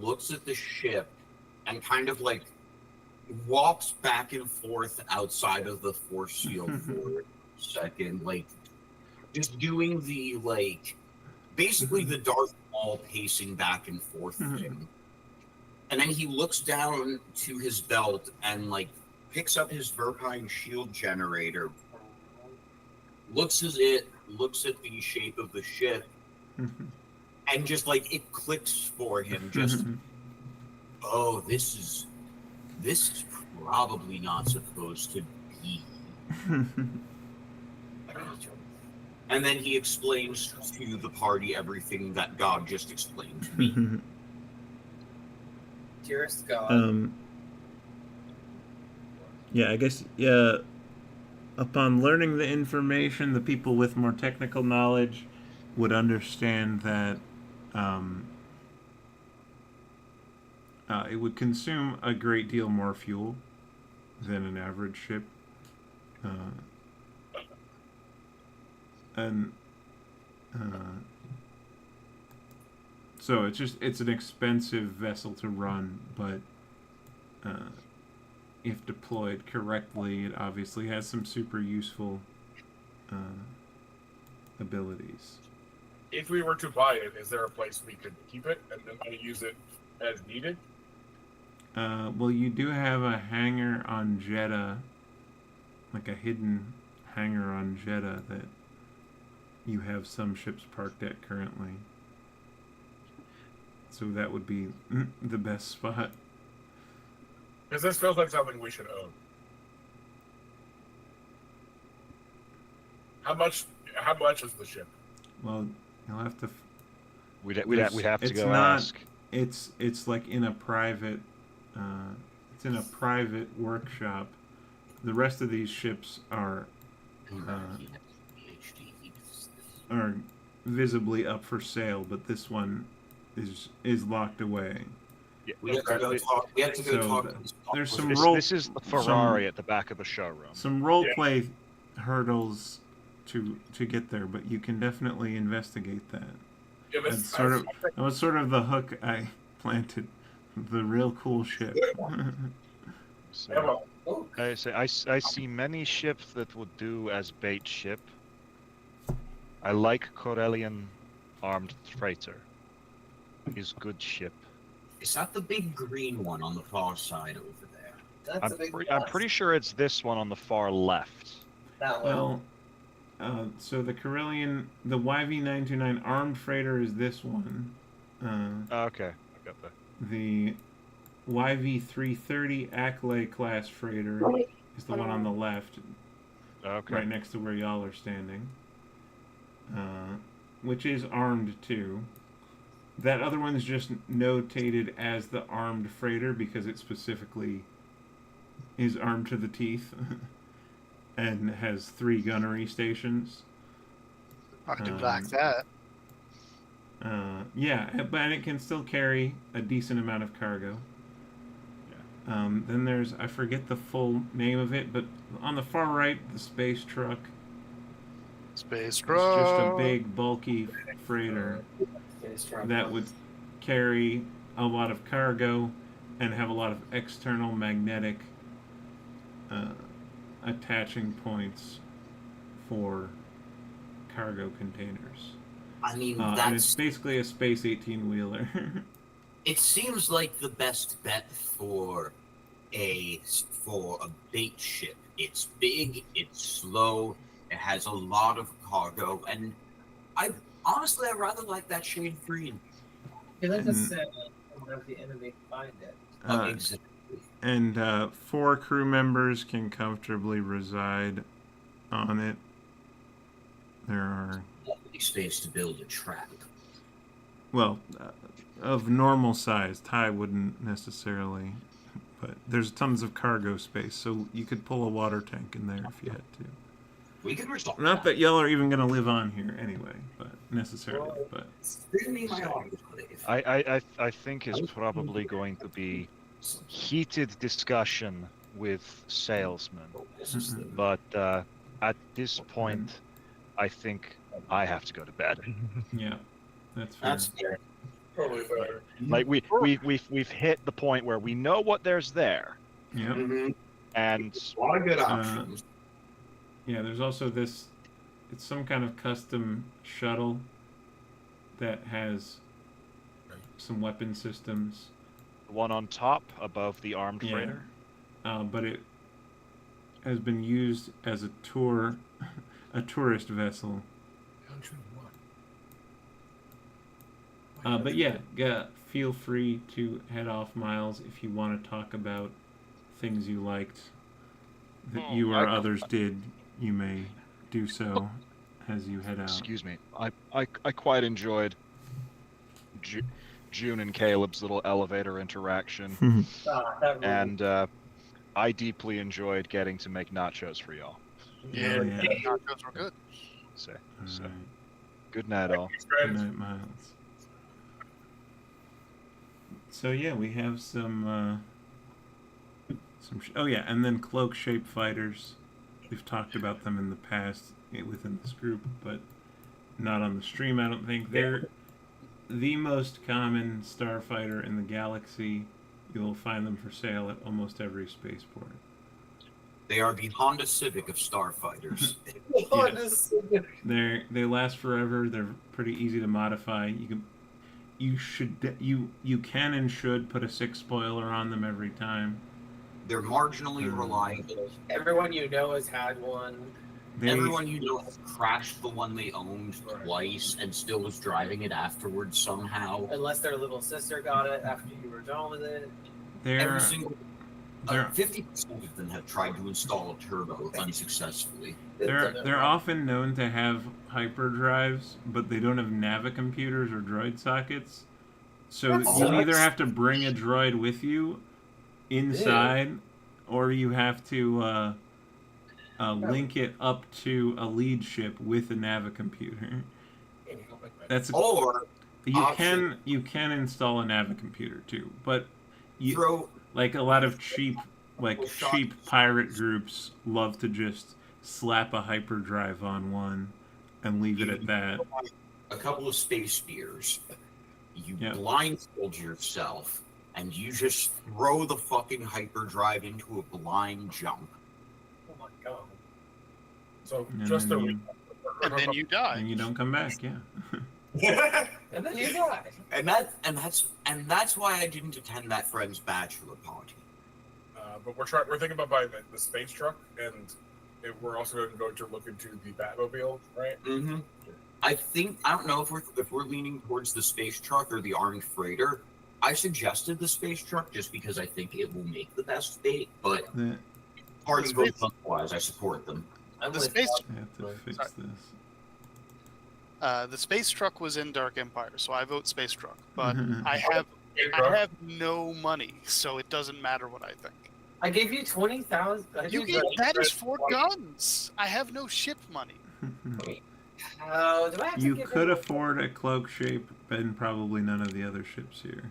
looks at the ship and kind of walks back and forth outside of the force field for a second, just doing the basically the Darth Maul pacing back and forth thing. And then he looks down to his belt and picks up his Verpine shield generator, looks at the shape of the ship, and just it clicks for him. Just oh, this is probably not supposed to be. And then he explains to the party everything that God just explained to me. Dearest God. Yeah, I guess, yeah. Upon learning the information, the people with more technical knowledge would understand that it would consume a great deal more fuel than an average ship. So it's an expensive vessel to run, but if deployed correctly, it obviously has some super useful abilities. If we were to buy it, is there a place we could keep it and then use it as needed? Well, you do have a hangar on Jeddah, like a hidden hangar on Jeddah that you have some ships parked at currently. So that would be the best spot. Because this feels like something we should own. How much is the ship? Well, you'll have to. We'd have to go not, ask. It's like in a private. It's in a private workshop. The rest of these ships are visibly up for sale, but this one is locked away. Yeah, We have to go talk. We have to go talk. There's some This is the Ferrari at the back of the showroom. Some role play hurdles to get there, but you can definitely investigate that. Yeah, That was sort of the hook I planted. The real cool ship. So, I see many ships that would do as bait ship. I like Corellian armed freighter. He's good ship. Is that the big green one on the far side over there? I'm pretty sure it's this one on the far left. That one. Well, so the Corellian, the YV-929 armed freighter is this one. Okay, I got that. The YV-330 Acklay class freighter is the one on the left, right next to where y'all are standing, which is armed too. That other one's just notated as the armed freighter because it specifically is armed to the teeth and has 3 gunnery stations. I can back that. Yeah, but it can still carry a decent amount of cargo. Then there's, I forget the full name of it, but on the far right, the space truck Space It's truck. just a big, bulky freighter that would carry a lot of cargo and have a lot of external magnetic attaching points for cargo containers. I mean, and it's basically a space 18-wheeler. It seems like the best bet for a bait ship. It's big, it's slow, it has a lot of cargo, and I rather like that shade green. You let us have the enemy find it. Exactly. And 4 crew members can comfortably reside on it. There are Lovely space to build a trap. Well, of normal size. Ty wouldn't necessarily, but there's tons of cargo space, so you could pull a water tank in there if you had to. We could resolve Not that y'all are even going to live on here anyway, but necessarily. But I think is probably going to be heated discussion with salesmen, but at this point, I think I have to go to bed. Yeah, that's fair. That's fair. Totally fair. Like we've hit the point where we know what there's there. Yeah. And a lot of good options. Yeah, there's also this. It's some kind of custom shuttle that has some weapon systems. The one on top above the armed freighter. But it has been used as a tourist vessel. But yeah, feel free to head off, Miles, if you want to talk about things you liked that you or others did. You may do so as you head out. Excuse me. I quite enjoyed June and Caleb's little elevator interaction, and I deeply enjoyed getting to make nachos for y'all. Yeah, nachos were good. So, Right. good night, all. Good night, Miles. So yeah, we have some. Oh yeah, and then cloak shape fighters. We've talked about them in the past within this group, but not on the stream. I don't think they're the most common starfighter in the galaxy. You'll find them for sale at almost every spaceport. They are the Honda Civic of starfighters. Yes. They last forever. They're pretty easy to modify. You can and should put a 6 spoiler on them every time. They're marginally reliable. Everyone you know has had one. Everyone you know has crashed the one they owned twice and still was driving it afterwards somehow. Unless their little sister got it after you were done with it. Every single 50% of them have tried to install a turbo unsuccessfully. They're often known to have hyperdrives, but they don't have navicomputers or droid sockets. So you either have to bring a droid with you inside, or you have to link it up to a lead ship with a navicomputer. That's you can install a navicomputer too, but like a lot of cheap pirate groups love to just slap a hyperdrive on one and leave it at that. A couple of space spears. You blindfold yourself and you just throw the fucking hyperdrive into a blind jump. Oh my god. So And just then And then you die. And you don't come back, yeah. And then you die. And that's why I didn't attend that friend's bachelor party. But we're thinking about buying the space truck, and we're also going to look into the Batmobile, right? Mm-hmm. I don't know if we're leaning towards the space truck or the armed freighter. I suggested the space truck just because I think it will make the best bait, but party votes otherwise, I support them. The space. I have to fix this. The space truck was in Dark Empire, so I vote space truck. But I have no money, so it doesn't matter what I think. I gave you 20,000. That is 4 guns. I have no ship money. You could afford a cloak shape and probably none of the other ships here.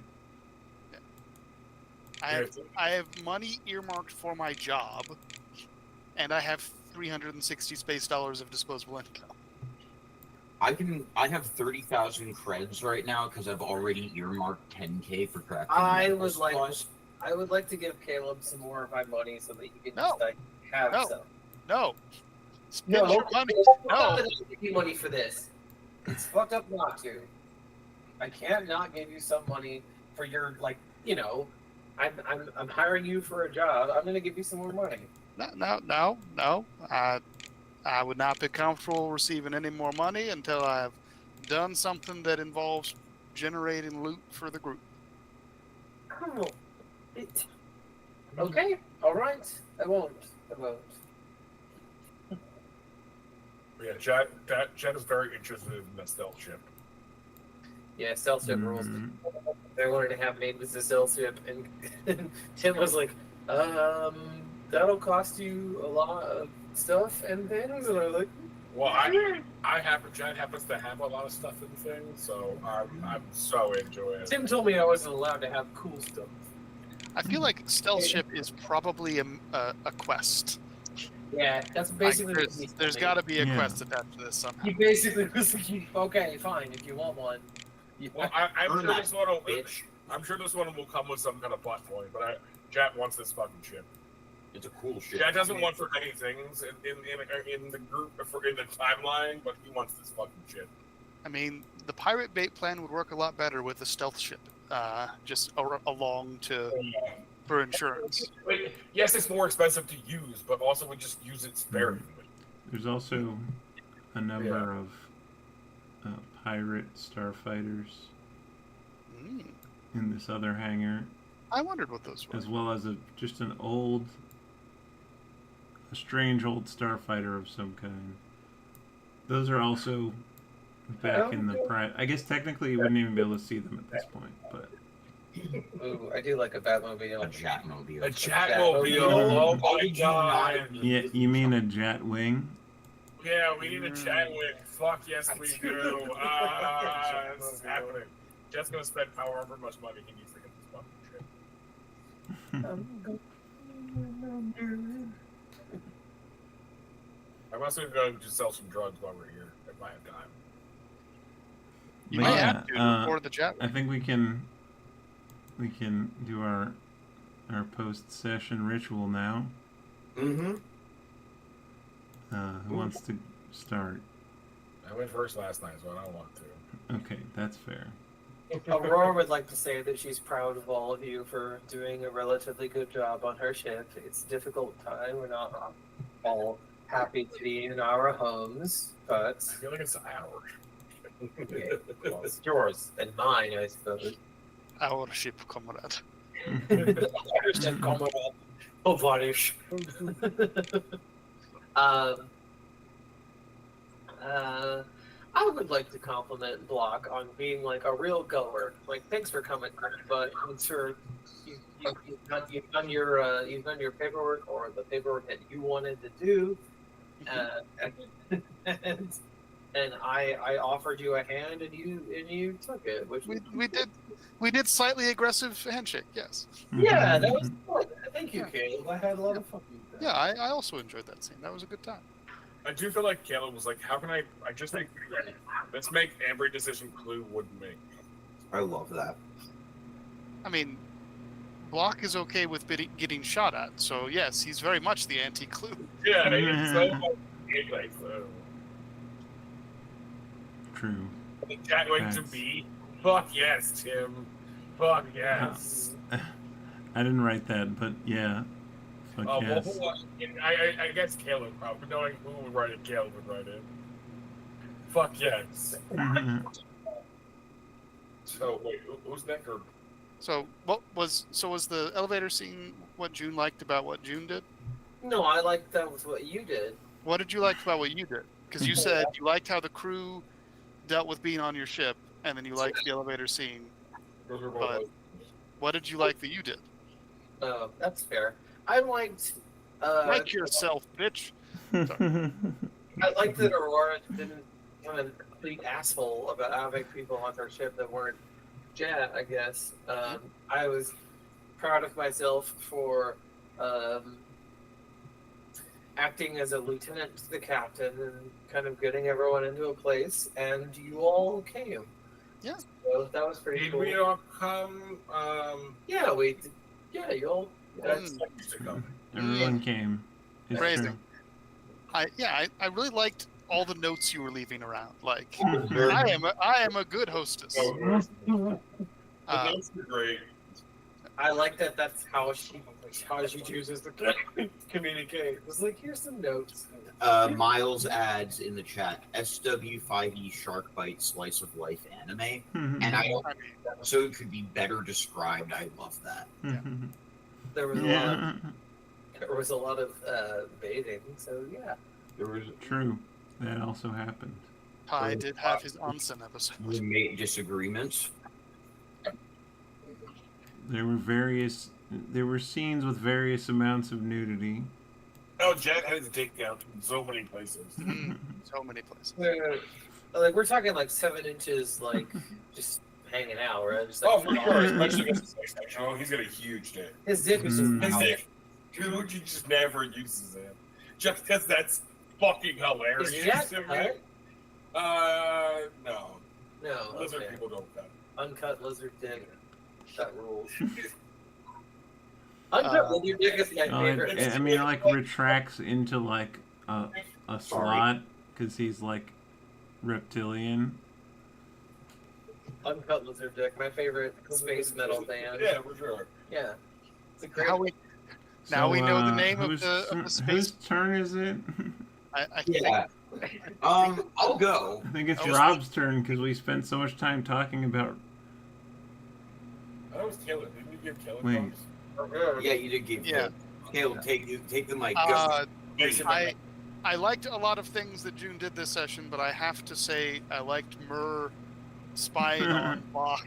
I have money earmarked for my job, and I have 360 space dollars of disposable income. I have 30,000 creds right now because I've already earmarked 10K for crafting. I medical would like supplies. I would like to give Caleb some more of my money so that he can No. just like have No. some. No. Spend No, your money. I'm not No. gonna give you money for this. It's fucked up not to. I can't not give you some money for your I'm hiring you for a job. I'm gonna give you some more money. No. I would not be comfortable receiving any more money until I've done something that involves generating loot for the group. Oh, okay, all right. I won't. Yeah, Jet is very interested in the stealth ship. Yeah, stealth ship rules. Mhm. They wanted to have made with the stealth ship, and Tim was like, that'll cost you a lot of stuff and things, and I was like, Well, Jet happens to have a lot of stuff and things, so I'm so into it. Tim told me I wasn't allowed to have cool stuff. I feel like stealth ship is probably a quest. Yeah, that's basically what he There's told me. got to be a Yeah. quest attached to this somehow. He basically was like, okay, fine, if you want one. Well, I'm Earn sure that, this one will. bitch. I'm sure this one will come with some kind of plot point, but Jet wants this fucking ship. It's a cool ship. Jet doesn't want for many things in the group in the timeline, but he wants this fucking ship. I mean, the pirate bait plan would work a lot better with a stealth ship, just along for insurance. Yes, it's more expensive to use, but also we just use it sparingly. There's also a number of pirate starfighters Mm. in this other hangar, I wondered what those were. as well as a strange old starfighter of some kind. Those are also back in the private. I guess technically you wouldn't even be able to see them at this point, but Ooh, I do like a Batmobile. A Jatmobile. A Jatmobile. Oh my god. yeah, you mean a jet wing? Yeah, we need a chat with. Fuck yes, we do. This is happening. Jet's gonna spend however much money he needs to get this fucking ship. I'm also going to sell some drugs while we're here, if I have time. You But might yeah, have to before the jet. I think we can do our post-session ritual now. Mm-hmm. Who wants to start? I went first last night, so I don't want to. Okay, that's fair. Aurora would like to say that she's proud of all of you for doing a relatively good job on her ship. It's a difficult time. We're not all happy to be in our homes, but I feel like it's ours. well, it's yours and mine, I suppose. Our ship, comrade. Understand, comrade. Oh, Varish. I would like to compliment Block on being like a real goer. Like, thanks for coming, but I'm sure you've done your paperwork or the paperwork that you wanted to do, and I offered you a hand and you took it, which We did slightly aggressive handshake. Yes. yeah, that was fun. Thank you, Caleb. I had a lot of fun with that. Yeah, I also enjoyed that scene. That was a good time. I do feel like Caleb was like, how can I just think, let's make every decision Clue wouldn't make. I love that. I mean, Block is okay with getting shot at, so yes, he's very much the anti-Clue. Yeah, it's so like, True. Chat going to be, fuck yes, Tim. Fuck yes. I didn't write that, but yeah. Fuck yes. Well, I guess Caleb probably, knowing who would write it, Caleb would write it. Fuck yes. So wait, who's next? Or So was the elevator scene what June liked about what June did? No, I liked that was what you did. What did you like about what you did? Because you said you liked how the crew dealt with being on your ship, and then you liked the elevator scene. But what did you like that you did? Oh, that's fair. I liked. Like yourself, bitch. I liked that Aurora didn't want a complete asshole about having people on her ship that weren't Jet, I guess. I was proud of myself for acting as a lieutenant to the captain and kind of getting everyone into a place, and you all came. Yeah. So that was pretty Did cool. we all come? Yeah, we did. Yeah, you all. That's Everyone came. It's Crazy. true. I really liked all the notes you were leaving around. Like, I am a good hostess. The notes are great. I like that. That's how she chooses to communicate. It's like, here's some notes. Miles adds in the chat SW5e Sharkbite Slice of Life anime, and I don't so it could be better described. I love that. There was a lot. There was a lot of bathing, so yeah. There was True. That also happened. Ty did have his onsen episode. We made disagreements. There were scenes with various amounts of nudity. Oh, Jet had his dick out in so many places. So many places. Like we're talking like 7 inches, like just hanging out, right? Just like, Oh, for sure, especially against the sex section. Oh, he's got a huge dick. his dick was just His out. dick, dude, he just never uses it. Just because that's fucking hilarious Is Jet to me. cut? No. No, Lizard okay. people don't cut. Uncut lizard dick. That rules. Uncut lizard dick is my favorite. I mean, it like retracts into like a slot because he's like reptilian. Uncut lizard dick, my favorite space metal band. Yeah, for sure. Yeah. It's a great. Now we know the name of whose the space. Whose turn is it? I Yeah. I'll go. I think it's I was Rob's turn because we spent so much time talking about. That was Caleb. Didn't you give Caleb Wait. props? Yeah, you did give. Yeah. Caleb, take the mic. Go. I liked a lot of things that June did this session, but I have to say I liked Murr spying on Bach.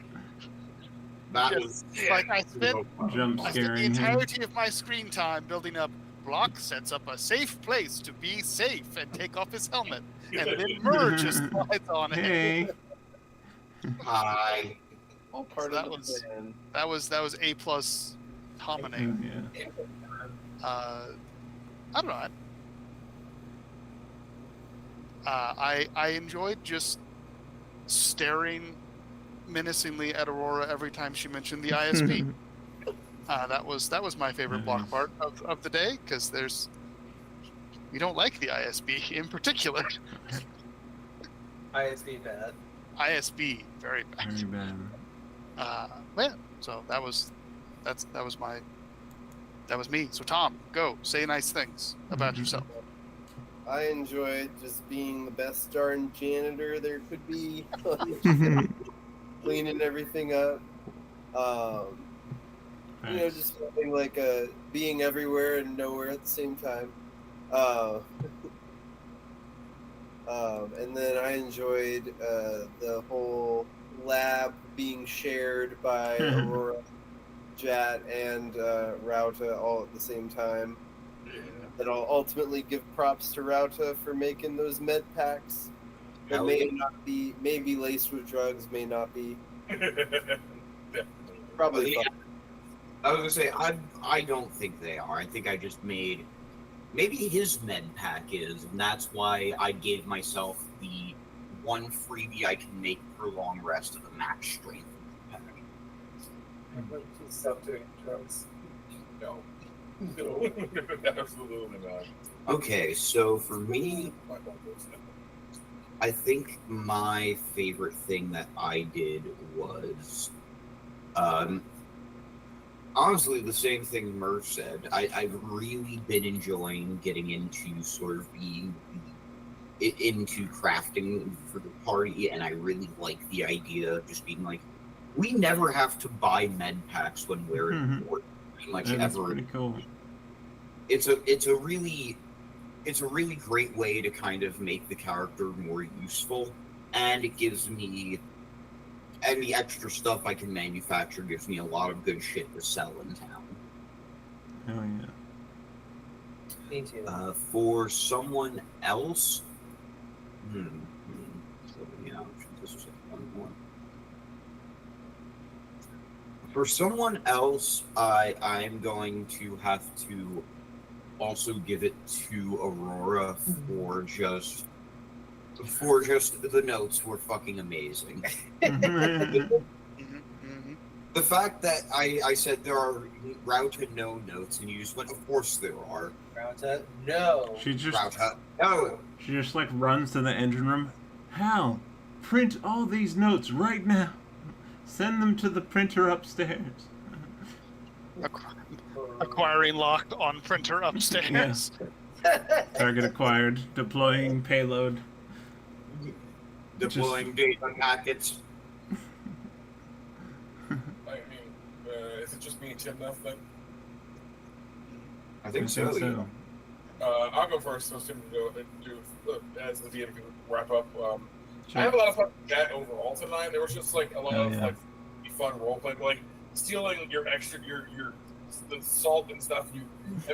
That Just, was like I spent Jump the scaring him. entirety of my screen time building up. Block sets up a safe place to be safe and take off his helmet, and then Murr just slides on it. Hey. Hi. All part So of the plan. that was A+ hominem. Yeah. I don't know. I enjoyed just staring menacingly at Aurora every time she mentioned the ISP. That was my favorite block part of the day because we don't like the ISB in particular. ISB bad. ISB very bad. Very bad. Yeah. So that was me. So Tom, go say nice things about yourself. I enjoyed just being the best darn janitor there could be, cleaning everything up. You know, just feeling like being everywhere and nowhere at the same time. And then I enjoyed the whole lab being shared by Aurora, Jat, and Rauta all at the same time. And I'll ultimately give props to Rauta for making those med packs that may not be, maybe laced with drugs, may not be. Probably. Yeah. I was gonna say I don't think they are. I think I just made maybe his med pack is, and that's why I gave myself the one freebie I can make per long rest of the max strength pack. Stop doing drugs. No. No. Absolutely not. Okay, so for me, I think my favorite thing that I did was honestly the same thing Murph said. I've really been enjoying getting into sort of being into crafting for the party, and I really like the idea of just being like, we never have to buy med packs when we're in port, pretty much That's ever. pretty cool. It's a really great way to kind of make the character more useful, and it gives me, and the extra stuff I can manufacture gives me a lot of good shit to sell in town. Oh yeah. Me too. For someone else, For someone else, I'm going to have to also give it to Aurora for just the notes were fucking amazing. The fact that I said there are Rauta no notes, and you just went, of course there are. Rauta, no. Rauta, no. She just like runs to the engine room. Hal, print all these notes right now. Send them to the printer upstairs. Acquiring locked on printer upstairs. Target acquired. Deploying payload. Deploying data packets. I mean, is it just me and Tim left then? I think so. I'll go first so Tim can go and do as the DM can wrap up. I have a lot of fun with that overall tonight. There was just like a lot of like fun role playing, like stealing your the salt and stuff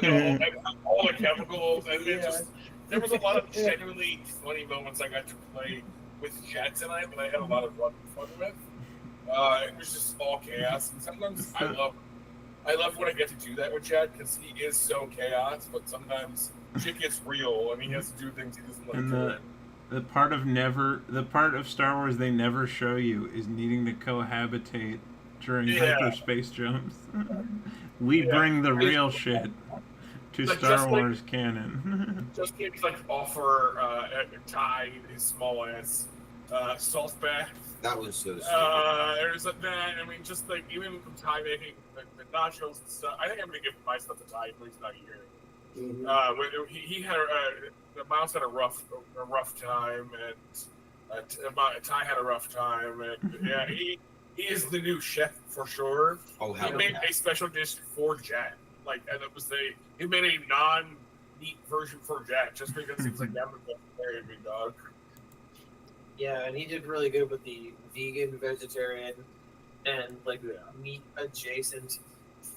and all the chemicals, and then just there was a lot of genuinely funny moments I got to play with Jet tonight that I had a lot of fun with. It was just all chaos, and sometimes I love when I get to do that with Jet because he is so chaos, but sometimes shit gets real and he has to do things he doesn't like doing. The part of Star Wars they never show you is needing to cohabitate during hyperspace jumps. We bring the real shit to Star Wars canon. Just maybe like offer Ty his small ass salt bath. That was so sweet. There's that. I mean, just like even Ty making the nachos and stuff. I think I'm gonna give my stuff to Ty, but he's not here. He had the mouse had a rough time, and Ty had a rough time, and yeah, he is the new chef for sure. Oh, he made a special dish for Jet, like, and he made a non-meat version for Jet just because he was like, "I'm a very big dog." Yeah, and he did really good with the vegan, vegetarian, and like meat adjacent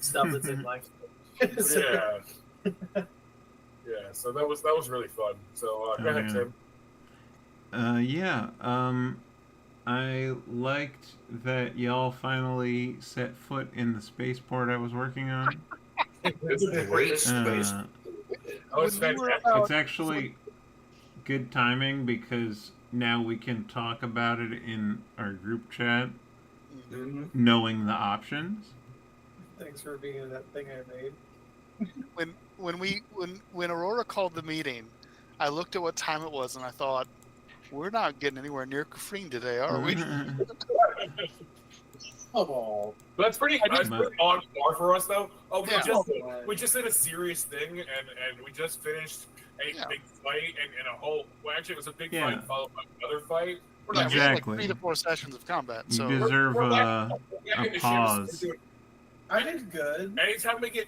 stuff that's in life. Yeah. Yeah, so that was really fun. So go ahead, Tim. I liked that y'all finally set foot in the spaceport I was working on. It's a great space. It's fantastic. It's actually good timing because now we can talk about it in our group chat, knowing the options. Thanks for being in that thing I made. When Aurora called the meeting, I looked at what time it was and I thought, we're not getting anywhere near Kafrine today, are we? Oh, that's pretty on par for us, though. Oh, we just did a serious thing, and we just finished a big fight and a whole. Well, actually, it was a big fight followed by another fight. Exactly. Like 3 to 4 sessions of combat. So you deserve a pause. I did good. Anytime we get,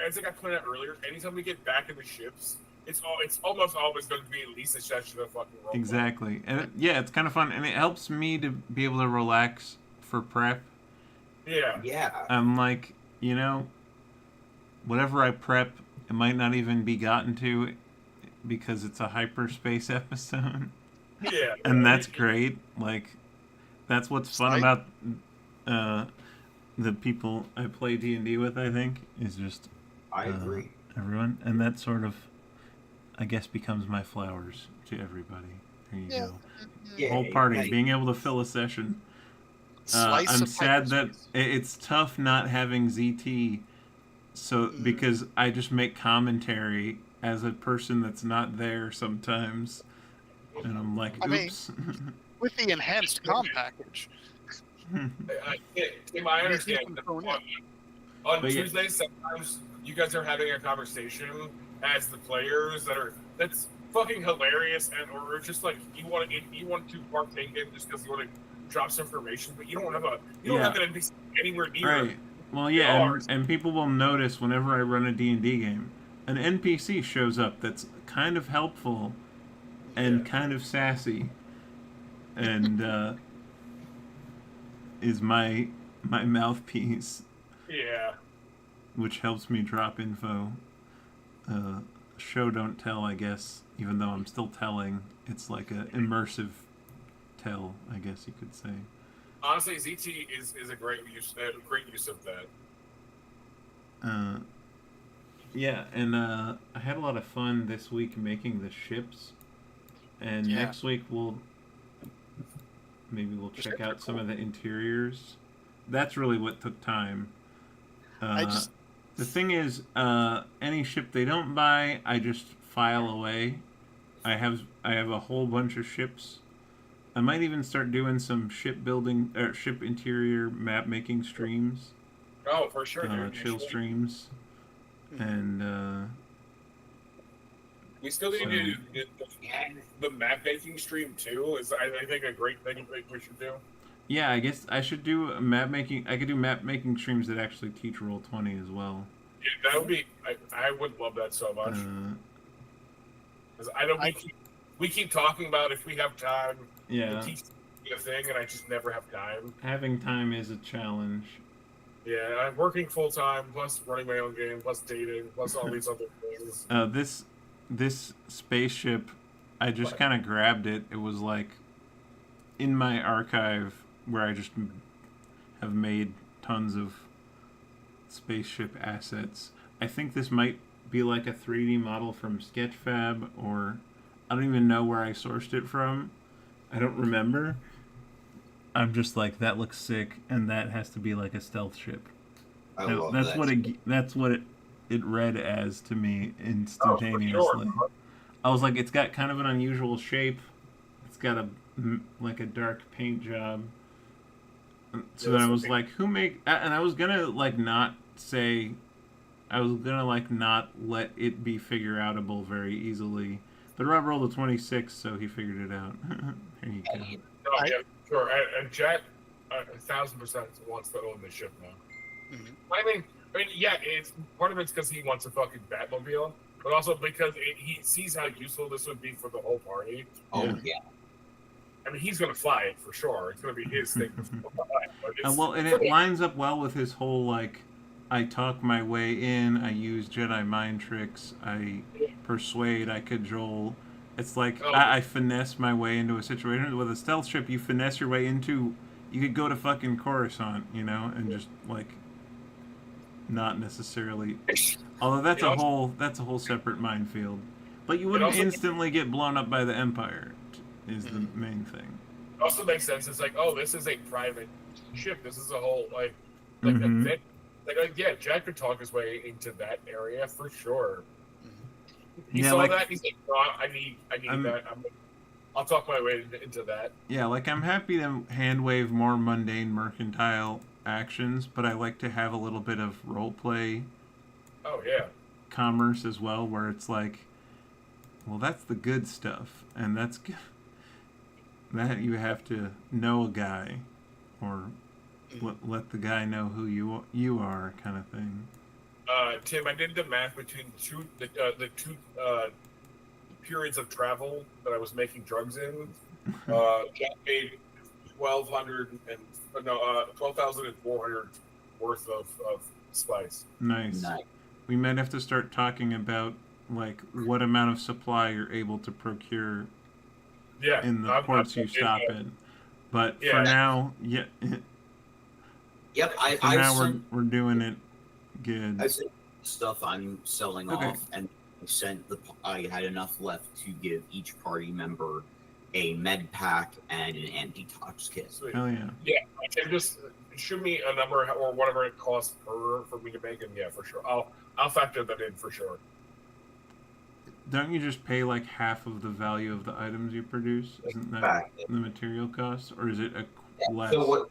as I pointed out earlier, anytime we get back in the ships, it's almost always going to be at least a session of fucking role. Exactly, and it's kind of fun, and it helps me to be able to relax for prep. Yeah. I'm like, whatever I prep, it might not even be gotten to because it's a hyperspace episode. Yeah. And that's great. Like, that's what's fun about the people I play D&D with, I think, is just I agree. Everyone, and that sort of, I guess, becomes my flowers to everybody. There you go. Yeah, Whole party being able to fill a session. I'm sad that it's tough not having ZT, so because I just make commentary as a person that's not there sometimes, and I'm like, oops. With the enhanced comm package. I understand. On Tuesday, sometimes you guys are having a conversation as the players that's fucking hilarious, or just like you want to partake in just because you want to drop some information, but you don't have that NPC anywhere near. Right. Well, yeah, and people will notice whenever I run a D&D game, an NPC shows up that's kind of helpful and kind of sassy, and is my mouthpiece. Yeah. Which helps me drop info. Show don't tell, I guess. Even though I'm still telling, it's like a immersive tell, I guess you could say. Honestly, ZT is a great use of that. Yeah, and I had a lot of fun this week making the ships, and Yeah. next week we'll check out some of the interiors. That's really what took time. The thing is, any ship they don't buy, I just file away. I have a whole bunch of ships. I might even start doing some ship building or ship interior map making streams. Oh, for sure. Chill streams. And we still need to do the map making stream too. Is I think a great thing we should do. Yeah, I guess I should do map making. I could do map making streams that actually teach Roll20 as well. Yeah, that would be. I would love that so much. Because we keep talking about if we have time. Yeah. To teach a thing, and I just never have time. Having time is a challenge. Yeah, I'm working full time, plus running my own game, plus dating, plus all these other things. This spaceship, I just kind of grabbed it. It was like in my archive where I just have made tons of spaceship assets. I think this might be like a 3D model from Sketchfab, or I don't even know where I sourced it from. I don't remember. I'm just like, that looks sick, and that has to be like a stealth ship. That's what it read as to me instantaneously. Oh, for sure. I was like, it's got kind of an unusual shape. It's got a dark paint job. So then I was like, who make? And I was gonna not let it be figure outable very easily. But Rob rolled a 26, so he figured it out. There you go. Oh, yeah, sure. And Jet, 1,000% wants to own the ship now. Mhm. I mean, yeah, it's part of it's because he wants a fucking Batmobile, but also because he sees how useful this would be for the whole party. Oh yeah. I mean, he's gonna fly it for sure. It's gonna be his thing. And it lines up well with his whole like, I talk my way in, I use Jedi mind tricks, I persuade, I cajole. It's like I finesse my way into a situation. With a stealth ship, you finesse your way into. You could go to fucking Coruscant, and just like, not necessarily. Although that's a whole separate minefield. But you wouldn't instantly get blown up by the Empire. Is the main thing. It also makes sense. It's like, oh, this is a private ship. This is a whole Mhm. event. Yeah, Jack could talk his way into that area for sure. He saw that. He's like, no, I need that. I'll talk my way into that. Yeah, I'm happy to hand wave more mundane mercantile actions, but I like to have a little bit of role play. Oh yeah. Commerce as well, where it's like, well, that's the good stuff, and that you have to know a guy, or let the guy know who you are, kind of thing. Tim, I did the math between the two periods of travel that I was making drugs in. Jack made 12,400 worth of spice. Nice. We might have to start talking about what amount of supply you're able to procure. Yeah, in the ports you stop in. But for now, yeah. Yep, we're doing it good. I sent stuff I'm selling off, and I had enough left to give each party member a med pack and an anti-tox kit. Sweet. Hell yeah. Yeah, and just shoot me a number or whatever it costs for me to make, and yeah, for sure. I'll factor that in for sure. Don't you just pay half of the value of the items you produce? Isn't that the material cost, or is it less? So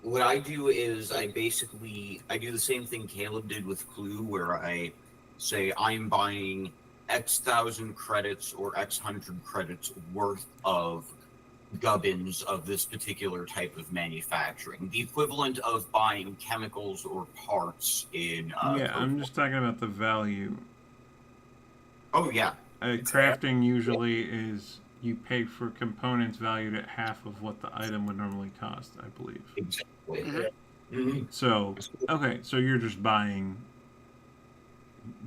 what I do is I do the same thing Caleb did with Clue, where I say I'm buying X thousand credits or X hundred credits worth of gubbins of this particular type of manufacturing, the equivalent of buying chemicals or parts in. I'm just talking about the value. Oh yeah. Crafting usually is you pay for components valued at half of what the item would normally cost, I believe. Exactly. Mm-hmm. So you're just buying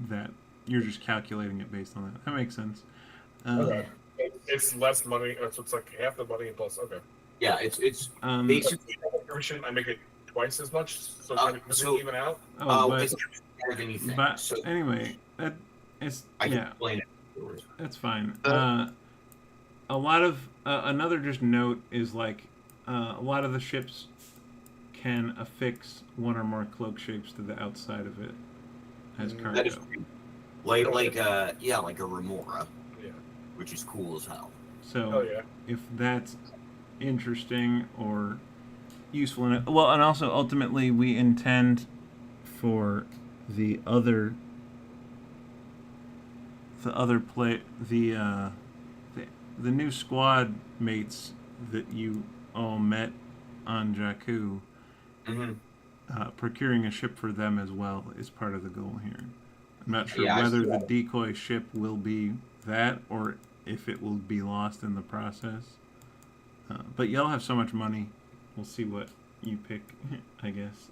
that. You're just calculating it based on that. That makes sense. Okay. It's less money, so it's like half the money plus. Okay. Yeah, it's basically I make it twice as much, so it even out. more than you think. But So anyway, it's I can yeah, explain it afterwards. that's fine. A lot of another just note is like a lot of the ships can affix one or more cloak shapes to the outside of it as cargo. That is like a remora, which is cool as hell. So if that's interesting or useful in it, well, and also ultimately we intend for the new squad mates that you all met on Jakku, procuring a ship for them as well is part of the goal here. I'm not sure whether the decoy ship will be that or if it will be lost in the process. But y'all have so much money. We'll see what you pick, I guess.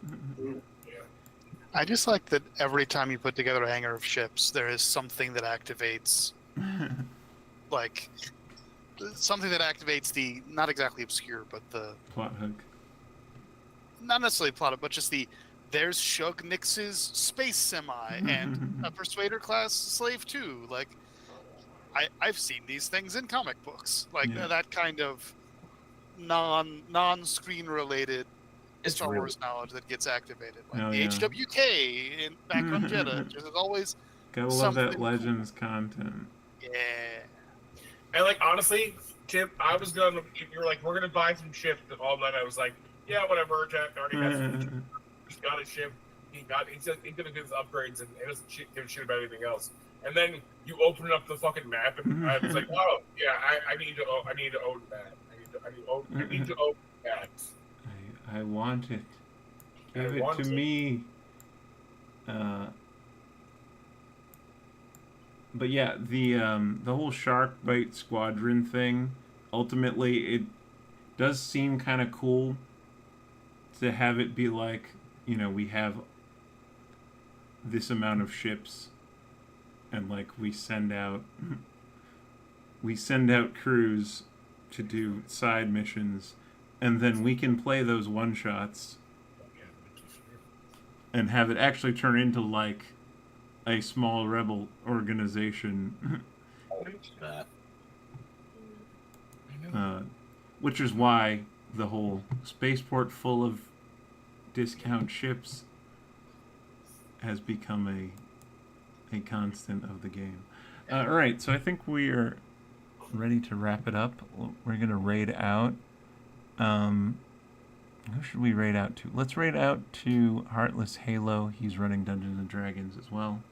I just like that every time you put together a hangar of ships, there is something that activates, like, something that activates the, not exactly obscure, but the... Plot hook. Not necessarily plot hook, but just the, there's Shug Nix's space semi, and a Persuader class slave too. Like, I've seen these things in comic books. Like, that kind of non-screen related Star Wars knowledge that gets activated. Like the HWK in back on Jeddah. There's always gotta love that Legends content. Yeah. And like honestly, Chip, I was gonna. You were like, we're gonna buy some ships all night. I was like, yeah, whatever. Jack already has. He's got a ship. He's gonna do his upgrades and he doesn't give a shit about anything else. And then you open up the fucking map and I was like, oh yeah, I need to own that. I need to own that. I want it. Give it to me. But yeah, the whole Sharkbite squadron thing, ultimately it does seem kind of cool to have it be like, you know, we have this amount of ships and like we send out crews to do side missions, and then we can play those one-shots and have it actually turn into like a small rebel organization. Which is why the whole spaceport full of discount ships has become a constant of the game. All right, so I think we are ready to wrap it up. We're going to raid out. Who should we raid out to? Let's raid out to Heartless Halo. He's running Dungeons and Dragons as well.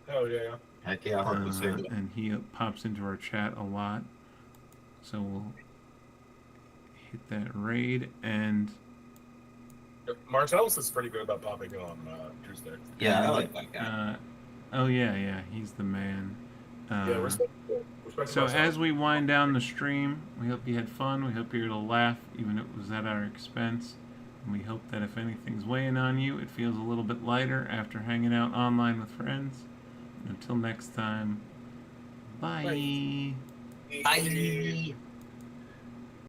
Oh yeah. Heck yeah, Heartless Halo. And he pops into our chat a lot. So we'll hit that raid. And Martellus is pretty good about popping on Tuesday. Yeah, I like that guy. Oh yeah, he's the man. Yeah, respect so myself. as we wind down the stream, we hope you had fun. We hope you're able to laugh, even if it was at our expense. And we hope that if anything's weighing on you, it feels a little bit lighter after hanging out online with friends. And until next time, bye. Bye.